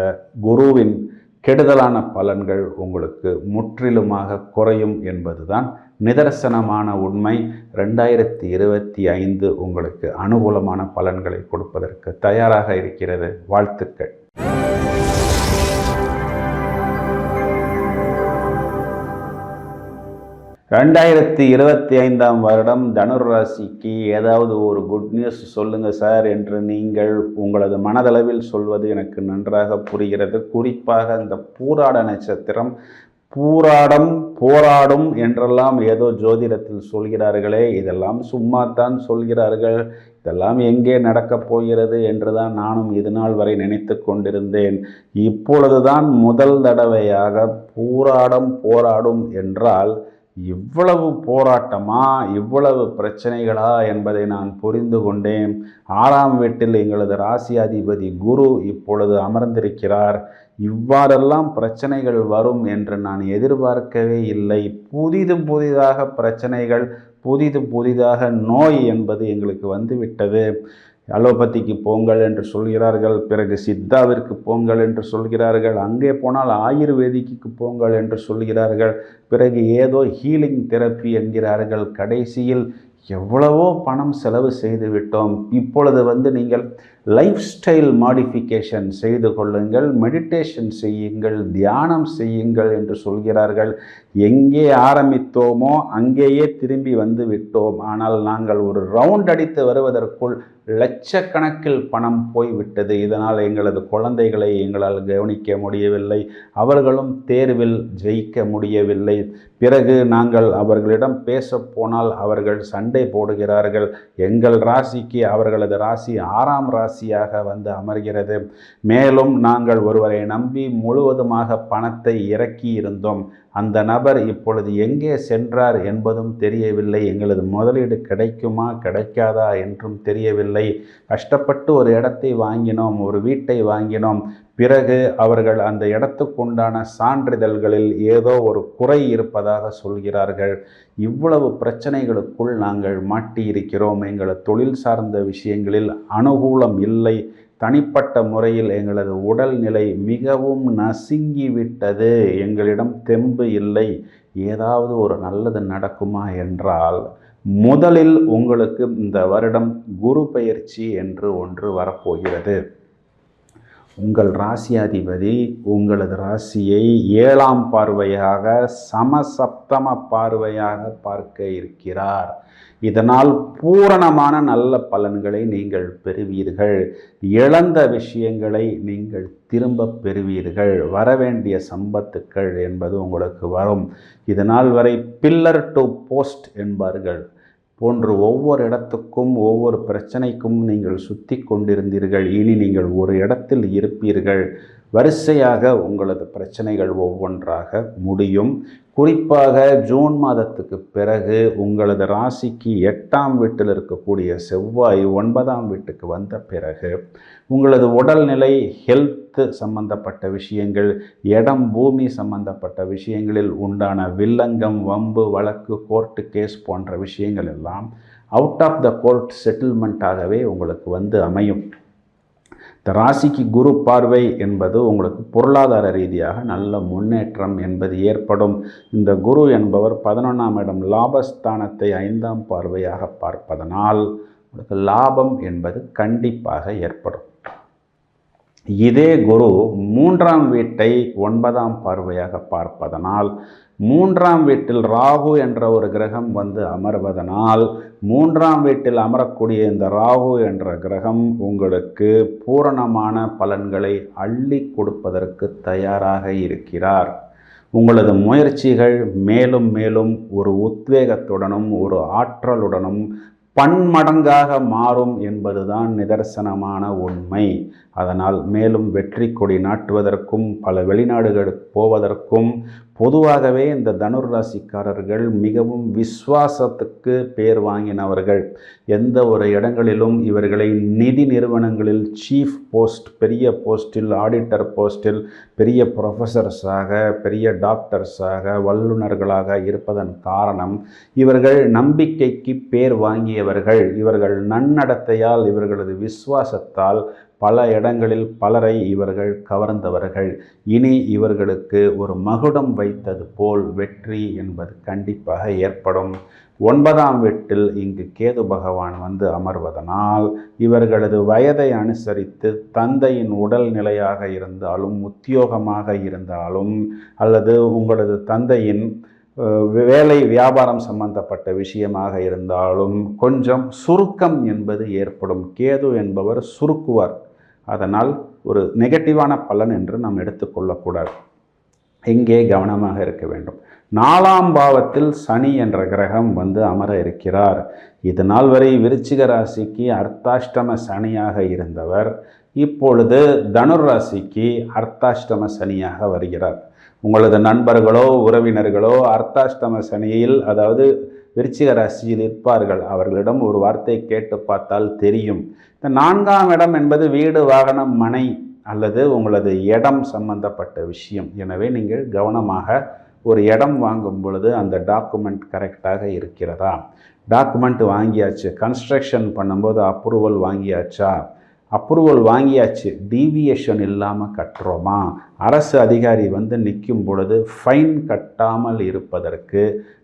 குருவின் கெடுதலான பலன்கள் உங்களுக்கு முற்றிலுமாக குறையும் என்பதுதான் நிதர்சனமான உண்மை. 2025 உங்களுக்கு அனுகூலமான பலன்களை கொடுப்பதற்கு தயாராக இருக்கிறது. வாழ்த்துக்கள். 2025ஆம் வருடம் தனுர் ராசிக்கு ஏதாவது ஒரு குட் நியூஸ் சொல்லுங்கள் சார் என்று நீங்கள் உங்களது மனதளவில் சொல்வது எனக்கு நன்றாக புரிகிறது. குறிப்பாக இந்த பூராட நட்சத்திரம், பூராடம் போராடும் என்றெல்லாம் ஏதோ ஜோதிடத்தில் சொல்கிறார்களே, இதெல்லாம் சும்மாத்தான் சொல்கிறார்கள், இதெல்லாம் எங்கே நடக்கப் போகிறது என்றுதான் நானும் இது நாள் வரை நினைத்து கொண்டிருந்தேன். இப்பொழுதுதான் முதல் தடவையாக பூராடம் போராடும் என்றால் இவ்வளவு போராட்டமா, இவ்வளவு பிரச்சனைகளா என்பதை நான் புரிந்து கொண்டேன். 6ஆம் வீட்டில் எங்களது ராசியாதிபதி குரு இப்பொழுது அமர்ந்திருக்கிறார். இவ்வாறெல்லாம் பிரச்சனைகள் வரும் என்று நான் எதிர்பார்க்கவே இல்லை. புதிதாக பிரச்சனைகள், புதிதாக நோய் என்பது எங்களுக்கு வந்துவிட்டது. அலோபதிக்கு போங்கள் என்று சொல்கிறார்கள், பிறகு சித்தாவிற்கு போங்கள் என்று சொல்கிறார்கள், அங்கே போனால் ஆயுர்வேதிக்கு போங்கள் என்று சொல்கிறார்கள், பிறகு ஏதோ ஹீலிங் தெரப்பி என்கிறார்கள். கடைசியில் எவ்வளவோ பணம் செலவு செய்து விட்டோம். இப்பொழுது நீங்கள் லைஃப் ஸ்டைல் மாடிஃபிகேஷன் செய்து கொள்ளுங்கள், மெடிடேஷன் செய்யுங்கள், தியானம் செய்யுங்கள் என்று சொல்கிறார்கள். எங்கே ஆரம்பித்தோமோ அங்கேயே திரும்பி வந்து விட்டோம். ஆனால் நாங்கள் ஒரு ரவுண்ட் அடித்து வருவதற்குள் லட்சக்கணக்கில் பணம் போய்விட்டது. இதனால் எங்களது குழந்தைகளை எங்களால் கவனிக்க முடியவில்லை, அவர்களும் தேர்வில் ஜெயிக்க முடியவில்லை. பிறகு நாங்கள் அவர்களிடம் பேச போனால் அவர்கள் சண்டை போடுகிறார்கள். எங்கள் ராசிக்கு அவர்களது ராசி 6ஆம் ராசியாக வந்து அமர்கிறது. மேலும் நாங்கள் ஒருவரை நம்பி முழுவதுமாக பணத்தை இறக்கி இருந்தோம். அந்த நபர் இப்பொழுது எங்கே சென்றார் என்பதும் தெரியவில்லை. எங்களது முதலீடு கிடைக்குமா கிடைக்காதா என்றும் தெரியவில்லை. கஷ்டப்பட்டு ஒரு இடத்தை வாங்கினோம், ஒரு வீட்டை வாங்கினோம். பிறகு அவர்கள் அந்த இடத்துக்குண்டான சான்றிதழ்களில் ஏதோ ஒரு குறை இருப்பதாக சொல்கிறார்கள். இவ்வளவு பிரச்சனைகளுக்குள் நாங்கள் மாட்டியிருக்கிறோம். எங்களது தொழில் சார்ந்த விஷயங்களில் அனுகூலம் இல்லை. தனிப்பட்ட முறையில் எங்களது உடல்நிலை மிகவும் நசுங்கிவிட்டது. எங்களிடம் தெம்பு இல்லை. ஏதாவது ஒரு நல்லது நடக்குமா என்றால், முதலில் உங்களுக்கு இந்த வருடம் குரு பெயர்ச்சி என்று ஒன்று வரப்போகிறது. உங்கள் ராசியாதிபதி உங்களது ராசியை 7ஆம் பார்வையாக சமசப்தம பார்வையாக பார்க்க இருக்கிறார். இதனால் பூரணமான நல்ல பலன்களை நீங்கள் பெறுவீர்கள். இழந்த விஷயங்களை நீங்கள் திரும்ப பெறுவீர்கள். வரவேண்டிய சம்பத்துக்கள் என்பது உங்களுக்கு வரும். இதனால் வரை பில்லர் டு போஸ்ட் என்பார்கள் போன்று ஒவ்வொரு இடத்துக்கும் ஒவ்வொரு பிரச்சனைக்கும் நீங்கள் சுற்றி கொண்டிருந்தீர்கள். இனி நீங்கள் ஒரு இடத்தில் இருப்பீர்கள். வரிசையாக உங்களது பிரச்சனைகள் ஒவ்வொன்றாக முடியும். குறிப்பாக ஜூன் மாதத்துக்கு பிறகு உங்களது ராசிக்கு 8ஆம் வீட்டில் இருக்கக்கூடிய செவ்வாய் 9ஆம் வீட்டுக்கு வந்த பிறகு உங்களது உடல்நிலை, ஹெல்த் சம்பந்தப்பட்ட விஷயங்கள், இடம் பூமி சம்பந்தப்பட்ட விஷயங்களில் உண்டான வில்லங்கம், வம்பு, வழக்கு, கோர்ட்டு கேஸ் போன்ற விஷயங்கள் எல்லாம் அவுட் ஆஃப் த கோர்ட் செட்டில்மெண்ட்டாகவே உங்களுக்கு வந்து அமையும். இந்த ராசிக்கு குரு பார்வை என்பது உங்களுக்கு பொருளாதார ரீதியாக நல்ல முன்னேற்றம் என்பது ஏற்படும். இந்த குரு என்பவர் 11ஆம் இடம் லாபஸ்தானத்தை 5ஆம் பார்வையாக பார்ப்பதனால் உங்களுக்கு லாபம் என்பது கண்டிப்பாக ஏற்படும். இதே குரு 3ஆம் வீட்டை 9ஆம் பார்வையாக பார்ப்பதனால், 3ஆம் வீட்டில் ராகு என்ற ஒரு கிரகம் வந்து அமர்வதனால், 3ஆம் வீட்டில் அமரக்கூடிய இந்த ராகு என்ற கிரகம் உங்களுக்கு பூரணமான பலன்களை அள்ளி கொடுப்பதற்கு தயாராக இருக்கிறார். உங்களது முயற்சிகள் மேலும் மேலும் ஒரு உத்வேகத்துடனும் ஒரு ஆற்றலுடனும் பன்மடங்காக மாறும் என்பதுதான் நிதர்சனமான உண்மை. அதனால் மேலும் வெற்றி கொடி நாட்டுவதற்கும் பல வெளிநாடுகளுக்கு போவதற்கும் பொதுவாகவே இந்த தனுர் ராசிக்காரர்கள் மிகவும் விசுவாசத்துக்கு பேர் வாங்கினவர்கள். எந்த ஒரு இடங்களிலும் இவர்களை நிதி நிறுவனங்களில் சீஃப் போஸ்ட், பெரிய போஸ்டில், ஆடிட்டர் போஸ்டில், பெரிய ப்ரொஃபஸர்ஸாக, பெரிய டாக்டர்ஸாக, வல்லுநர்களாக இருப்பதன் காரணம் இவர்கள் நம்பிக்கைக்கு பேர் வாங்கியவர்கள். இவர்கள் நன்னடத்தையால், இவர்களது விசுவாசத்தால் பல இடங்களில் பலரை இவர்கள் கவர்ந்தவர்கள். இனி இவர்களுக்கு ஒரு மகுடம் வைத்தது போல் வெற்றி என்பது கண்டிப்பாக ஏற்படும். 9ஆம் வீட்டில் இங்கு கேது பகவான் வந்து அமர்வதனால் இவர்களது வயதை அனுசரித்து தந்தையின் உடல் நிலையாக இருந்தாலும், உத்தியோகமாக இருந்தாலும், அல்லது உங்களது தந்தையின் வேலை வியாபாரம் சம்பந்தப்பட்ட விஷயமாக இருந்தாலும் கொஞ்சம் சுருக்கம் என்பது ஏற்படும். கேது என்பவர் சுருக்குவார். அதனால் ஒரு நெகட்டிவான பலன் என்று நாம் எடுத்துக்கொள்ளக்கூடாது. இங்கே கவனமாக இருக்க வேண்டும். 4ஆம் பாவத்தில் சனி என்ற கிரகம் வந்து அமர இருக்கிறார். இது நாள் வரை விருச்சிக ராசிக்கு அர்த்தாஷ்டம சனியாக இருந்தவர் இப்பொழுது தனுர் ராசிக்கு அர்த்தாஷ்டம சனியாக வருகிறார். உங்களது நண்பர்களோ உறவினர்களோ அர்த்தாஷ்டம சனியில், அதாவது விருச்சிக ராசியில் இருப்பார்கள். அவர்களிடம் ஒரு வார்த்தை கேட்டு பார்த்தால் தெரியும். இந்த 4ஆம் இடம் என்பது வீடு, வாகனம், மனை அல்லது உங்களது இடம் சம்பந்தப்பட்ட விஷயம். எனவே நீங்கள் கவனமாக ஒரு இடம் வாங்கும் பொழுது அந்த டாக்குமெண்ட் கரெக்டாக இருக்கிறதா, டாக்குமெண்ட் வாங்கியாச்சு, கன்ஸ்ட்ரக்ஷன் பண்ணும்போது அப்ரூவல் வாங்கியாச்சா, அப்ரூவல் வாங்கியாச்சு, டீவியேஷன் இல்லாமல் கட்டுறோமா, அரசு அதிகாரி வந்து நிற்கும் பொழுது ஃபைன் கட்டாமல் இருப்பதற்கு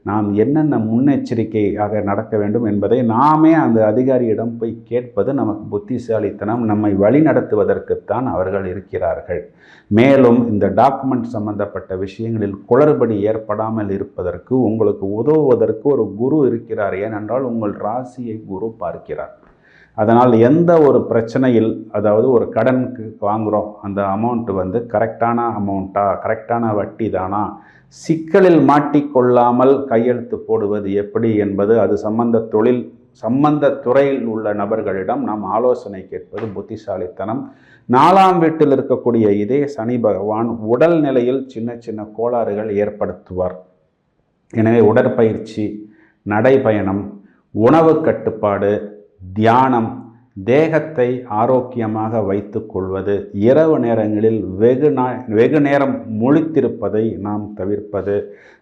நாம் என்னென்ன முன்னெச்சரிக்கையாக நடக்க வேண்டும் என்பதை நாமே அந்த அதிகாரியிடம் போய் கேட்பது நமக்கு புத்திசாலித்தனம். நம்மை வழி நடத்துவதற்குத்தான் அவர்கள் இருக்கிறார்கள். மேலும் இந்த டாக்குமெண்ட் சம்பந்தப்பட்ட விஷயங்களில் குளறுபடி ஏற்படாமல் இருப்பதற்கு உங்களுக்கு உதவுவதற்கு ஒரு குரு இருக்கிறார். ஏனென்றால் உங்கள் ராசியை குரு பார்க்கிறார். அதனால் எந்த ஒரு பிரச்சனையில், அதாவது ஒரு கடனுக்கு வாங்குகிறோம், அந்த அமௌண்ட் வந்து கரெக்டான அமௌண்ட்டா, கரெக்டான வட்டி தானா, சிக்கலில் மாட்டிக்கொள்ளாமல் கையெழுத்து போடுவது எப்படி என்பது, அது சம்பந்த தொழில் சம்பந்த துறையில் உள்ள நபர்களிடம் நாம் ஆலோசனை கேட்பது புத்திசாலித்தனம். 4ஆம் வீட்டில் இருக்கக்கூடிய இதே சனி பகவான் உடல் நிலையில் சின்ன சின்ன கோளாறுகள் ஏற்படுத்துவார். எனவே உடற்பயிற்சி, நடைப்பயணம், உணவு கட்டுப்பாடு, தியானம், தேகத்தை ஆரோக்கியமாக வைத்து கொள்வது, இரவு நேரங்களில் வெகு நேரம் முழித்திருப்பதை நாம் தவிர்ப்பது,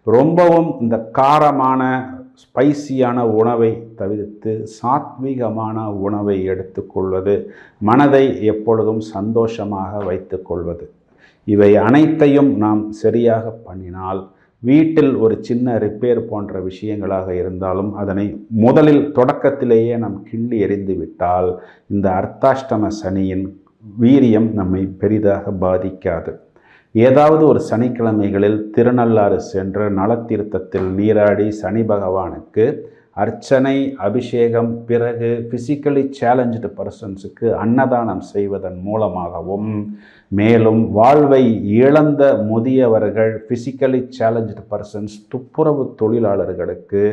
ரொம்பவும் இந்த காரமான ஸ்பைசியான உணவை தவிர்த்து சாத்வீகமான உணவை எடுத்துக்கொள்வது, மனதை எப்பொழுதும் சந்தோஷமாக வைத்து கொள்வது, இவை அனைத்தையும் நாம் சரியாக பண்ணினால் வீட்டில் ஒரு சின்ன ரிப்பேர் போன்ற விஷயங்களாக இருந்தாலும் அதனை முதலில் தொடக்கத்திலேயே நாம் கிள்ளி எறிந்து விட்டால் இந்த அர்த்தாஷ்டம சனியின் வீரியம் நம்மை பெரிதாக பாதிக்காது. ஏதாவது ஒரு சனிக்கிழமைகளில் திருநள்ளாறு சென்று நலத்தீர்த்தத்தில் நீராடி சனி பகவானுக்கு அர்ச்சனை, அபிஷேகம், பிறகு ஃபிசிக்கலி சேலஞ்சு பர்சன்ஸுக்கு அன்னதானம் செய்வதன் மூலமாகவும், மேலும் வாழ்வை இழந்த முதியவர்கள், ஃபிசிக்கலி சேலஞ்சு பர்சன்ஸ், துப்புரவு தொழிலாளர்களுக்கு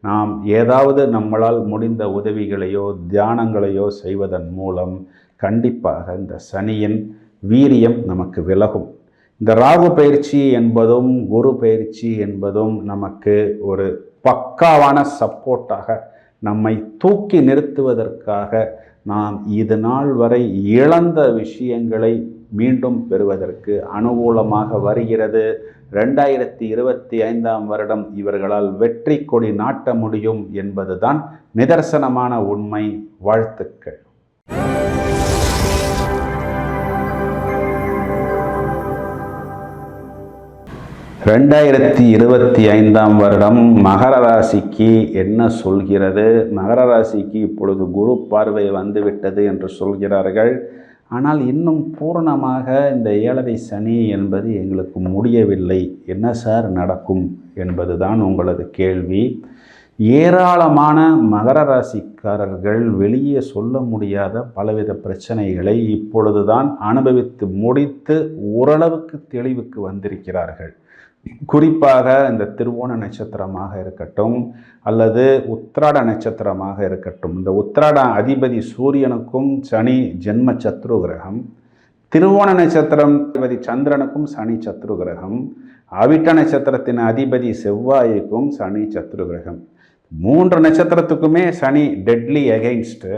நாம் ஏதாவது நம்மளால் முடிந்த உதவிகளையோ தியானங்களையோ செய்வதன் மூலம் கண்டிப்பாக இந்த சனியின் வீரியம் நமக்கு விலகும். இந்த ராகு பயிற்சி என்பதும் குரு பயிற்சி என்பதும் நமக்கு ஒரு பக்காவான சப்போர்ட்டாக, நம்மை தூக்கி நிறுத்துவதற்காக, நாம் இது நாள் வரை இழந்த விஷயங்களை மீண்டும் பெறுவதற்கு அனுகூலமாக வருகிறது. 2025ஆம் வருடம் இவர்களால் வெற்றி கொடி நாட்ட முடியும் என்பதுதான் நிதர்சனமான உண்மை. வாழ்த்துக்கள். 2025ஆம் வருடம் மகர ராசிக்கு என்ன சொல்கிறது? மகர ராசிக்கு இப்பொழுது குரு பார்வை வந்துவிட்டது என்று சொல்கிறார்கள். ஆனால் இன்னும் பூரணமாக இந்த 7.5 சனி என்பது எங்களுக்கு முடியவில்லை. என்ன சார் நடக்கும் என்பதுதான் உங்களது கேள்வி. ஏராளமான மகர ராசிக்காரர்கள் வெளியே சொல்ல முடியாத பலவித பிரச்சனைகளை இப்பொழுதுதான் அனுபவித்து முடித்து ஓரளவுக்கு தெளிவுக்கு வந்திருக்கிறார்கள். குறிப்பாக இந்த திருவோண நட்சத்திரமாக இருக்கட்டும் அல்லது உத்திராட நட்சத்திரமாக இருக்கட்டும், இந்த உத்திராட அதிபதி சூரியனுக்கும் சனி ஜென்ம சத்ரு கிரகம், திருவோண நட்சத்திரம் அதிபதி சந்திரனுக்கும் சனி சத்ரு கிரகம், அவிட்ட நட்சத்திரத்தின் அதிபதி செவ்வாய்க்கும் சனி சத்ரு கிரகம், 3 நட்சத்திரத்துக்குமே சனி டெட்லி அகெயின்ஸ்ட்.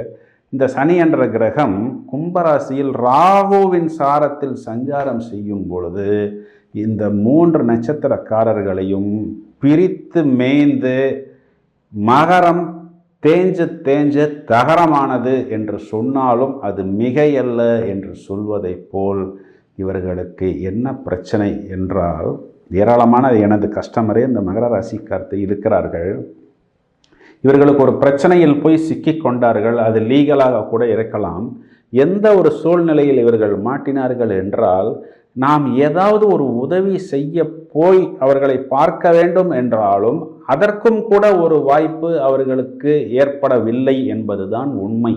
இந்த சனி என்ற கிரகம் கும்பராசியில் ராகுவின் சாரத்தில் சஞ்சாரம் செய்யும் பொழுது இந்த 3 நட்சத்திரக்காரர்களையும் பிரித்து மேய்ந்து மகரம் தேஞ்சு தகரமானது என்று சொன்னாலும் அது மிகையல்ல என்று சொல்வதைப் போல் இவர்களுக்கு என்ன பிரச்சனை என்றால், ஏராளமான எனது கஸ்டமரே இந்த மகர ராசிக்காரத்தை இருக்கிறார்கள். இவர்களுக்கு ஒரு பிரச்சனையில் போய் சிக்கி கொண்டார்கள். அது லீகலாக கூட இருக்கலாம். எந்த ஒரு சூழ்நிலையில் இவர்கள் மாட்டினார்கள் என்றால், நாம் ஏதாவது ஒரு உதவி செய்ய போய் அவர்களை பார்க்க வேண்டும் என்றாலும் அதற்கும் கூட ஒரு வாய்ப்பு அவர்களுக்கு ஏற்படவில்லை என்பதுதான் உண்மை.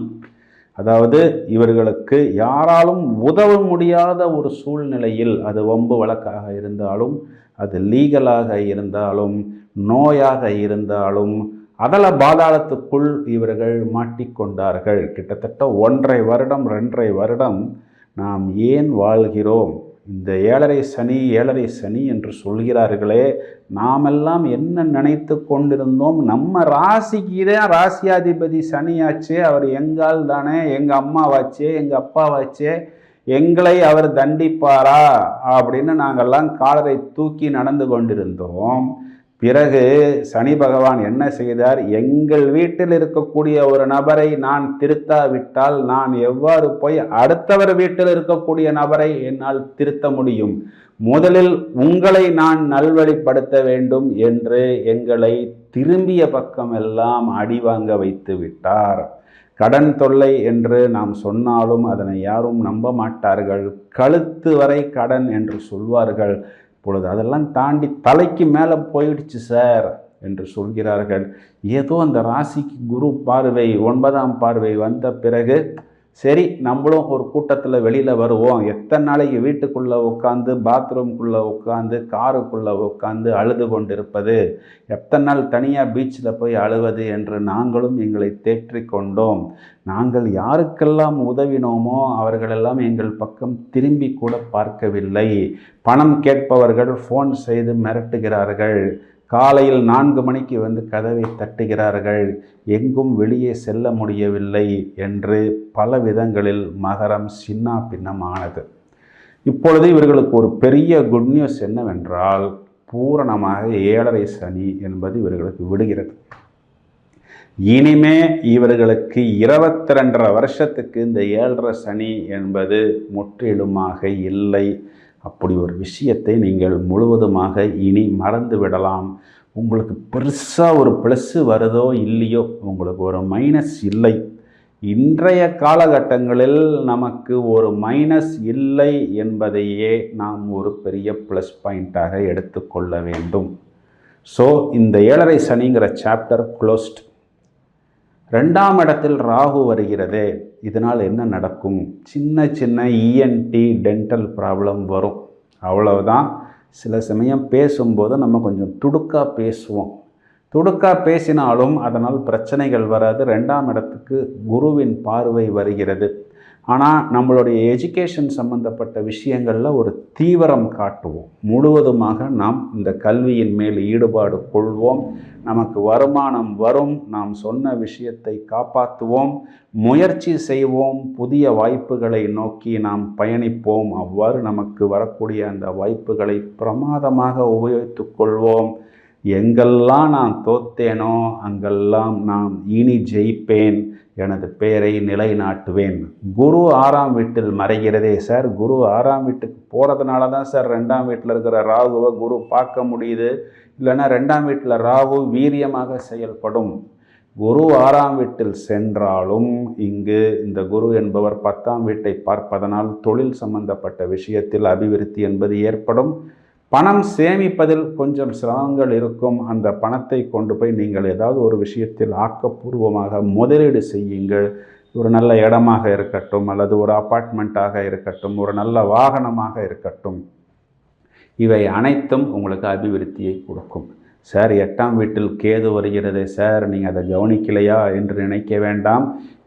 அதாவது இவர்களுக்கு யாராலும் உதவ முடியாத ஒரு சூழ்நிலையில், அது வம்பு வழக்காக இருந்தாலும், அது லீகலாக இருந்தாலும், நோயாக இருந்தாலும், அதல பாதாளத்துக்குள் இவர்கள் மாட்டிக்கொண்டார்கள். கிட்டத்தட்ட 1.5 வருடம் 2.5 வருடம் நாம் ஏன் வாழ்கிறோம்? இந்த 7.5 சனி என்று சொல்கிறார்களே, நாமெல்லாம் என்ன நினைத்து கொண்டிருந்தோம்? நம்ம ராசிக்கு தான் ராசியாதிபதி சனியாச்சே, அவர் எங்கால் தானே, எங்கள் அம்மாவாச்சே, எங்கள் அப்பாவாச்சே, எங்களை அவர் தண்டிப்பாரா அப்படின்னு நாங்கள்லாம் காலரை தூக்கி நடந்து கொண்டிருந்தோம். பிறகு சனி பகவான் என்ன செய்தார்? எங்கள் வீட்டில் இருக்கக்கூடிய ஒரு நபரை நான் திருத்தாவிட்டால் நான் எவ்வாறு போய் அடுத்தவர் வீட்டில் இருக்கக்கூடிய நபரை என்னால் திருத்த முடியும்? முதலில் உங்களை நான் நல்வழிப்படுத்த வேண்டும் என்று எங்களை திரும்பிய பக்கம் எல்லாம் அடிவாங்க வைத்து விட்டார். கடன் தொல்லை என்று நாம் சொன்னாலும் அதனை யாரும் நம்ப மாட்டார்கள். கழுத்து வரை கடன் என்று சொல்வார்கள். இப்பொழுது அதெல்லாம் தாண்டி தலைக்கு மேலே போயிடுச்சு சார் என்று சொல்கிறார்கள். ஏதோ அந்த ராசிக்கு குரு பார்வை 9ஆம் பார்வை வந்த பிறகு சரி, நம்மளும் ஒரு கூட்டத்தில் வெளியில் வருவோம். எத்தனை நாளைக்கு வீட்டுக்குள்ளே உட்காந்து, பாத்ரூம்குள்ளே உட்காந்து, காருக்குள்ளே உட்காந்து அழுது கொண்டிருப்பது, எத்தனை நாள் தனியாக பீச்சில் போய் அழுவது என்று நாங்களும் எங்களை தேற்றிக் கொண்டோம். நாங்கள் யாருக்கெல்லாம் உதவினோமோ அவர்களெல்லாம் எங்கள் பக்கம் திரும்பி கூட பார்க்கவில்லை. பணம் கேட்பவர்கள் ஃபோன் செய்து மிரட்டுகிறார்கள். காலையில் 4 மணிக்கு வந்து கதவை தட்டுகிறார்கள். எங்கும் வெளியே செல்ல முடியவில்லை என்று பல விதங்களில் மகரம் சின்ன பின்னமானது. இப்பொழுது இவர்களுக்கு ஒரு பெரிய குட் நியூஸ் என்னவென்றால், பூரணமாக 7.5 சனி என்பது இவர்களுக்கு விடுகிறது. இனிமே இவர்களுக்கு 22.5 வருஷத்துக்கு இந்த 7.5 சனி என்பது முற்றிலுமாக இல்லை. அப்படி ஒரு விஷயத்தை நீங்கள் முழுவதுமாக இனி மறந்து விடலாம். உங்களுக்கு பெருசாக ஒரு ப்ளஸ்ஸு வருதோ இல்லையோ, உங்களுக்கு ஒரு மைனஸ் இல்லை. இன்றைய காலகட்டங்களில் நமக்கு ஒரு மைனஸ் இல்லை என்பதையே நாம் ஒரு பெரிய ப்ளஸ் பாயிண்ட்டாக எடுத்துக்கொள்ள வேண்டும். ஸோ இந்த 7.5 சனிங்கிற சாப்டர் க்ளோஸ்ட். 2ஆம் இடத்தில் ராகு வருகிறது. இதனால் என்ன நடக்கும்? சின்ன சின்ன இஎன்டி டென்டல் ப்ராப்ளம் வரும், அவ்வளவுதான். சில சமயம் பேசும்போது நம்ம கொஞ்சம் துடுக்காக பேசுவோம். துடுக்காக பேசினாலும் அதனால் பிரச்சனைகள் வராது. 2ஆம் இடத்துக்கு குருவின் பார்வை வருகிறது. ஆனால் நம்மளுடைய எஜுகேஷன் சம்பந்தப்பட்ட விஷயங்களில் ஒரு தீவிரம் காட்டுவோம். முழுவதுமாக நாம் இந்த கல்வியின் மேல் ஈடுபாடு கொள்வோம். நமக்கு வருமானம் வரும். நாம் சொன்ன விஷயத்தை காப்பாற்றுவோம், முயற்சி செய்வோம், புதிய வாய்ப்புகளை நோக்கி நாம் பயணிப்போம். அவ்வாறு நமக்கு வரக்கூடிய அந்த வாய்ப்புகளை பிரமாதமாக உபயோகித்து கொள்வோம். எங்கெல்லாம் நான் தோத்தேனோ அங்கெல்லாம் நான் இனி ஜெயிப்பேன், எனது பெயரை நிலைநாட்டுவேன். குரு 6ஆம் வீட்டில் மறைகிறதே சார். குரு 6ஆம் வீட்டுக்கு போகிறதுனால தான் சார் 2ஆம் வீட்டில் இருக்கிற ராகுவை குரு பார்க்க முடியுது. இல்லைன்னா 2ஆம் வீட்டில் ராகு வீரியமாக செயல்படும். குரு 6ஆம் வீட்டில் சென்றாலும் இங்கு இந்த குரு என்பவர் 10ஆம் வீட்டை பார்ப்பதனால் தொழில் சம்பந்தப்பட்ட விஷயத்தில் அபிவிருத்தி என்பது ஏற்படும். பணம் சேமிப்பதில் கொஞ்சம் சிரமங்கள் இருக்கும். அந்த பணத்தை கொண்டு போய் நீங்கள் ஏதாவது ஒரு விஷயத்தில் ஆக்கப்பூர்வமாக முதலீடு செய்யுங்கள். ஒரு நல்ல இடமாக இருக்கட்டும், அல்லது ஒரு அப்பார்ட்மெண்ட்டாக இருக்கட்டும், ஒரு நல்ல வாகனமாக இருக்கட்டும், இவை அனைத்தும் உங்களுக்கு அபிவிருத்தியை கொடுக்கும். சார் 8ஆம் வீட்டில் கேது வருகிறது சார், நீங்கள் அதை கவனிக்கலையா என்று நினைக்க வேண்டாம்.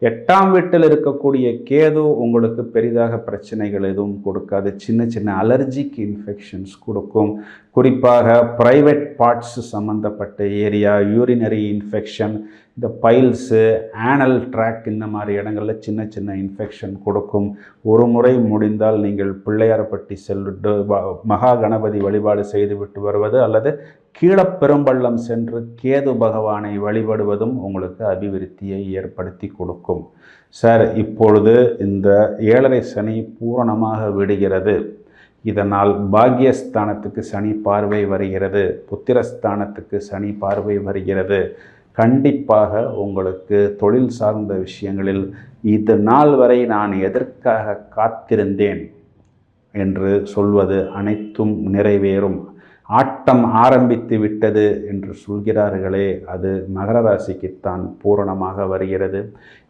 8ஆம் வீட்டில் இருக்கக்கூடிய கேது உங்களுக்கு பெரிதாக பிரச்சனைகள் எதுவும் கொடுக்காது. சின்ன சின்ன அலர்ஜிக் இன்ஃபெக்ஷன்ஸ் கொடுக்கும். குறிப்பாக ப்ரைவேட் பார்ட்ஸ் சம்மந்தப்பட்ட ஏரியா, யூரினரி இன்ஃபெக்ஷன், இந்த பைல்ஸு, ஆனல் ட்ராக், இந்த மாதிரி இடங்களில் சின்ன சின்ன இன்ஃபெக்ஷன் கொடுக்கும். ஒரு முறை முடிந்தால் நீங்கள் பிள்ளையார்பட்டி செல்லிட்டு மகா கணபதி வழிபாடு செய்துவிட்டு வருவது, அல்லது கீழப்பெரும்பள்ளம் சென்று கேது பகவானை வழிபடுவதும் உங்களுக்கு அபிவிருத்தியை ஏற்படுத்தி கொடுக்கும். சார், இப்பொழுது இந்த 7.5 சனி பூரணமாக விடுகிறது. இதனால் பாக்யஸ்தானத்துக்கு சனி பார்வை வருகிறது, புத்திரஸ்தானத்துக்கு சனி பார்வை வருகிறது. கண்டிப்பாக உங்களுக்கு தொழில் சார்ந்த விஷயங்களில் இது நாள் வரை நான் எதற்காக காத்திருந்தேன் என்று சொல்வது அனைத்தும் நிறைவேறும். ஆட்டம் ஆரம்பித்து விட்டது என்று சொல்கிறார்களே, அது மகர ராசிக்குத்தான் பூரணமாக வருகிறது.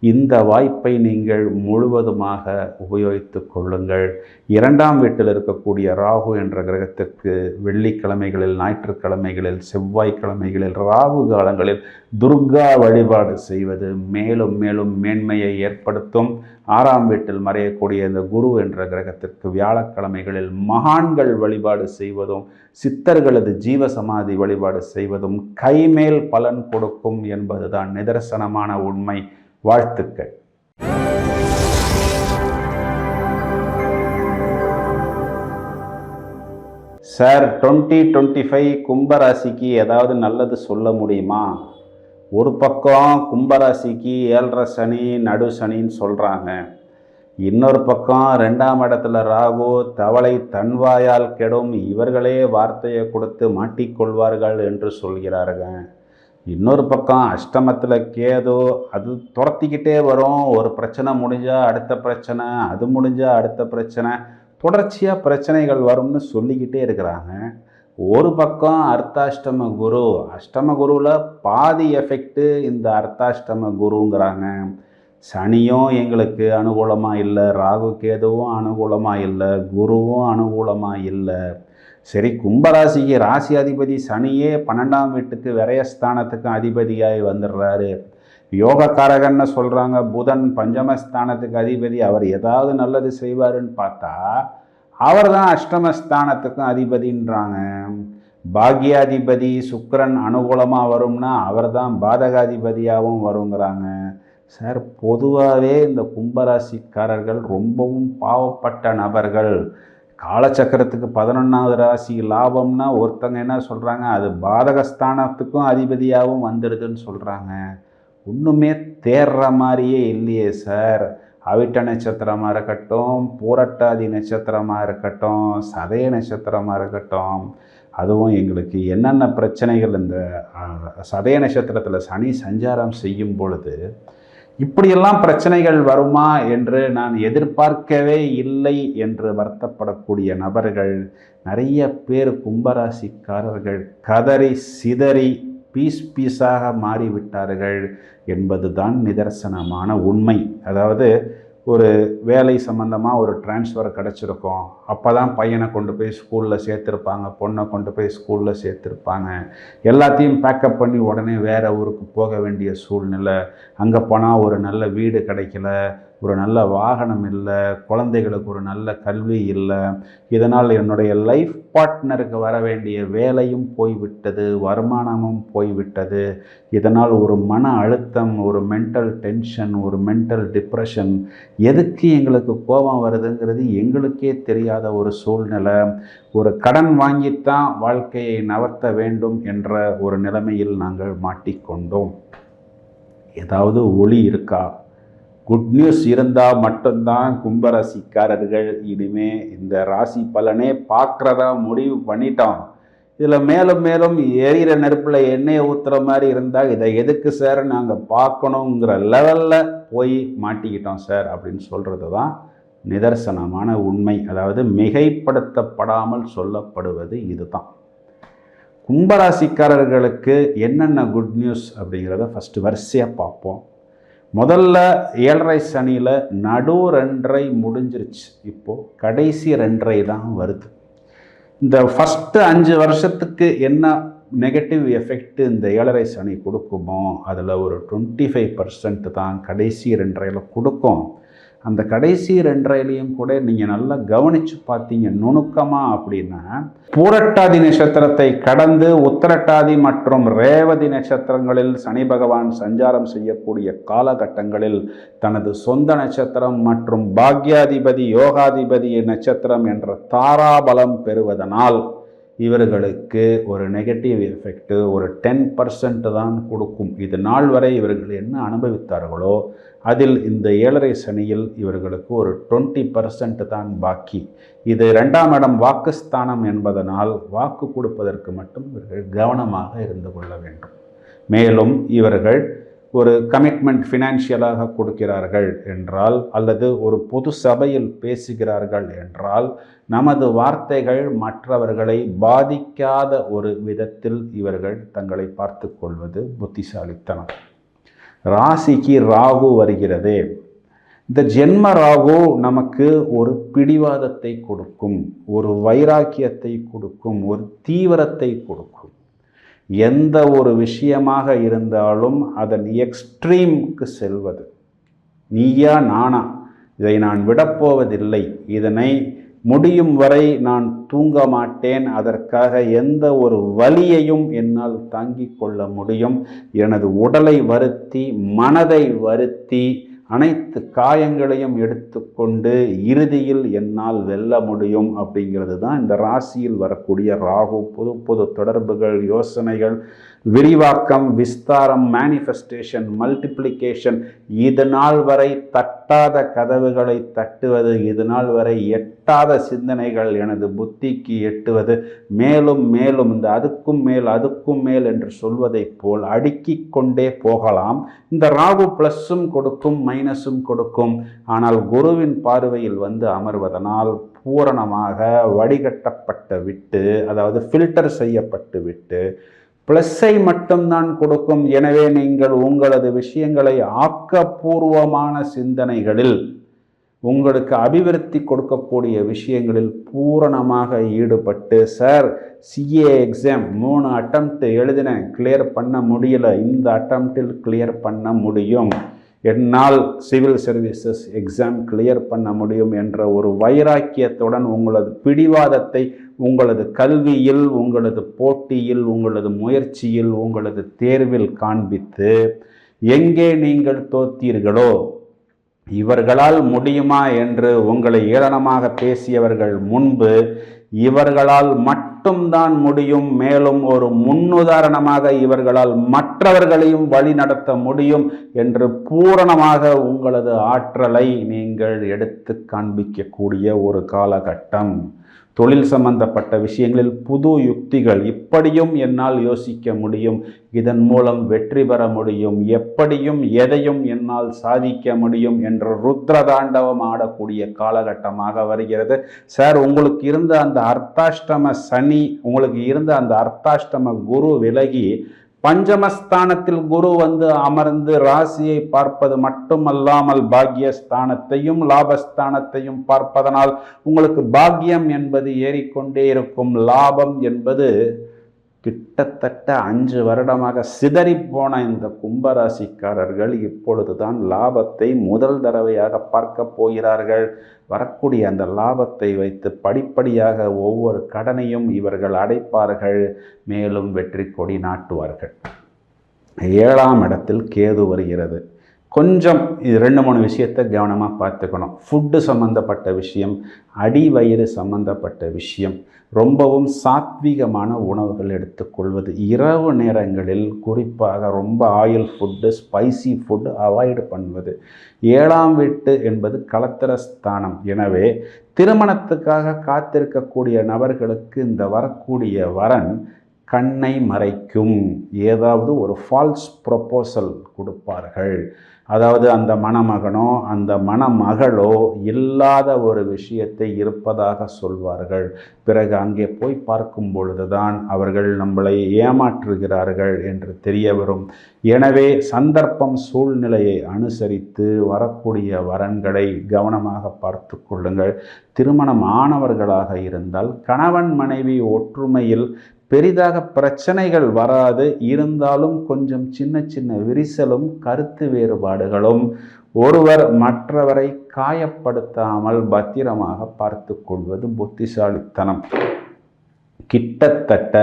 இந்த வாய்ப்பை நீங்கள் முழுவதுமாக உபயோகித்து கொள்ளுங்கள். 2ஆம் வீட்டில் இருக்கக்கூடிய ராகு என்ற கிரகத்திற்கு வெள்ளிக்கிழமைகளில், ஞாயிற்றுக்கிழமைகளில், செவ்வாய்க்கிழமைகளில், ராகு காலங்களில் துர்கா வழிபாடு செய்வது மேலும் மேலும் மேன்மையை ஏற்படுத்தும். 6ஆம் வீட்டில் மறையக்கூடிய இந்த குரு என்ற கிரகத்திற்கு வியாழக்கிழமைகளில் மகான்கள் வழிபாடு செய்வதும், சித்தர்களது ஜீவசமாதி வழிபாடு செய்வதும் கைமேல் பலன் கொடுக்கும் என்பதுதான் நிதர்சனமான உண்மை. வாழ்த்துக்கள். சார், 2025 கும்பராசிக்கு ஏதாவது நல்லது சொல்ல முடியுமா? ஒரு பக்கம் கும்பராசிக்கு 7.5 சனி, நடு சனின்னு சொல்கிறாங்க. இன்னொரு பக்கம் 2ஆம் இடத்துல ராகு, தவளை தன்வாயால் கெடும், இவர்களே வார்த்தையை கொடுத்து மாட்டிக்கொள்வார்கள் என்று சொல்கிறார்கள். இன்னொரு பக்கம் அஷ்டமத்தில் கேது, அது துரத்திக்கிட்டே வரும். ஒரு பிரச்சனை முடிஞ்சால் அடுத்த பிரச்சனை, அது முடிஞ்சால் அடுத்த பிரச்சனை, தொடர்ச்சியாக பிரச்சனைகள் வரும்னு சொல்லிக்கிட்டே இருக்கிறாங்க. ஒரு பக்கம் அர்த்தாஷ்டம குரு, அஷ்டம குருவில் பாதி எஃபெக்டு இந்த அர்த்தாஷ்டம குருங்கிறாங்க. சனியும் எங்களுக்கு அனுகூலமாக இல்லை, ராகு கேதுவும் அனுகூலமாக இல்லை, குருவும் அனுகூலமாக இல்லை. சரி, கும்பராசிக்கு ராசி அதிபதி சனியே 12ஆம் வீட்டுக்கு விரயஸ்தானத்துக்கு அதிபதியாகி வந்துடுறாரு. யோகக்காரகன்னு சொல்கிறாங்க. புதன் பஞ்சமஸ்தானத்துக்கு அதிபதி, அவர் ஏதாவது நல்லது செய்வாருன்னு பார்த்தா அவர் தான் அஷ்டமஸ்தானத்துக்கும் அதிபதின்றாங்க. பாக்யாதிபதி சுக்கிரன் அனுகூலமாக வரும்னா அவர் தான் பாதகாதிபதியாகவும் வருங்கிறாங்க. சார், பொதுவாகவே இந்த கும்பராசிக்காரர்கள் ரொம்பவும் பாவப்பட்ட நபர்கள். காலச்சக்கரத்துக்கு 11வது ராசி லாபம்னா ஒருத்தங்க என்ன சொல்கிறாங்க, அது பாதகஸ்தானத்துக்கும் அதிபதியாகவும் வந்துடுதுன்னு சொல்கிறாங்க. ஒன்றுமே தேர்ற மாதிரியே இல்லையே சார். அவிட்ட நட்சத்திரமாக இருக்கட்டும், பூரட்டாதி நட்சத்திரமாக இருக்கட்டும், சதய நட்சத்திரமாக இருக்கட்டும், அதுவும் எங்களுக்கு என்னென்ன பிரச்சனைகள் இந்த சதய நட்சத்திரத்தில் சனி சஞ்சாரம் செய்யும் பொழுது இப்படியெல்லாம் பிரச்சனைகள் வருமா என்று நான் எதிர்பார்க்கவே இல்லை என்று வருத்தப்படக்கூடிய நபர்கள் நிறைய பேர் கும்பராசிக்காரர்கள் கதறி சிதறி பீஸாக மாறிவிட்டார்கள் என்பதுதான் நிதர்சனமான உண்மை. அதாவது ஒரு வேலை சம்மந்தமாக ஒரு டிரான்ஸ்ஃபர் கிடச்சிருக்கும், அப்போ தான் பையனை கொண்டு போய் ஸ்கூலில் சேர்த்துருப்பாங்க, பொண்ணை கொண்டு போய் ஸ்கூலில் சேர்த்துருப்பாங்க. எல்லாத்தையும் பேக்கப் பண்ணி உடனே வேறு ஊருக்கு போக வேண்டிய சூழ்நிலை. அங்கே போனால் ஒரு நல்ல வீடு கிடைக்கல, ஒரு நல்ல வாகனம் இல்லை, குழந்தைகளுக்கு ஒரு நல்ல கல்வி இல்லை. இதனால் என்னுடைய லைஃப் பார்ட்னருக்கு வர வேண்டிய வேலையும் போய்விட்டது, வருமானமும் போய்விட்டது. இதனால் ஒரு மன அழுத்தம், ஒரு மென்டல் டென்ஷன், ஒரு மென்டல் டிப்ரெஷன். எதுக்கு எங்களுக்கு கோபம் வருதுங்கிறது எங்களுக்கே தெரியாத ஒரு சூழ்நிலை. ஒரு கடன் வாங்கித்தான் வாழ்க்கையை நகர்த்த வேண்டும் என்ற ஒரு நிலைமையில் நாங்கள் மாட்டிக்கொண்டோம். ஏதாவது ஒளி இருக்கா? குட் நியூஸ் இருந்தால் மட்டும்தான் கும்பராசிக்காரர்கள் இனிமே இந்த ராசி பலனே பார்க்குறதா முடிவு பண்ணிட்டோம். இதில் மேலும் மேலும் எரிகிற நெருப்பில் எண்ணெயை ஊற்றுற மாதிரி இருந்தால் இதை எதுக்கு சார் நாங்கள் பார்க்கணுங்கிற லெவலில் போய் மாட்டிக்கிட்டோம் சார் அப்படின்னு சொல்கிறது தான் நிதர்சனமான உண்மை. அதாவது மிகைப்படுத்தப்படாமல் சொல்லப்படுவது இதுதான். கும்பராசிக்காரர்களுக்கு என்னென்ன குட் நியூஸ் அப்படிங்கிறத ஃபஸ்ட்டு வரிசையாக பார்ப்போம். முதல்ல 7.5 சனியில் நடு 2.5 முடிஞ்சிருச்சு, இப்போது கடைசி 2.5 தான் வருது. இந்த ஃபஸ்ட்டு 5 வருஷத்துக்கு என்ன நெகட்டிவ் எஃபெக்ட் இந்த 7.5 சனி கொடுக்குமோ அதில் ஒரு 25% தான் கடைசி 2.5 கொடுக்கும். அந்த கடைசி 2.5 கூட நீங்கள் நல்லா கவனித்து பார்த்தீங்க நுணுக்கமாக அப்படின்னா, பூரட்டாதி நட்சத்திரத்தை கடந்து உத்திரட்டாதி மற்றும் ரேவதி நட்சத்திரங்களில் சனி பகவான் சஞ்சாரம் செய்யக்கூடிய காலகட்டங்களில் தனது சொந்த நட்சத்திரம் மற்றும் பாக்யாதிபதி யோகாதிபதி நட்சத்திரம் என்ற தாராபலம் பெறுவதனால் இவர்களுக்கு ஒரு நெகட்டிவ் எஃபெக்ட் ஒரு 10% தான் கொடுக்கும். இது நாள் வரை இவர்கள் என்ன அனுபவித்தார்களோ அதில் இந்த 7.5 சனியில் இவர்களுக்கு ஒரு 20% தான் பாக்கி. இது 2ஆம் இடம் வாக்குஸ்தானம் என்பதனால் வாக்கு கொடுப்பதற்கு மட்டும் இவர்கள் கவனமாக இருந்து கொள்ள வேண்டும். மேலும் இவர்கள் ஒரு கமிட்மெண்ட் ஃபினான்ஷியலாக கொடுக்கிறார்கள் என்றால் அல்லது ஒரு பொது சபையில் பேசுகிறார்கள் என்றால் நமது வார்த்தைகள் மற்றவர்களை பாதிக்காத ஒரு விதத்தில் இவர்கள் தங்களை பார்த்து கொள்வது புத்திசாலித்தனம். ராசிக்கு ராகு வருகிறதே, இந்த ஜென்ம ராகு நமக்கு ஒரு பிடிவாதத்தை கொடுக்கும், ஒரு வைராக்கியத்தை கொடுக்கும், ஒரு தீவிரத்தை கொடுக்கும். எந்த ஒரு விஷயமாக இருந்தாலும் அதன் எக்ஸ்ட்ரீமுக்கு செல்வது, நீயா நானா, இதை நான் விடப்போவதில்லை, இதனை முடியும் வரை நான் தூங்க மாட்டேன், அதற்காக எந்த ஒரு வலியையும் என்னால் தாங்கிக் கொள்ள முடியும், எனது உடலை வருத்தி மனதை வருத்தி அனைத்து காயங்களையும் எடுத்துக்கொண்டு இறுதியில் என்னால் வெல்ல முடியும் அப்படிங்கிறது தான் இந்த ராசியில் வரக்கூடிய ராகு. புது புது தொடர்புகள், யோசனைகள், விரிவாக்கம், விஸ்தாரம், மேனிஃபெஸ்டேஷன், மல்டிப்ளிகேஷன், இது நாள் வரை தட்டாத கதவுகளை தட்டுவது, இது நாள் வரை எட்டாத சிந்தனைகள் எனது புத்திக்கு எட்டுவது, மேலும் மேலும் இந்த அதுக்கும் மேல் என்று சொல்வதைப் போல் அடுக்கிக் கொண்டே போகலாம். இந்த ராகு ப்ளஸ்ஸும் கொடுக்கும் மைனஸும் கொடுக்கும். ஆனால் குருவின் பார்வையில் வந்து அமர்வதனால் பூரணமாக வடிகட்டப்பட்ட விட்டு, அதாவது ஃபில்டர் செய்யப்பட்டு விட்டு பிளஸ்ஸை மட்டும்தான் கொடுக்கும். எனவே நீங்கள் உங்களது விஷயங்களை ஆக்கப்பூர்வமான சிந்தனைகளில் உங்களுக்கு அபிவிருத்தி கொடுக்கக்கூடிய விஷயங்களில் பூரணமாக ஈடுபட்டு, சார் சிஏ எக்ஸாம் 3 அட்டம்ப்ட் எழுதினேன், கிளியர் பண்ண முடியல, இந்த அட்டம்ப்டில் கிளியர் பண்ண முடியும், என்னால் சிவில் சர்வீசஸ் எக்ஸாம் கிளியர் பண்ண முடியும் என்ற ஒரு வைராக்கியத்துடன் உங்களது பிடிவாதத்தை உங்களது கல்வியில், உங்களது போட்டியில், உங்களது முயற்சியில், உங்களது தேர்வில் காண்பித்து, எங்கே நீங்கள் தோற்றீர்களோ, இவர்களால் முடியுமா என்று உங்களை ஏளனமாக பேசியவர்கள் முன்பு இவர்களால் மட்டும்தான் முடியும், மேலும் ஒரு முன்னுதாரணமாக இவர்களால் மற்றவர்களையும் வழி நடத்த முடியும் என்று பூரணமாக உங்களது ஆற்றலை நீங்கள் எடுத்து காண்பிக்கக்கூடிய ஒரு காலகட்டம். தொழில் சம்பந்தப்பட்ட விஷயங்களில் புது யுக்திகள், இப்படியும் என்னால் யோசிக்க முடியும், இதன் மூலம் வெற்றி பெற முடியும், எப்படியும் எதையும் என்னால் சாதிக்க முடியும் என்ற ருத்ரதாண்டவம் ஆடக்கூடிய காலகட்டமாக வருகிறது. சார், உங்களுக்கு இருந்த அந்த அர்த்தாஷ்டம சனி, உங்களுக்கு இருந்த அந்த அர்த்தாஷ்டம குரு விலகி பஞ்சமஸ்தானத்தில் குரு வந்து அமர்ந்து ராசியை பார்ப்பது மட்டுமல்லாமல் பாக்கியஸ்தானத்தையும் லாபஸ்தானத்தையும் பார்ப்பதனால் உங்களுக்கு பாக்கியம் என்பது ஏறிக்கொண்டே இருக்கும். லாபம் என்பது கிட்டத்தட்ட 5 வருடமாக சிதறிப்போன இந்த கும்பராசிக்காரர்கள் இப்பொழுதுதான் லாபத்தை முதல் தடவையாக பார்க்க போகிறார்கள். வரக்கூடிய அந்த லாபத்தை வைத்து படிப்படியாக ஒவ்வொரு கடனையும் இவர்கள் அடைப்பார்கள், மேலும் வெற்றி கொடி நாட்டுவார்கள். 7ஆம் இடத்தில் கேது வருகிறது. கொஞ்சம் இது 2-3 விஷயத்தை கவனமாக பார்த்துக்கணும். ஃபுட்டு சம்மந்தப்பட்ட விஷயம், அடிவயிறு சம்மந்தப்பட்ட விஷயம், ரொம்பவும் சாத்வீகமான உணவுகள் எடுத்துக்கொள்வது, இரவு நேரங்களில் குறிப்பாக ரொம்ப oil food, spicy food avoid பண்ணுவது. 7ஆம் வீட்டு என்பது களத்திர ஸ்தானம். எனவே திருமணத்துக்காக காத்திருக்கக்கூடிய நபர்களுக்கு இந்த வரக்கூடிய வரன் கண்ணை மறைக்கும். ஏதாவது ஒரு ஃபால்ஸ் ப்ரொபோசல் கொடுப்பார்கள். அதாவது அந்த மணமகனோ அந்த மணமகளோ இல்லாத ஒரு விஷயத்தை இருப்பதாக சொல்வார்கள். பிறகு அங்கே போய் பார்க்கும் பொழுதுதான் அவர்கள் நம்மளை ஏமாற்றுகிறார்கள் என்று தெரிய வரும். எனவே சந்தர்ப்பம் சூழ்நிலையை அனுசரித்து வரக்கூடிய வரன்களை கவனமாக பார்த்து கொள்ளுங்கள். திருமணம் ஆனவர்களாக இருந்தால் கணவன் மனைவி ஒற்றுமையில் பெரிதாக பிரச்சனைகள் வராது. இருந்தாலும் கொஞ்சம் சின்ன சின்ன விரிசலும் கருத்து வேறுபாடுகளும் ஒருவர் மற்றவரை காயப்படுத்தாமல் பத்திரமாக பார்த்து கொள்வது புத்திசாலித்தனம். கிட்டத்தட்ட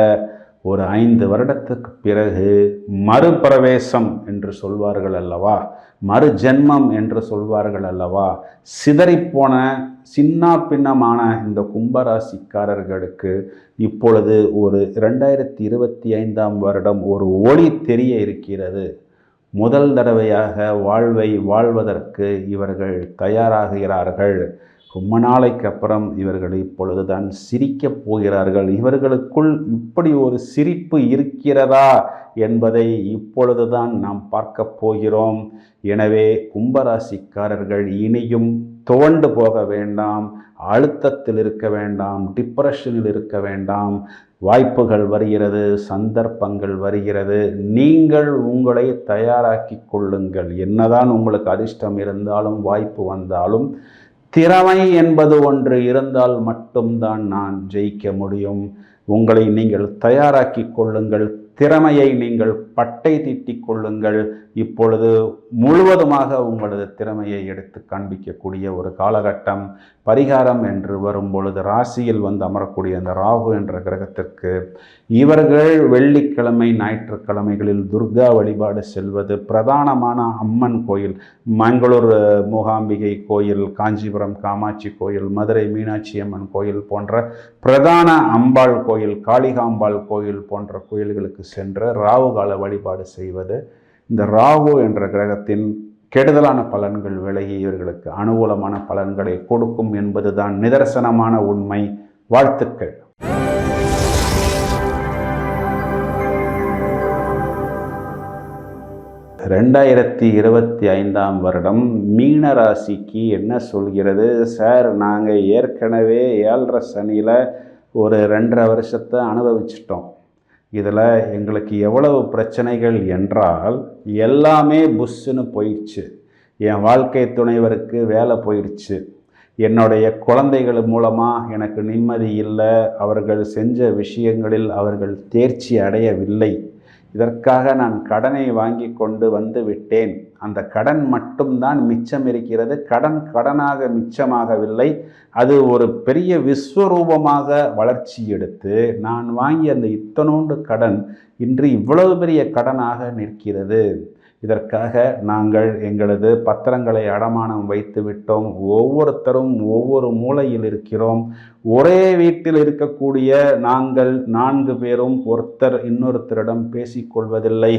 ஒரு 5 வருடத்துக்கு பிறகு மறுபிரவேசம் என்று சொல்வார்கள் அல்லவா, மறு ஜென்மம் என்று சொல்வார்கள் அல்லவா, சிதறிப்போன சின்ன பின்னமான இந்த கும்பராசிக்காரர்களுக்கு இப்பொழுது ஒரு 2025ஆம் வருடம் ஒரு ஒளி தெரிய இருக்கிறது. முதல் தடவையாக வாழ்வை வாழ்வதற்கு இவர்கள் தயாராகிறார்கள். ரொம்ப நாளைக்கு அப்புறம் இவர்கள் இப்பொழுதுதான் சிரிக்கப் போகிறார்கள். இவர்களுக்குள் இப்படி ஒரு சிரிப்பு இருக்கிறதா என்பதை இப்பொழுதுதான் நாம் பார்க்க போகிறோம். எனவே கும்பராசிக்காரர்கள் இனியும் துவண்டு போக வேண்டாம், அழுத்தத்தில் இருக்க வேண்டாம், டிப்ரெஷனில் இருக்க வேண்டாம். வாய்ப்புகள் வருகிறது, சந்தர்ப்பங்கள் வருகிறது. நீங்கள் உங்களை தயாராக்கி கொள்ளுங்கள். என்னதான் உங்களுக்கு அதிர்ஷ்டம் இருந்தாலும் வாய்ப்பு வந்தாலும் திறமை என்பது ஒன்று இருந்தால் மட்டும்தான் நான் ஜெயிக்க முடியும். உங்களை நீங்கள் தயாராக்கி கொள்ளுங்கள். திறமையை நீங்கள் பட்டை தீட்டிக் கொள்ளுங்கள். இப்பொழுது முழுவதுமாக உங்களது திறமையை எடுத்து காண்பிக்கக்கூடிய ஒரு காலகட்டம். பரிகாரம் என்று வரும் பொழுது ராசியில் வந்து அமரக்கூடிய அந்த ராகு என்ற கிரகத்திற்கு இவர்கள் வெள்ளிக்கிழமை ஞாயிற்றுக்கிழமைகளில் துர்கா வழிபாடு செல்வது, பிரதானமான அம்மன் கோயில், மங்களூர் மூகாம்பிகை கோயில், காஞ்சிபுரம் காமாட்சி கோயில், மதுரை மீனாட்சி அம்மன் கோயில் போன்ற பிரதான அம்பாள் கோயில், காளிகாம்பாள் கோயில் போன்ற கோயில்களுக்கு சென்று ராகு கால வழிபாடு செய்வது இந்த ராகு என்ற கிரகத்தின் கெடுதலான பலன்கள் விலகி இவர்களுக்கு அனுகூலமான பலன்களை கொடுக்கும் என்பதுதான் நிதர்சனமான உண்மை. வாழ்த்துக்கள். ரெண்டாயிரத்தி 25ஆம் வருடம் மீன ராசிக்கு என்ன சொல்கிறது? சார், நாங்கள் ஏற்கனவே 7.5 சனியில் ஒரு 2.5 வருஷத்தை அனுபவிச்சிட்டோம். இதில் எங்களுக்கு எவ்வளவு பிரச்சனைகள் என்றால் எல்லாமே புஷ்ஷுன்னு போயிடுச்சு. என் வாழ்க்கை துணைவருக்கு வேலை போயிடுச்சு, என்னுடைய குழந்தைகள் மூலமாக எனக்கு நிம்மதி இல்லை, அவர்கள் செஞ்ச விஷயங்களில் அவர்கள் தேர்ச்சி அடையவில்லை, இதற்காக நான் கடனை வாங்கி கொண்டு வந்து விட்டேன், அந்த கடன் மட்டும்தான் மிச்சம் இருக்கிறது, கடனாக மிச்சமாகவில்லை, அது ஒரு பெரிய விஸ்வரூபமாக வளர்ச்சி எடுத்து நான் வாங்கி அந்த இத்தனோண்டு கடன் இன்று இவ்வளவு பெரிய கடனாக நிற்கிறது. இதற்காக நாங்கள் எங்களது பத்திரங்களை அடமானம் வைத்து விட்டோம், ஒவ்வொருத்தரும் ஒவ்வொரு மூலையில் இருக்கிறோம், ஒரே வீட்டில் இருக்கக்கூடிய நாங்கள் 4 பேரும் ஒருத்தர் இன்னொருத்தரிடம் பேசிக்கொள்வதில்லை,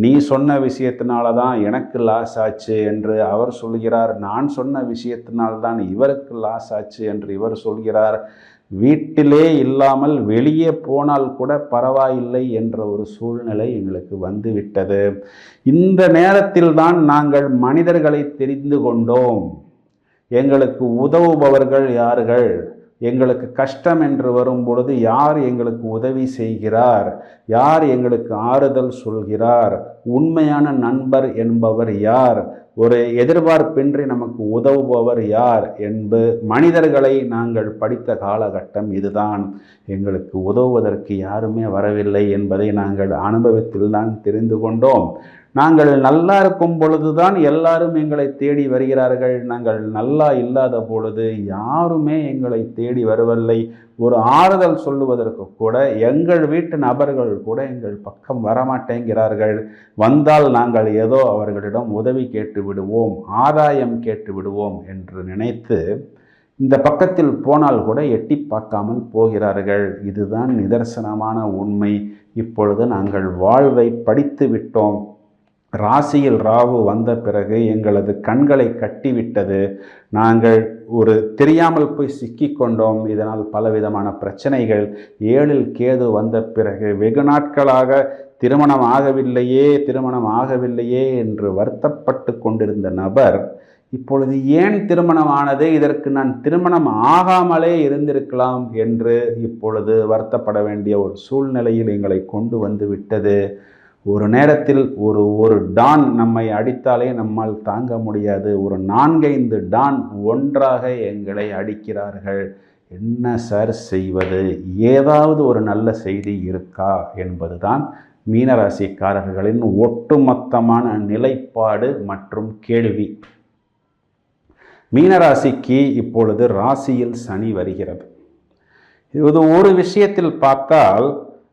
நீ சொன்ன விஷயத்தினால தான் எனக்கு லாஸ் ஆச்சு என்று அவர் சொல்கிறார், நான் சொன்ன விஷயத்தினால்தான் இவருக்கு லாஸ் ஆச்சு என்று இவர் சொல்கிறார், வீட்டிலே இல்லாமல் வெளியே போனால் கூட பரவாயில்லை என்ற ஒரு சூழ்நிலை எங்களுக்கு வந்துவிட்டது. இந்த நேரத்தில் தான் நாங்கள் மனிதர்களை தெரிந்து கொண்டோம். எங்களுக்கு உதவுபவர்கள் யார்கள், எங்களுக்கு கஷ்டம் என்று வரும் பொழுது யார் எங்களுக்கு உதவி செய்கிறார், யார் எங்களுக்கு ஆறுதல் சொல்கிறார், உண்மையான நண்பர் என்பவர் யார், ஒரு எதிர்பார்ப்பின்றி நமக்கு உதவுபவர் யார் என்பது மனிதர்களை நாங்கள் படித்த காலகட்டம் இதுதான். எங்களுக்கு உதவுவதற்கு யாருமே வரவில்லை என்பதை நாங்கள் அனுபவத்தில் தான் தெரிந்து கொண்டோம். நாங்கள் நல்லா இருக்கும் பொழுதுதான் எல்லாரும் எங்களை தேடி வருகிறார்கள், நாங்கள் நல்லா இல்லாத பொழுது யாருமே எங்களை தேடி வரவில்லை, ஒரு ஆறுதல் சொல்லுவதற்கு கூட எங்கள் வீட்டு நபர்கள் கூட எங்கள் பக்கம் வரமாட்டேங்கிறார்கள், வந்தால் நாங்கள் ஏதோ அவர்களிடம் உதவி கேட்டு விடுவோம், ஆதாயம் கேட்டு விடுவோம் என்று நினைத்து இந்த பக்கத்தில் போனால் கூட எட்டி பார்க்காமல் போகிறார்கள். இதுதான் நிதர்சனமான உண்மை. இப்பொழுது நாங்கள் வாழ்வை படித்து விட்டோம். ராசியில் ராகு வந்த பிறகு எங்களது கண்களை கட்டிவிட்டது, நாங்கள் ஒரு தெரியாமல் போய் சிக்கிக்கொண்டோம், இதனால் பலவிதமான பிரச்சனைகள். 7ல் கேது வந்த பிறகு வெகு நாட்களாக திருமணம் ஆகவில்லையே என்று வருத்தப்பட்டு கொண்டிருந்த நபர் இப்பொழுது ஏன் திருமணம் ஆனது, இதற்கு நான் திருமணம் ஆகாமலே இருந்திருக்கலாம் என்று இப்பொழுது வருத்தப்பட வேண்டிய ஒரு சூழ்நிலையில் எங்களை கொண்டு வந்து விட்டது. ஒரு நேரத்தில் ஒரு டான் நம்மை அடித்தாலே நம்மால் தாங்க முடியாது, ஒரு 4-5 டான் ஒன்றாக எங்களை அடிக்கிறார்கள். என்ன சார் செய்வது, ஏதாவது ஒரு நல்ல செய்தி இருக்கா என்பதுதான் மீனராசிக்காரர்களின் ஒட்டுமொத்தமான நிலைப்பாடு மற்றும் கேள்வி. மீனராசிக்கு இப்பொழுது ராசியில் சனி வருகிறது. இது ஒரு விஷயத்தில் பார்த்தால்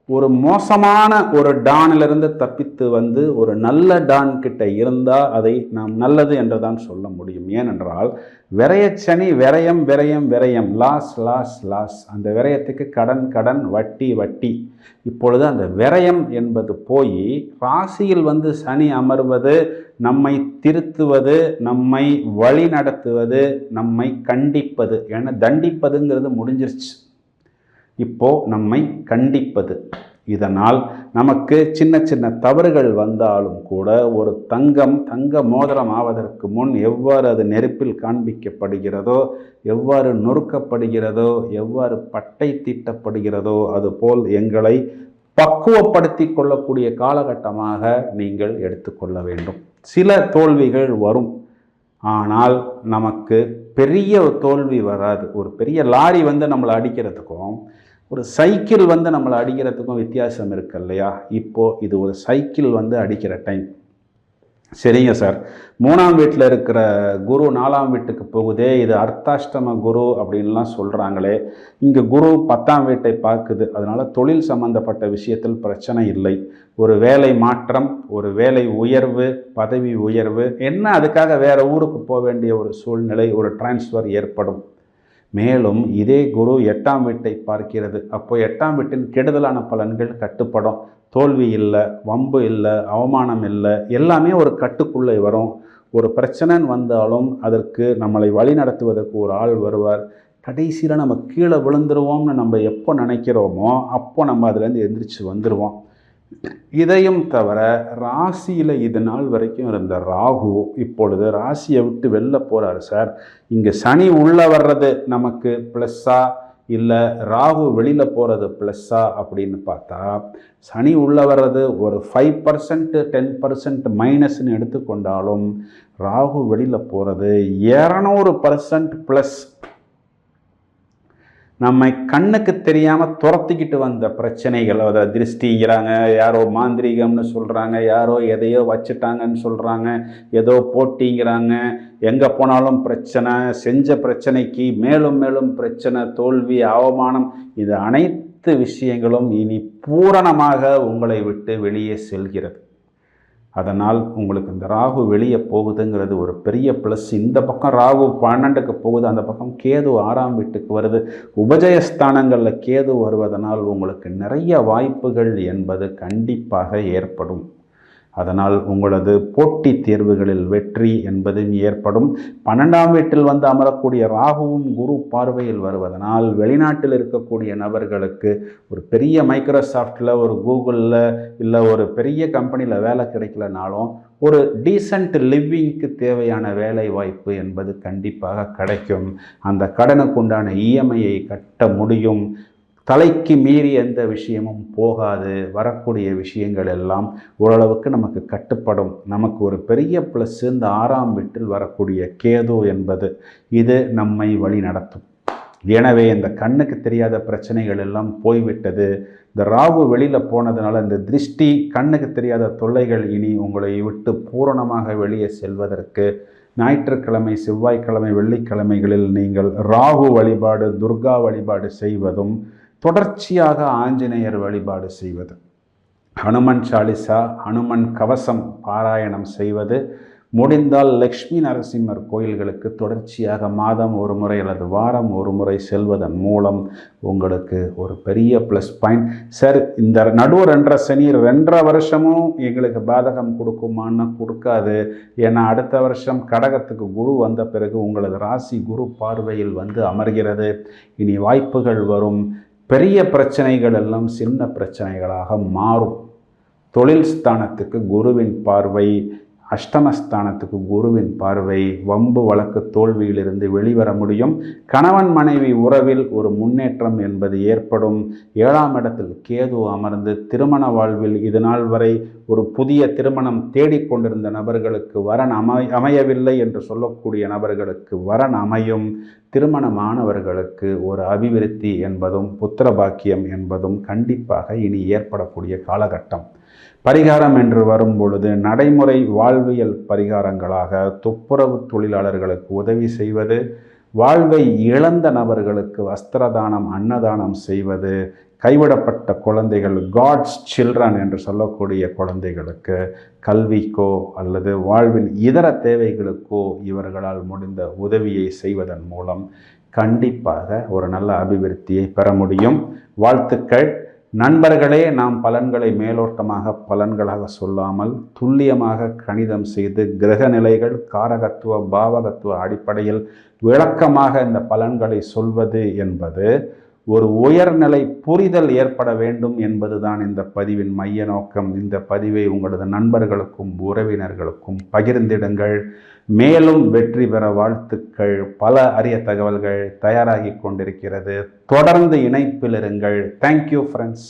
ஒரு மோசமான ஒரு டானிலிருந்து தப்பித்து வந்து ஒரு நல்ல டான் கிட்ட இருந்தால் அதை நாம் நல்லது என்று தான் சொல்ல முடியும். ஏனென்றால் விரயச்சனி விரயம் விரயம் விரயம் லாஸ் லாஸ் லாஸ், அந்த விரயத்துக்கு கடன் வட்டி. இப்பொழுது அந்த விரயம் என்பது போய் ராசியில் வந்து சனி அமர்வது நம்மை திருத்துவது, நம்மை வழி நடத்துவது, நம்மை கண்டிப்பது. ஏன்னா தண்டிப்பதுங்கிறது முடிஞ்சிருச்சு, இப்போ நம்மை கண்டிப்பது. இதனால் நமக்கு சின்ன சின்ன தவறுகள் வந்தாலும் கூட ஒரு தங்க மோதிரம் ஆவதற்கு முன் எவ்வாறு அது நெருப்பில் காண்பிக்கப்படுகிறதோ, எவ்வாறு நொறுக்கப்படுகிறதோ, எவ்வாறு பட்டை தீட்டப்படுகிறதோ, அதுபோல் எங்களை பக்குவப்படுத்தி கொள்ளக்கூடிய காலகட்டமாக நீங்கள் எடுத்துக்கொள்ள வேண்டும். சில தோல்விகள் வரும், ஆனால் நமக்கு பெரிய தோல்வி வராது. ஒரு பெரிய லாரி வந்து நம்மளை அடிக்கிறதுக்கும் ஒரு சைக்கிள் வந்து நம்மளை அடிக்கிறதுக்கும் வித்தியாசம் இருக்கு இல்லையா? இப்போது இது ஒரு சைக்கிள் வந்து அடிக்கிற டைம். சரிங்க சார், 3ஆம் வீட்டில் இருக்கிற குரு 4ஆம் வீட்டுக்கு போகுதே, இது அர்த்தாஷ்டம குரு அப்படின்லாம் சொல்கிறாங்களே, இங்கே குரு 10ஆம் வீட்டை பார்க்குது, அதனால் தொழில் சம்பந்தப்பட்ட விஷயத்தில் பிரச்சனை இல்லை. ஒரு வேலை மாற்றம், ஒரு வேலை உயர்வு, பதவி உயர்வு என்ன, அதுக்காக வேறு ஊருக்கு போக வேண்டிய ஒரு சூழ்நிலை, ஒரு டிரான்ஸ்ஃபர் ஏற்படும். மேலும் இதே குரு 8ஆம் வீட்டை பார்க்கிறது, அப்போ 8ஆம் வீட்டின் கெடுதலான பலன்கள் கட்டுப்படும். தோல்வி இல்லை, வம்பு இல்லை, அவமானம் இல்லை, எல்லாமே ஒரு கட்டுக்குள்ளே வரும். ஒரு பிரச்சனைன்னு வந்தாலும் அதற்கு நம்மளை வழி நடத்துவதற்கு ஒரு ஆள் வருவார். கடைசியில் நம்ம கீழே விழுந்துருவோம்னு நம்ம எப்போ நினைக்கிறோமோ அப்போ நம்ம அதுலேருந்து எந்திரிச்சு வந்துடுவோம். இதையும் தவிர ராசியில் இது நாள் வரைக்கும் இருந்த ராகு இப்பொழுது ராசியை விட்டு வெளில போகிறாரு சார். இங்கே சனி உள்ளே வர்றது நமக்கு ப்ளஸ்ஸா இல்லை ராகு வெளியில் போகிறது ப்ளஸ்ஸா அப்படின்னு பார்த்தா, சனி உள்ள வர்றது ஒரு 5% 10% மைனஸ்ன்னு எடுத்துக்கொண்டாலும் ராகு வெளியில் போகிறது 200% ப்ளஸ். நம்ம கண்ணுக்கு தெரியாமல் துரத்திக்கிட்டு வந்த பிரச்சனைகள், அதை திருஷ்டிங்கிறாங்க, யாரோ மாந்திரீகம்னு சொல்கிறாங்க, யாரோ எதையோ வச்சுட்டாங்கன்னு சொல்கிறாங்க, ஏதோ போட்டிங்கிறாங்க, எங்கே போனாலும் பிரச்சனை, செஞ்ச பிரச்சனைக்கு மேலும் மேலும் பிரச்சனை, தோல்வி, அவமானம், இது அனைத்து விஷயங்களும் இனி பூரணமாக உங்களை விட்டு வெளியே செல்கிறது. அதனால் உங்களுக்கு இந்த ராகு வெளியே போகுதுங்கிறது ஒரு பெரிய ப்ளஸ். இந்த பக்கம் ராகு 12க்கு போகுது, அந்த பக்கம் கேது 6ஆம் வீட்டுக்கு வருது. உபஜயஸ்தானங்களில் கேது வருவதனால் உங்களுக்கு நிறைய வாய்ப்புகள் என்பது கண்டிப்பாக ஏற்படும். அதனால் உங்களது போட்டித் தேர்வுகளில் வெற்றி என்பதும் ஏற்படும். 12ஆம் வீட்டில் வந்து அமரக்கூடிய ராகுவும் குரு பார்வையில் வருவதனால் வெளிநாட்டில் இருக்கக்கூடிய நபர்களுக்கு ஒரு பெரிய மைக்ரோசாஃப்டில், ஒரு கூகுளில், இல்லை ஒரு பெரிய கம்பெனியில் வேலை கிடைக்கலனாலும் ஒரு டீசன்ட் லிவிங்க்கு தேவையான வேலை வாய்ப்பு என்பது கண்டிப்பாக கிடைக்கும். அந்த கடனுக்குண்டான இஎம்ஐயை கட்ட முடியும். தலைக்கு மீறி எந்த விஷயமும் போகாது. வரக்கூடிய விஷயங்கள் எல்லாம் ஓரளவுக்கு நமக்கு கட்டுப்படும். நமக்கு ஒரு பெரிய ப்ளஸ் இந்த 6ஆம் வீட்டில் வரக்கூடிய கேது என்பது, இது நம்மை வழி நடத்தும். எனவே இந்த கண்ணுக்கு தெரியாத பிரச்சனைகள் எல்லாம் போய்விட்டது. இந்த ராகு வெளியில் போனதுனால இந்த திருஷ்டி, கண்ணுக்கு தெரியாத தொல்லைகள் இனி உங்களை விட்டு பூரணமாக வெளியே செல்வதற்கு ஞாயிற்றுக்கிழமை, செவ்வாய்க்கிழமை, வெள்ளிக்கிழமைகளில் நீங்கள் ராகு வழிபாடு, துர்கா வழிபாடு செய்வதும், தொடர்ச்சியாக ஆஞ்சநேயர் வழிபாடு செய்வது, ஹனுமன் சாலிசா, ஹனுமன் கவசம் பாராயணம் செய்வது, முடிந்தால் லக்ஷ்மி நரசிம்மர் கோயில்களுக்கு தொடர்ச்சியாக மாதம் ஒரு முறை அல்லது வாரம் ஒரு முறை செல்வதன் மூலம் உங்களுக்கு ஒரு பெரிய ப்ளஸ் பாயிண்ட். சார், இந்த நடுவர் 2.5 சனி 2.5 வருஷமும் எங்களுக்கு பாதகம் கொடுக்குமான்னு கொடுக்காது. ஏன்னா அடுத்த வருஷம் கடகத்துக்கு குரு வந்த பிறகு உங்களது ராசி குரு பார்வையில் வந்து அமர்கிறது. இனி வாய்ப்புகள் வரும். பெரிய பிரச்சனைகள் எல்லாம் சின்ன பிரச்சனைகளாக மாறும். தொழில் ஸ்தானத்துக்கு குருவின் பார்வை, அஷ்டமஸ்தானத்துக்கு குருவின் பார்வை, வம்பு வழக்கு தோல்வியிலிருந்து வெளிவர முடியும். கணவன் மனைவி உறவில் ஒரு முன்னேற்றம் என்பது ஏற்படும். 7ஆம் இடத்தில் கேது அமர்ந்து திருமண வாழ்வில் இதுநாள் வரை ஒரு புதிய திருமணம் தேடிக்கொண்டிருந்த நபர்களுக்கு வரன் அமையவில்லை என்று சொல்லக்கூடிய நபர்களுக்கு வரன் அமையும். திருமணமானவர்களுக்கு ஒரு அபிவிருத்தி என்பதும் புத்திர பாக்கியம் என்பதும் கண்டிப்பாக இனி ஏற்படக்கூடிய காலகட்டம். பரிகாரம் என்று வரும் பொழுது நடைமுறை வாழ்வியல் பரிகாரங்களாக துப்புரவு தொழிலாளர்களுக்கு உதவி செய்வது, வாழ்வை இழந்த நபர்களுக்கு வஸ்திரதானம், அன்னதானம் செய்வது, கைவிடப்பட்ட குழந்தைகள், காட்ஸ் சில்ட்ரன் என்று சொல்லக்கூடிய குழந்தைகளுக்கு கல்விக்கோ அல்லது வாழ்வின் இதர தேவைகளுக்கோ இவர்களால் முடிந்த உதவியை செய்வதன் மூலம் கண்டிப்பாக ஒரு நல்ல அபிவிருத்தியை பெற முடியும். வாழ்த்துக்கள் நண்பர்களே. நாம் பலன்களை மேலோட்டமாக பலன்களாக சொல்லாமல் துல்லியமாக கணிதம் செய்து கிரக நிலைகள், காரகத்துவ, பாவகத்துவ அடிப்படையில் விளக்கமாக இந்த பலன்களை சொல்வது என்பது ஒரு உயர்நிலை புரிதல் ஏற்பட வேண்டும் என்பதுதான் இந்த பதிவின் மைய நோக்கம். இந்த பதிவை உங்களது நண்பர்களுக்கும் உறவினர்களுக்கும் பகிர்ந்திடுங்கள். மேலும் வெற்றி பெற வாழ்த்துக்கள். பல அரிய தகவல்கள் தயாராகி கொண்டிருக்கிறது. தொடர்ந்து இணைப்பில் இருங்கள். Thank you friends.